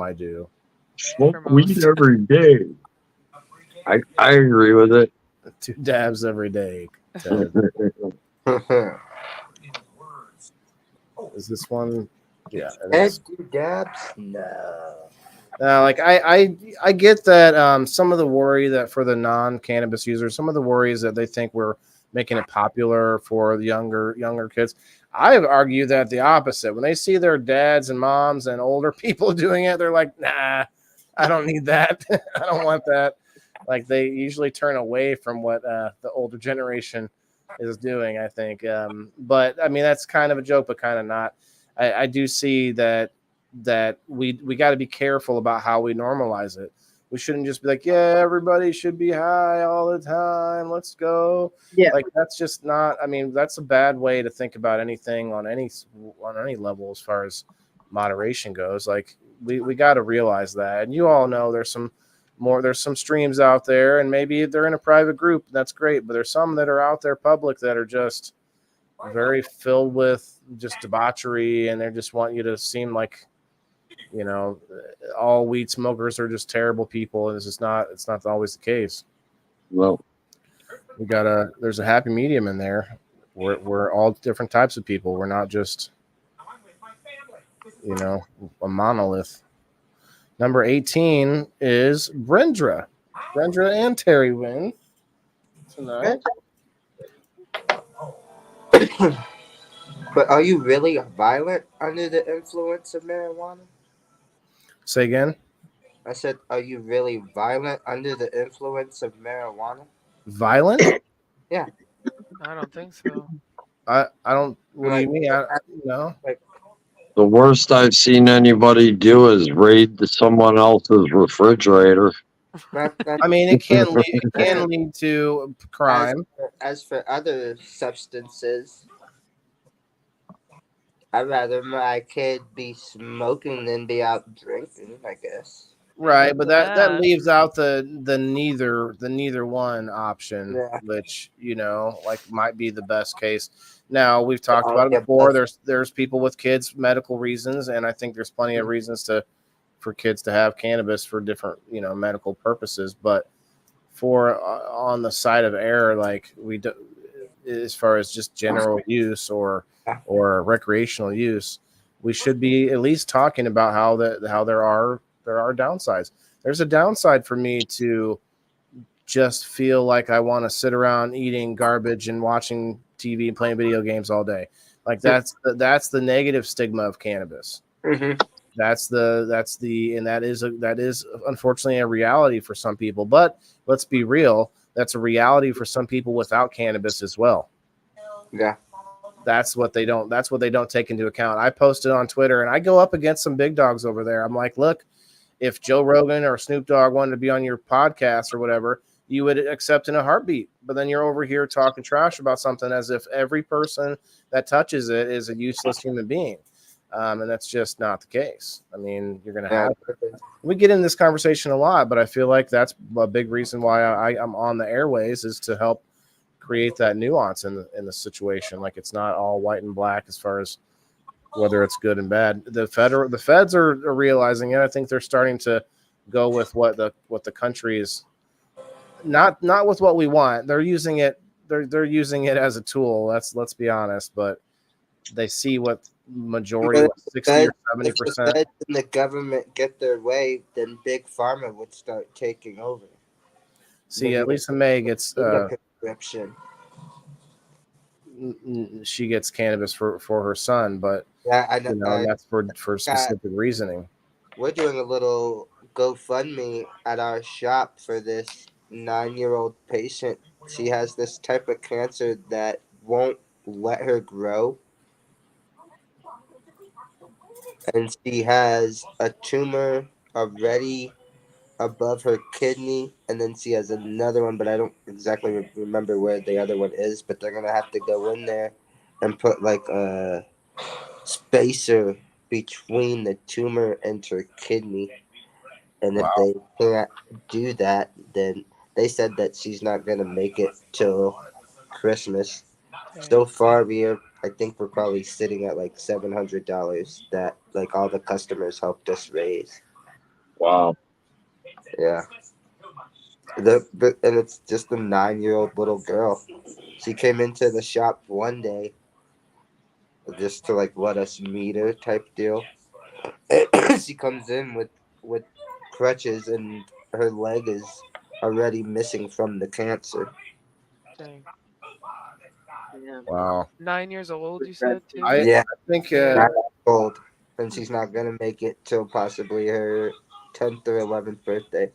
A: I do.
F: Smoke weed every day. I agree with it.
A: 2 dabs every day. Is this one? Yeah.
E: And 2 dabs? No.
A: Like I get that some of the worry that for the non-cannabis users, some of the worries that they think we're making it popular for the younger kids. I argue that the opposite. When they see their dads and moms and older people doing it, they're like, nah, I don't need that. I don't want that. Like they usually turn away from what the older generation is doing, I think. But I mean, that's kind of a joke, but kind of not. I do see that we got to be careful about how we normalize it. We shouldn't just be like, yeah, everybody should be high all the time. Let's go.
B: Yeah.
A: Like that's just not. I mean, that's a bad way to think about anything on any level as far as moderation goes. Like we got to realize that. And you all know there's some streams out there, and maybe they're in a private group. That's great, but there's some that are out there public that are just very filled with just debauchery, and they just want you to seem like, you know, all weed smokers are just terrible people, and it's not always the case.
F: Well,
A: there's a happy medium in there. We're all different types of people. We're not just, you know, a monolith. Number 18 is Brendra. Brendra and Terry win tonight.
E: But are you really violent under the influence of marijuana?
A: Say again?
E: I said, are you really violent under the influence of marijuana?
A: Violent?
E: Yeah.
G: I don't think so.
A: I don't. What do you mean? No.
F: the worst I've seen anybody do is raid someone else's refrigerator.
A: I mean, it can lead to crime.
E: As for other substances, I'd rather my kid be smoking than be out drinking, I guess.
A: Right, but that leaves out the neither one option, which, you know, like might be the best case. Now, we've talked about it before. There's people with kids, medical reasons, and I think there's plenty of reasons for kids to have cannabis for different, you know, medical purposes. But for on the side of error, like we do, as far as just general use or recreational use, we should be at least talking about how there are downsides. There's a downside for me to just feel like I want to sit around eating garbage and watching TV and playing video games all day. Like that's the negative stigma of cannabis.
E: Mm-hmm.
A: That is unfortunately a reality for some people. But let's be real, that's a reality for some people without cannabis as well.
E: Yeah.
A: That's what they don't take into account. I posted on Twitter and I go up against some big dogs over there. I'm like, look, if Joe Rogan or Snoop Dogg wanted to be on your podcast or whatever, you would accept in a heartbeat. But then you're over here talking trash about something as if every person that touches it is a useless human being. And that's just not the case. I mean, you're going to
E: Yeah.
A: have. We get in this conversation a lot, but I feel like that's a big reason why I'm on the airways is to help create that nuance in the situation. Like it's not all white and black as far as whether it's good and bad. The feds are realizing it. I think they're starting to go with what the country is not with what we want. They're using it. They're using it as a tool. Let's be honest, but they see what majority,
E: But
A: 60 or
E: if the
A: 70%.
E: feds and the government get their way, then big pharma would start taking over.
A: See, Lisa May gets
E: Prescription.
A: she gets cannabis for her son, but
E: Yeah, I know.
A: and that's for specific reasoning.
E: We're doing a little GoFundMe at our shop for this 9-year-old patient. She has this type of cancer that won't let her grow. And she has a tumor already above her kidney, and then she has another one, but I don't exactly remember where the other one is. But they're gonna have to go in there and put like a spacer between the tumor and her kidney. And if they can't do that, then they said that she's not gonna make it till Christmas. So far, I think we're probably sitting at like $700 that like all the customers helped us raise.
F: Wow.
E: Yeah. And it's just a 9-year-old little girl. She came into the shop one day just to like let us meet her type deal. She comes in with crutches and her leg is already missing from the cancer.
G: Dang.
B: Yeah.
A: Wow.
G: 9 years old, you said too.
E: I
A: think
E: 9 old, and she's not gonna make it till possibly her 10th or 11th birthday.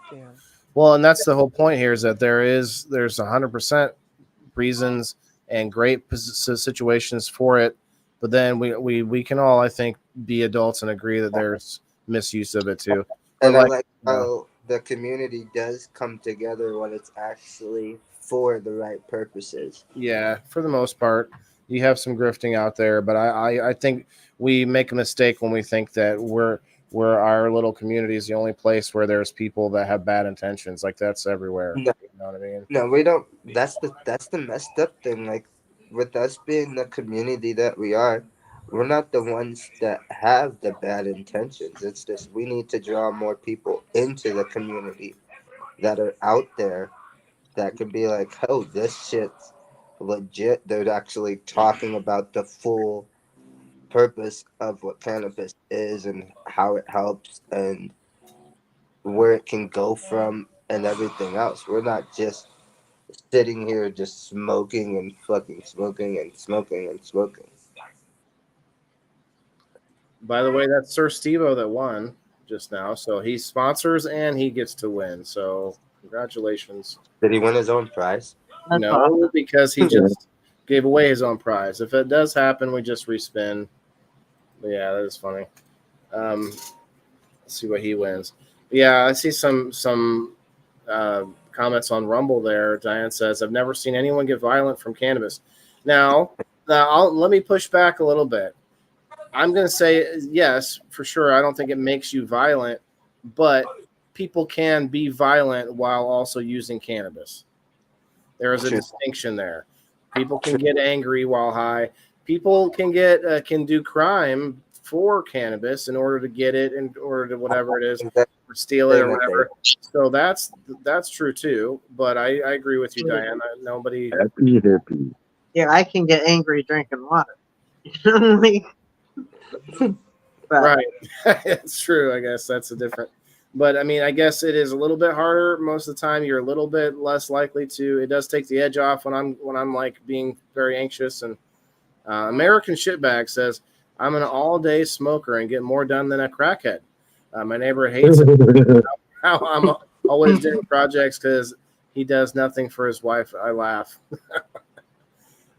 G: Damn.
A: Well, and that's the whole point here is that there's 100% reasons and great situations for it, but then we can all, I think, be adults and agree that there's misuse of it too.
E: And
A: like,
E: I like how the community does come together when it's actually for the right purposes.
A: Yeah, for the most part, you have some grifting out there, but I think we make a mistake when we think that our little community is the only place where there's people that have bad intentions. Like that's everywhere.
E: No,
A: you know what I mean?
E: No, we don't. That's the messed up thing. Like with us being the community that we are, we're not the ones that have the bad intentions. It's just we need to draw more people into the community that are out there that can be like, oh, this shit's legit. They're actually talking about the full purpose of what cannabis is and how it helps and where it can go from and everything else. We're not just sitting here just smoking and fucking smoking and smoking and smoking.
A: By the way, that's Sir Steve-O that won just now. So he sponsors and he gets to win. So congratulations.
E: Did he win his own prize?
B: That's
A: No,
B: awesome.
A: because he just gave away his own prize. If it does happen, we just respin. But yeah, that is funny. Let's see what he wins. Yeah, I see some comments on Rumble there. Diane says, I've never seen anyone get violent from cannabis. Now let me push back a little bit. I'm going to say yes, for sure. I don't think it makes you violent, but people can be violent while also using cannabis. There is a distinction there. People can get angry while high. People can do crime for cannabis in order to get it, in order to whatever it is, or steal it or whatever. So that's true too. But I agree with you, Diane. Nobody.
F: Hippie.
B: Yeah, I can get angry drinking water. Like,
A: right. It's true. I guess that's a different. But I mean, I guess it is a little bit harder. Most of the time, you're a little bit less likely to. It does take the edge off when I'm like being very anxious. And American Shitbag says, I'm an all-day smoker and get more done than a crackhead. My neighbor hates it. How I'm always doing projects because he does nothing for his wife. I laugh.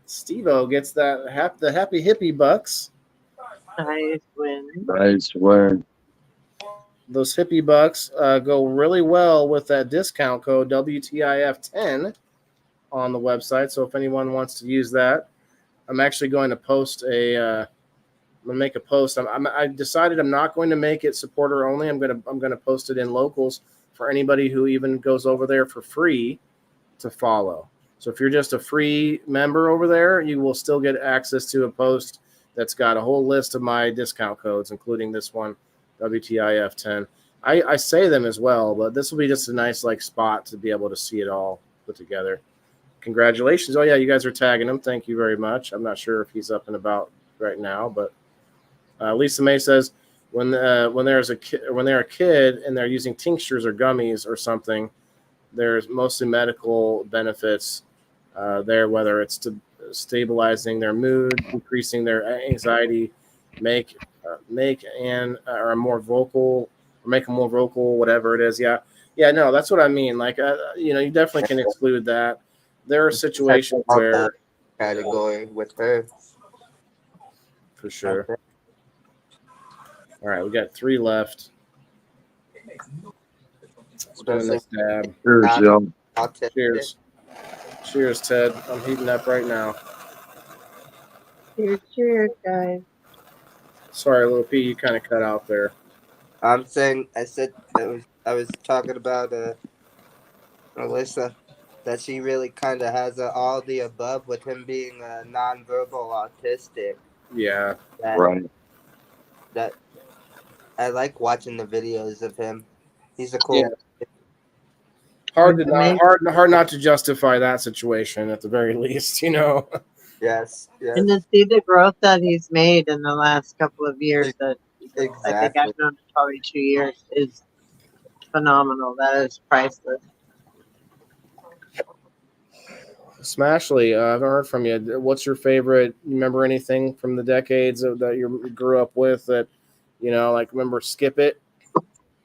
A: Steve-O gets the happy hippie bucks.
B: nice win.
F: Nice win.
A: Those hippie bucks go really well with that discount code WTIF10 on the website. So if anyone wants to use that, I'm actually going to post a gonna make a post. I decided I'm not going to make it supporter only. I'm gonna post it in locals for anybody who even goes over there for free to follow. So if you're just a free member over there, you will still get access to a post that's got a whole list of my discount codes, including this one, WTIF10. I say them as well, but this will be just a nice like spot to be able to see it all put together. Congratulations. Oh yeah, you guys are tagging him. Thank you very much. I'm not sure if he's up and about right now, but Lisa May says when they're a kid and they're using tinctures or gummies or something, there's mostly medical benefits there, whether it's to stabilizing their mood, increasing their anxiety, make them more vocal, whatever it is. Yeah, no, that's what I mean. Like, you definitely can exclude that. There are situations
E: All
A: where,
E: that category with her.
A: for sure. All right, we got 3 left. Doing this dab.
F: Cheers, yo.
A: Cheers. Cheers, Ted. I'm heating up right now.
B: Cheers, guys.
A: Sorry, Little P, you kind of cut out there.
E: I said I was talking about Melissa, that she really kind of has all the above with him being nonverbal autistic.
A: Yeah.
F: Right.
E: That I like watching the videos of him. He's a cool.
A: Yeah. Hard not to justify that situation at the very least,
E: Yes.
B: And to see the growth that he's made in the last couple of years, that
E: Exactly.
B: I think I've known him probably 2 years, is phenomenal. That is priceless.
A: Smashley, I haven't heard from you. What's your favorite? Remember anything from the decades that you grew up with that, like remember Skip It?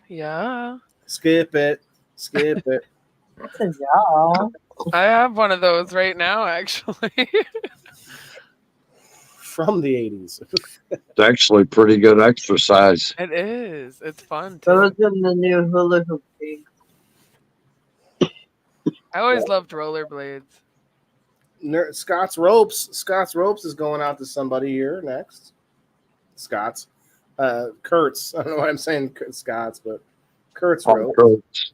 G: Yeah.
A: Skip It.
B: Yeah.
G: I have one of those right now, actually.
A: From the 80s.
F: It's actually pretty good exercise.
G: It is. It's fun too.
B: Those in the new hula hoop thing.
G: I always loved rollerblades.
A: Scott's Ropes is going out to somebody here next. Scott's. Kurtz. I don't know why I'm saying Scott's, but Kurt's Ropes.
F: Kurtz.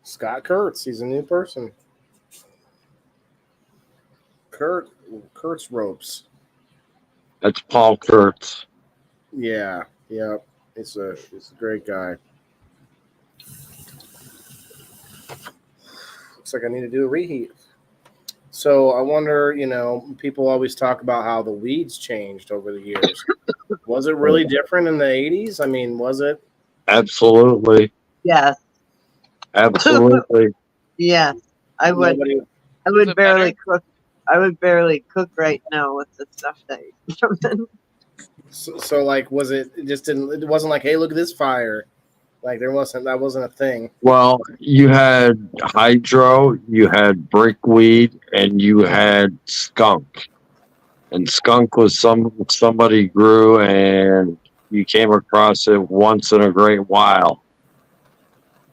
A: Scott Kurtz. He's a new person. Kurt's Ropes.
F: That's Paul Kurtz.
A: Yeah. It's a great guy. Looks like I need to do a reheat. So I wonder, people always talk about how the weeds changed over the years. Was it really different in the 80s? I mean, was it?
F: Absolutely.
B: Yes.
F: Absolutely.
B: Yes. I would barely cook. I would barely cook right now with the stuff that you're
A: So like, was it? It wasn't like, hey, look at this fire. Like that wasn't a thing.
F: Well, you had hydro, you had brickweed, and you had skunk. And skunk was somebody grew, and you came across it once in a great while.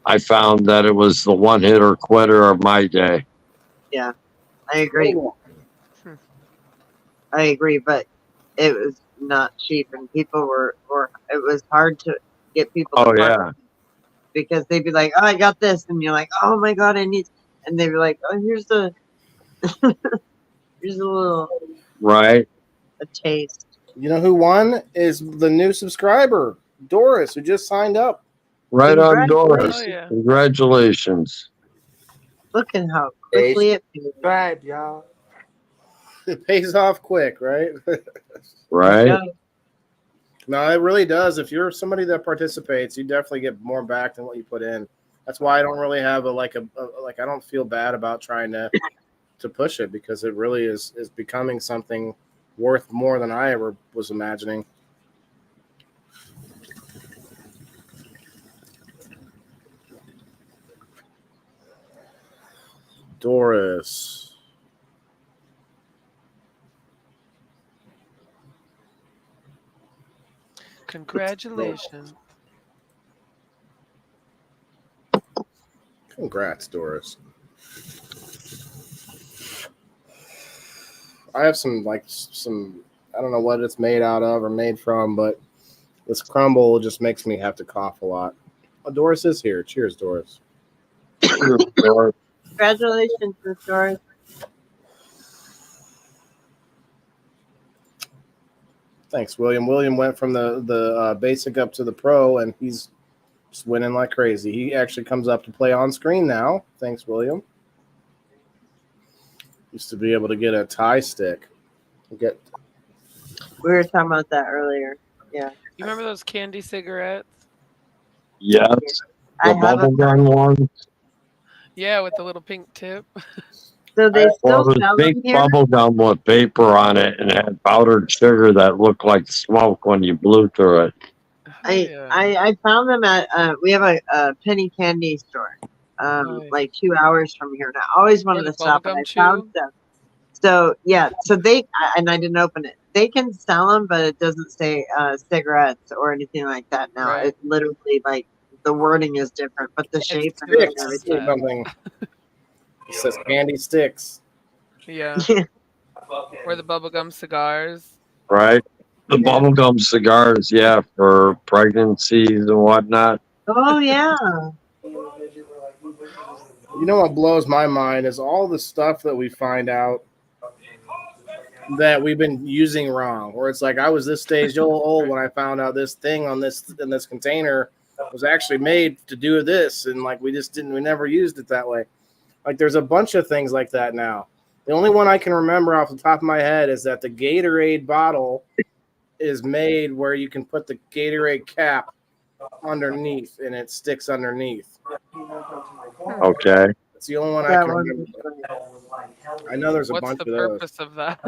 F: I found that it was the one-hitter quitter of my day.
B: Yeah, I agree. I agree, but it was not cheap, and people were it was hard to get people to
F: yeah.
B: Because they'd be like, oh, I got this, and you're like, oh my god, I need, and they'd be like, oh, here's a little
F: right
B: a taste.
A: You know who won is the new subscriber, Doris, who just signed up.
F: Right on, Doris. Oh, yeah. Congratulations.
B: Look at how quickly it pays.
E: Subscribe, y'all.
A: It pays off quick, right?
F: Right.
A: No, it really does. If you're somebody that participates, you definitely get more back than what you put in. That's why I don't really have I don't feel bad about trying to push it, because it really is becoming something worth more than I ever was imagining. Doris.
G: Congratulations.
A: Congrats, Doris. I have some I don't know what it's made out of or made from, but this crumble just makes me have to cough a lot. Oh, Doris is here. Cheers, Doris.
B: Congratulations, Miss Doris.
A: Thanks, William. William went from the basic up to the pro, and he's just winning like crazy. He actually comes up to play on screen now. Thanks, William. Used to be able to get a tie stick.
B: We were talking about that earlier. Yeah.
G: You remember those candy cigarettes?
F: Yes.
B: I
F: The
B: have a
F: bubblegum ones.
G: Yeah, with the little pink tip.
B: So they
F: Well,
B: still
F: it was
B: sell
F: big
B: them here?
F: bubble gum with vapor on it and had powdered sugar that looked like smoke when you blew through it.
B: I found them at we have a penny candy store
G: Nice.
B: like 2 hours from here, and I always wanted
G: Or the
B: to stop, and
G: bubblegum
B: I found
G: chew.
B: them. So yeah, so and I didn't open it. They can sell them, but it doesn't say cigarettes or anything like that now.
G: Right.
B: It literally, like, the wording is different, but the
G: It's
B: shape and
G: too
A: Sticks or
B: everything.
A: something. It says candy sticks.
G: Yeah. Or the bubblegum cigars.
F: Right? The
B: Yeah.
F: bubblegum cigars, yeah, for pregnancies and whatnot.
B: Oh yeah.
A: You know what blows my mind is all the stuff that we find out that we've been using wrong. Where it's like I was this stage old when I found out this thing on this in this container was actually made to do this, and like we never used it that way. Like there's a bunch of things like that now. The only one I can remember off the top of my head is that the Gatorade bottle is made where you can put the Gatorade cap underneath and it sticks underneath.
F: Okay.
A: It's the only one I
B: That
A: can
B: one
A: remember.
B: was
A: I know there's a
G: What's
A: bunch
G: the
A: of those.
G: purpose of that?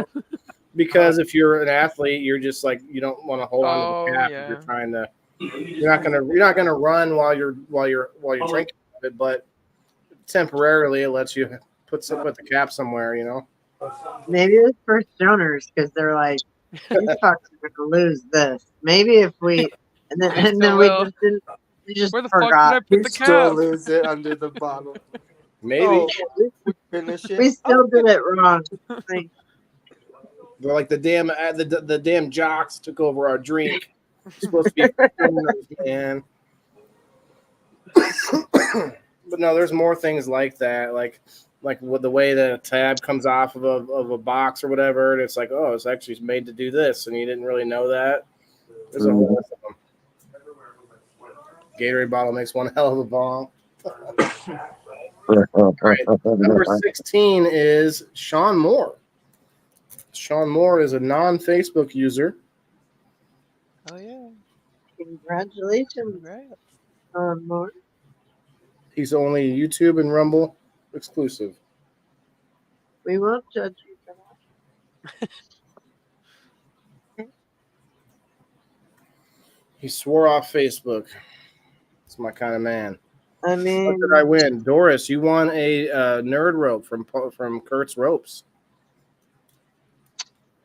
A: Because if you're an athlete, you're just like you don't want to hold on to the cap if you're
G: Yeah.
A: trying to. You're not gonna run while you're drinking it, but temporarily it lets you put the cap somewhere. You know.
B: maybe it's for stoners because they're like, these fucks are gonna lose this. Maybe if we and then
G: They still
B: we
G: will.
B: just didn't. We just
G: Where the fuck did
B: forgot.
G: I put
E: You
G: the
E: still
G: cap?
E: lose it under the bottle.
A: Maybe
E: Oh, we finish it.
B: We still did it wrong. Like,
A: they're like the damn jocks took over our drink. It's supposed to be stoners, man. But no, there's more things like that, like with the way that a tab comes off of a box or whatever, and it's like, oh, it's actually made to do this, and you didn't really know that. There's a whole list of them. Gatorade bottle makes one hell of a bomb. All right, number 16 is Sean Moore. Sean Moore is a non-Facebook user.
G: Oh yeah.
B: congratulations,
G: Right.
B: More.
A: He's only YouTube and Rumble exclusive.
B: We won't judge you for that.
A: He swore off Facebook. It's my kind of man.
B: I
A: What
B: mean,
A: did I win? Doris, you won a nerd rope from Kurt's Ropes.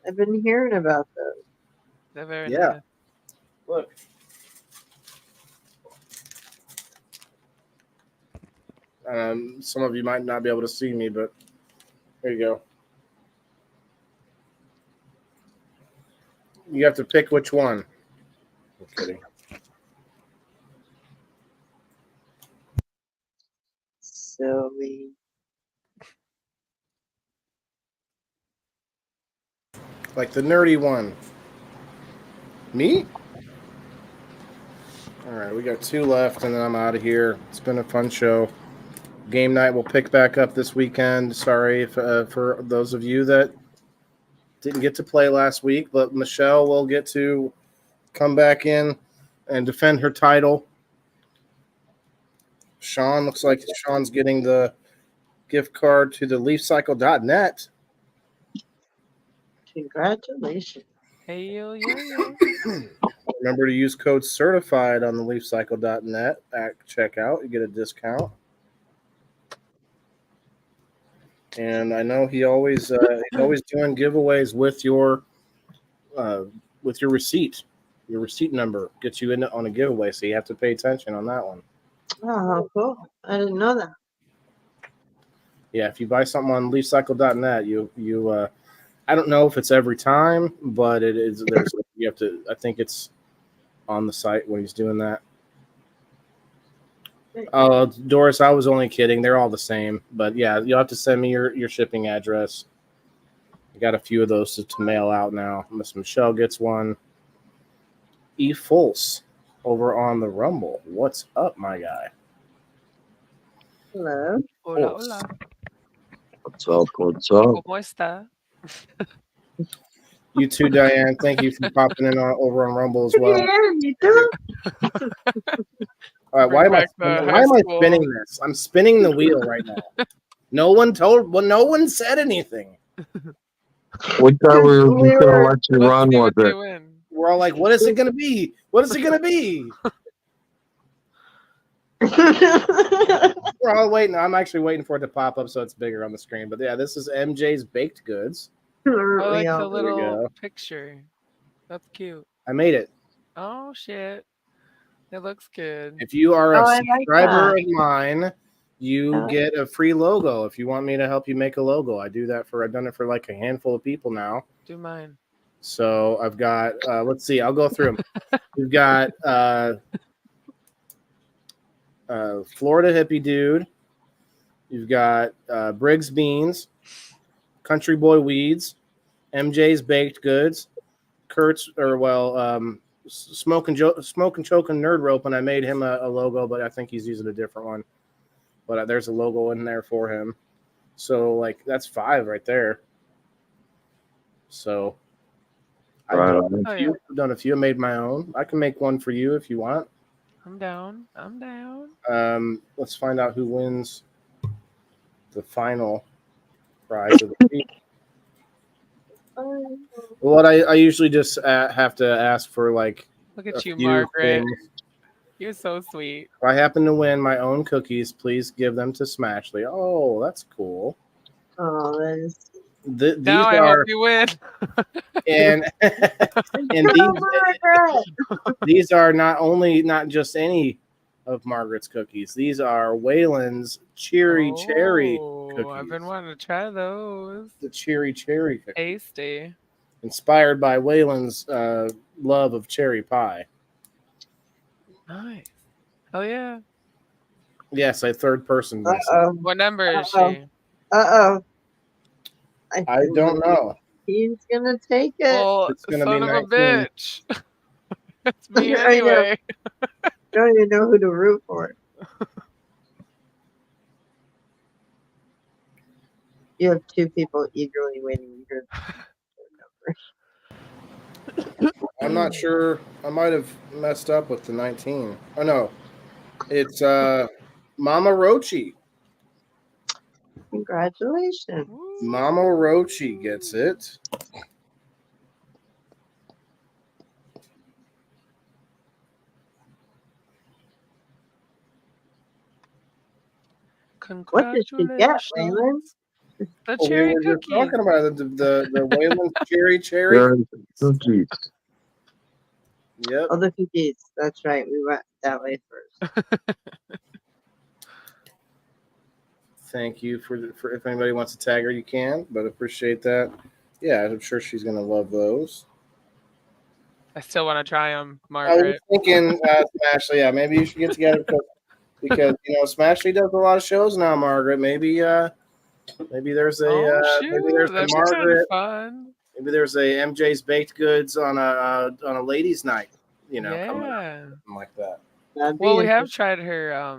B: I've been hearing about those.
G: They're very
A: Yeah.
G: nice.
A: Look. Some of you might not be able to see me, but there you go. You have to pick which one. I'm kidding.
B: Silly.
A: Like the nerdy one. Me? All right, we got 2 left, and then I'm out of here. It's been a fun show. Game night will pick back up this weekend. Sorry for those of you that didn't get to play last week, but Michelle will get to come back in and defend her title. Sean, looks like Sean's getting the gift card to the leafcycle.net.
B: Congratulations.
G: Hey yo yo yo.
A: Remember to use code CERTIFIED on the leafcycle.net at checkout. You get a discount. And I know he's always doing giveaways with your receipt. Your receipt number gets you in on a giveaway, so you have to pay attention on that one.
B: Oh, cool. I didn't know that.
A: Yeah, if you buy something on leafcycle.net, you I don't know if it's every time, but it is. There's you have to. I think it's on the site when he's doing that. Oh, Doris, I was only kidding. They're all the same, but yeah, you'll have to send me your shipping address. I got a few of those to mail out now. Miss Michelle gets one. E Fulse over on the Rumble. What's up, my guy?
B: Hello.
G: Hola,
A: Fulse.
G: hola.
F: What's up? What's up?
G: ¿Cómo está?
A: You too, Diane. Thank you for popping in over on Rumble as well.
B: Yeah, you too.
A: All right, why am I
G: school.
A: spinning this? I'm spinning the wheel right now. No one said anything.
F: We thought we were just gonna let you
G: Let's
F: run
G: see
F: with
G: what they
F: it.
G: win.
A: We're all like, what is it gonna be? What is it gonna be? We're all waiting. I'm actually waiting for it to pop up so it's bigger on the screen. But yeah, this is MJ's Baked Goods.
G: I like
B: Yeah.
G: the
A: There we
G: little
A: go.
G: picture. That's cute.
A: I made it.
G: Oh shit. It looks good.
A: If you are a
B: Oh, I like
A: subscriber
B: that.
A: of mine, you
B: Yeah.
A: get a free logo. If you want me to help you make a logo, I've done it for like a handful of people now.
G: Do mine.
A: So I've got, let's see, I'll go through them. We've got Florida Hippie Dude. You've got Briggs Beans, Country Boy Weeds, MJ's Baked Goods, Smoke and Choke and Nerd Rope, and I made him a logo, but I think he's using a different one. But there's a logo in there for him. So, like, that's 5 right there. So, I've done a few. I made my own. I can make one for you if you want.
G: I'm down. I'm down.
A: Let's find out who wins the final prize of the week. What I usually just have to ask for, like,
G: Look at you,
A: few
G: Margaret.
A: things.
G: You're so sweet.
A: If I happen to win my own cookies, please give them to Smashley. Oh, that's cool.
B: Oh, that is.
G: Now I hope you win.
A: And these are not just any of Margaret's cookies. These are Waylon's cherry cookies.
G: I've been wanting to try those.
A: The cherry cookies.
G: Tasty.
A: Inspired by Waylon's love of cherry pie.
G: Nice. Oh yeah.
A: Yes, a third person.
G: What number is she?
A: I don't know.
B: He's gonna take it.
G: Well,
A: It's gonna
G: son
A: be
G: of
A: 19.
G: a bitch. It's me
B: I know.
G: anyway.
B: Don't even know who to root for. You have 2 people eagerly waiting your number.
A: I'm not sure. I might have messed up with the 19. Oh no, it's Mama Rochi.
B: Congratulations.
A: Mama Rochi gets it.
B: What did she get, Waylon?
G: The cherry
A: we were
G: cookies.
A: talking about the Waylon cherry
F: Cookies.
A: Yep.
B: Oh, the cookies. That's right. We went that way first.
A: Thank you for if anybody wants to tag her, you can. But appreciate that. Yeah, I'm sure she's gonna love those.
G: I still want to try them,
A: I
G: Margaret.
A: was thinking, Smashley, yeah, maybe you should get together because Smashley does a lot of shows now, Margaret. Maybe there's a maybe there's a Margaret.
G: Fun.
A: Maybe there's a MJ's Baked Goods on a ladies' night. Coming up, something like that.
G: Well, we have tried her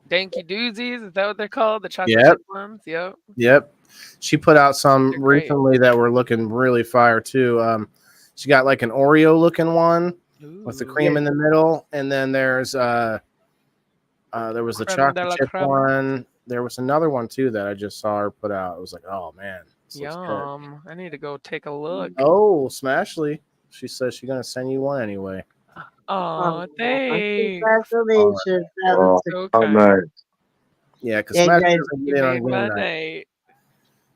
G: Danky Doozies. Is that what they're called? The chocolate chip ones? Yep.
A: She put out some recently that were looking really fire too. She got like an Oreo looking one with the cream in the middle, and then there was the chocolate chip one. There was another one too that I just saw her put out. It was like, oh man,
G: yum! I need to go take a look.
A: Oh, Smashley, she says she's gonna send you one anyway.
G: Oh, thanks!
B: Congratulations! That was
G: so kind.
A: Yeah, because Smashley doesn't
G: You
A: get on
G: made
A: game
G: my
A: night.
G: day.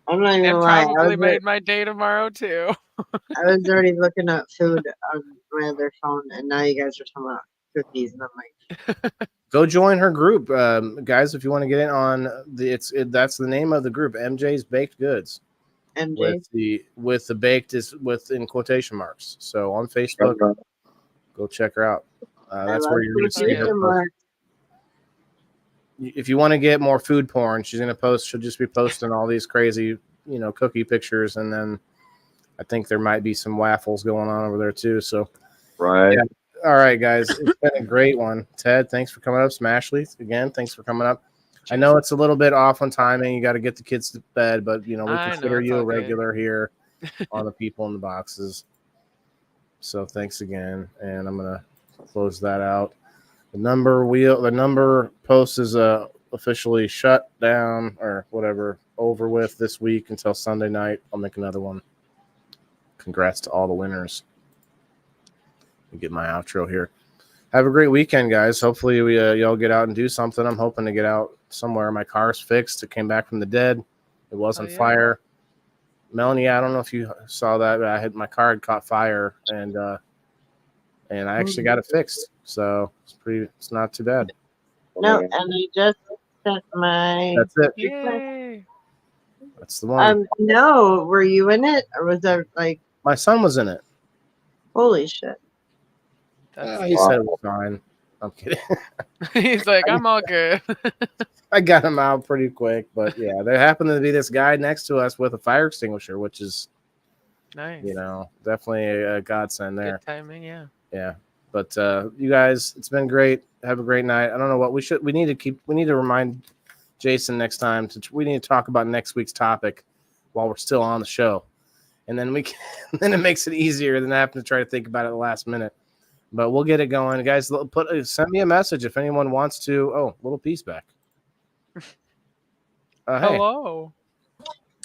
B: I'm not even
G: And
B: lying.
G: probably made my day tomorrow too.
B: I was already looking up food on my other phone, and now you guys are talking about cookies, and I'm like,
A: go join her group, guys. If you want to get in on that's the name of the group, MJ's Baked Goods.
B: MJ.
A: with the baked is in quotation marks. So on Facebook, go check her out. That's where you're going to see her post. If you want to get more food porn, she's going to post. She'll just be posting all these crazy, cookie pictures, and then I think there might be some waffles going on over there too. So,
F: Right.
A: yeah. All right, guys, it's been a great one. Ted, thanks for coming up. Smashley, again, thanks for coming up. I know it's a little bit off on timing. You got to get the kids to bed, but we consider you a regular here on the people in the boxes. So thanks again, and I'm gonna close that out. The number post is officially shut down or whatever, over with this week until Sunday night. I'll make another one. Congrats to all the winners. Let me get my outro here. Have a great weekend, guys. Hopefully y'all get out and do something. I'm hoping to get out somewhere. My car's fixed. It came back from the dead. It wasn't fire. Melanie, I don't know if you saw that, but my car had caught fire, and I actually got it fixed. So it's not too bad.
B: No, and I just set my.
A: That's it.
G: Yay.
A: That's the one.
B: No, were you in it, or was there like?
A: My son was in it.
B: Holy shit!
A: He said it was fine. I'm kidding.
G: He's like, I'm all good.
A: I got him out pretty quick, but yeah, there happened to be this guy next to us with a fire extinguisher, which is
G: Nice.
A: Definitely a godsend there.
G: Good timing, yeah.
A: Yeah. But you guys, it's been great. Have a great night. I don't know what we need to remind Jason next time we need to talk about next week's topic while we're still on the show. And then then it makes it easier than having to try to think about it at the last minute. But we'll get it going. Guys, send me a message if anyone wants to. Oh, little piece back. Hey.
G: Hello.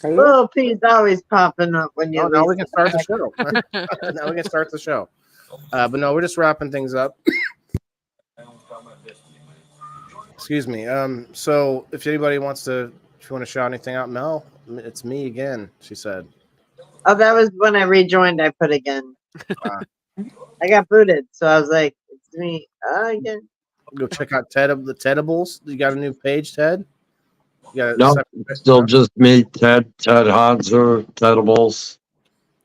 B: Little P's always popping up when you.
A: Now we can start the show. Now we can start the show. But no, we're just wrapping things up. Excuse me. So if anybody wants to, if you want to shout anything out, Mel, it's me again. She said.
B: Oh, that was when I rejoined. I put again. I got booted, so I was like, "It's me again."
A: Go check out the Tedibles. You got a new page, Ted?
F: No, still just me, Ted Hanser, Tedibles.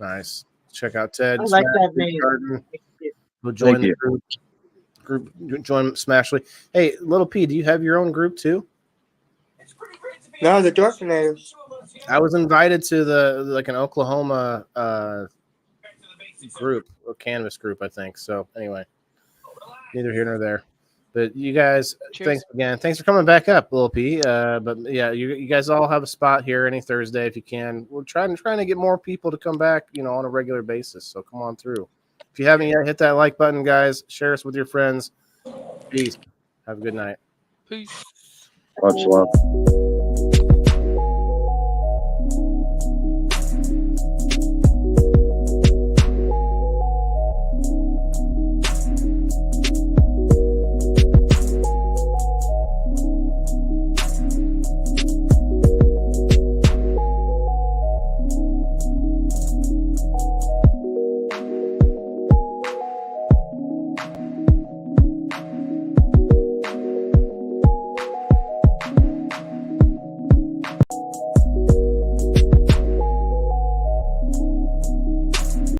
A: Nice. Check out Ted.
B: I like that name.
A: We'll join the group. Join Smashly. Hey, Little P, do you have your own group too?
E: No, the Dorfinators.
A: I was invited to an Oklahoma group, or canvas group, I think. So anyway, neither here nor there. But you guys, thanks again. Thanks for coming back up, Little P. But yeah, you guys all have a spot here any Thursday if you can. We're trying to get more people to come back, on a regular basis. So come on through. If you haven't yet, hit that like button, guys. Share us with your friends. Peace. Have a good night.
G: Peace.
F: Much love.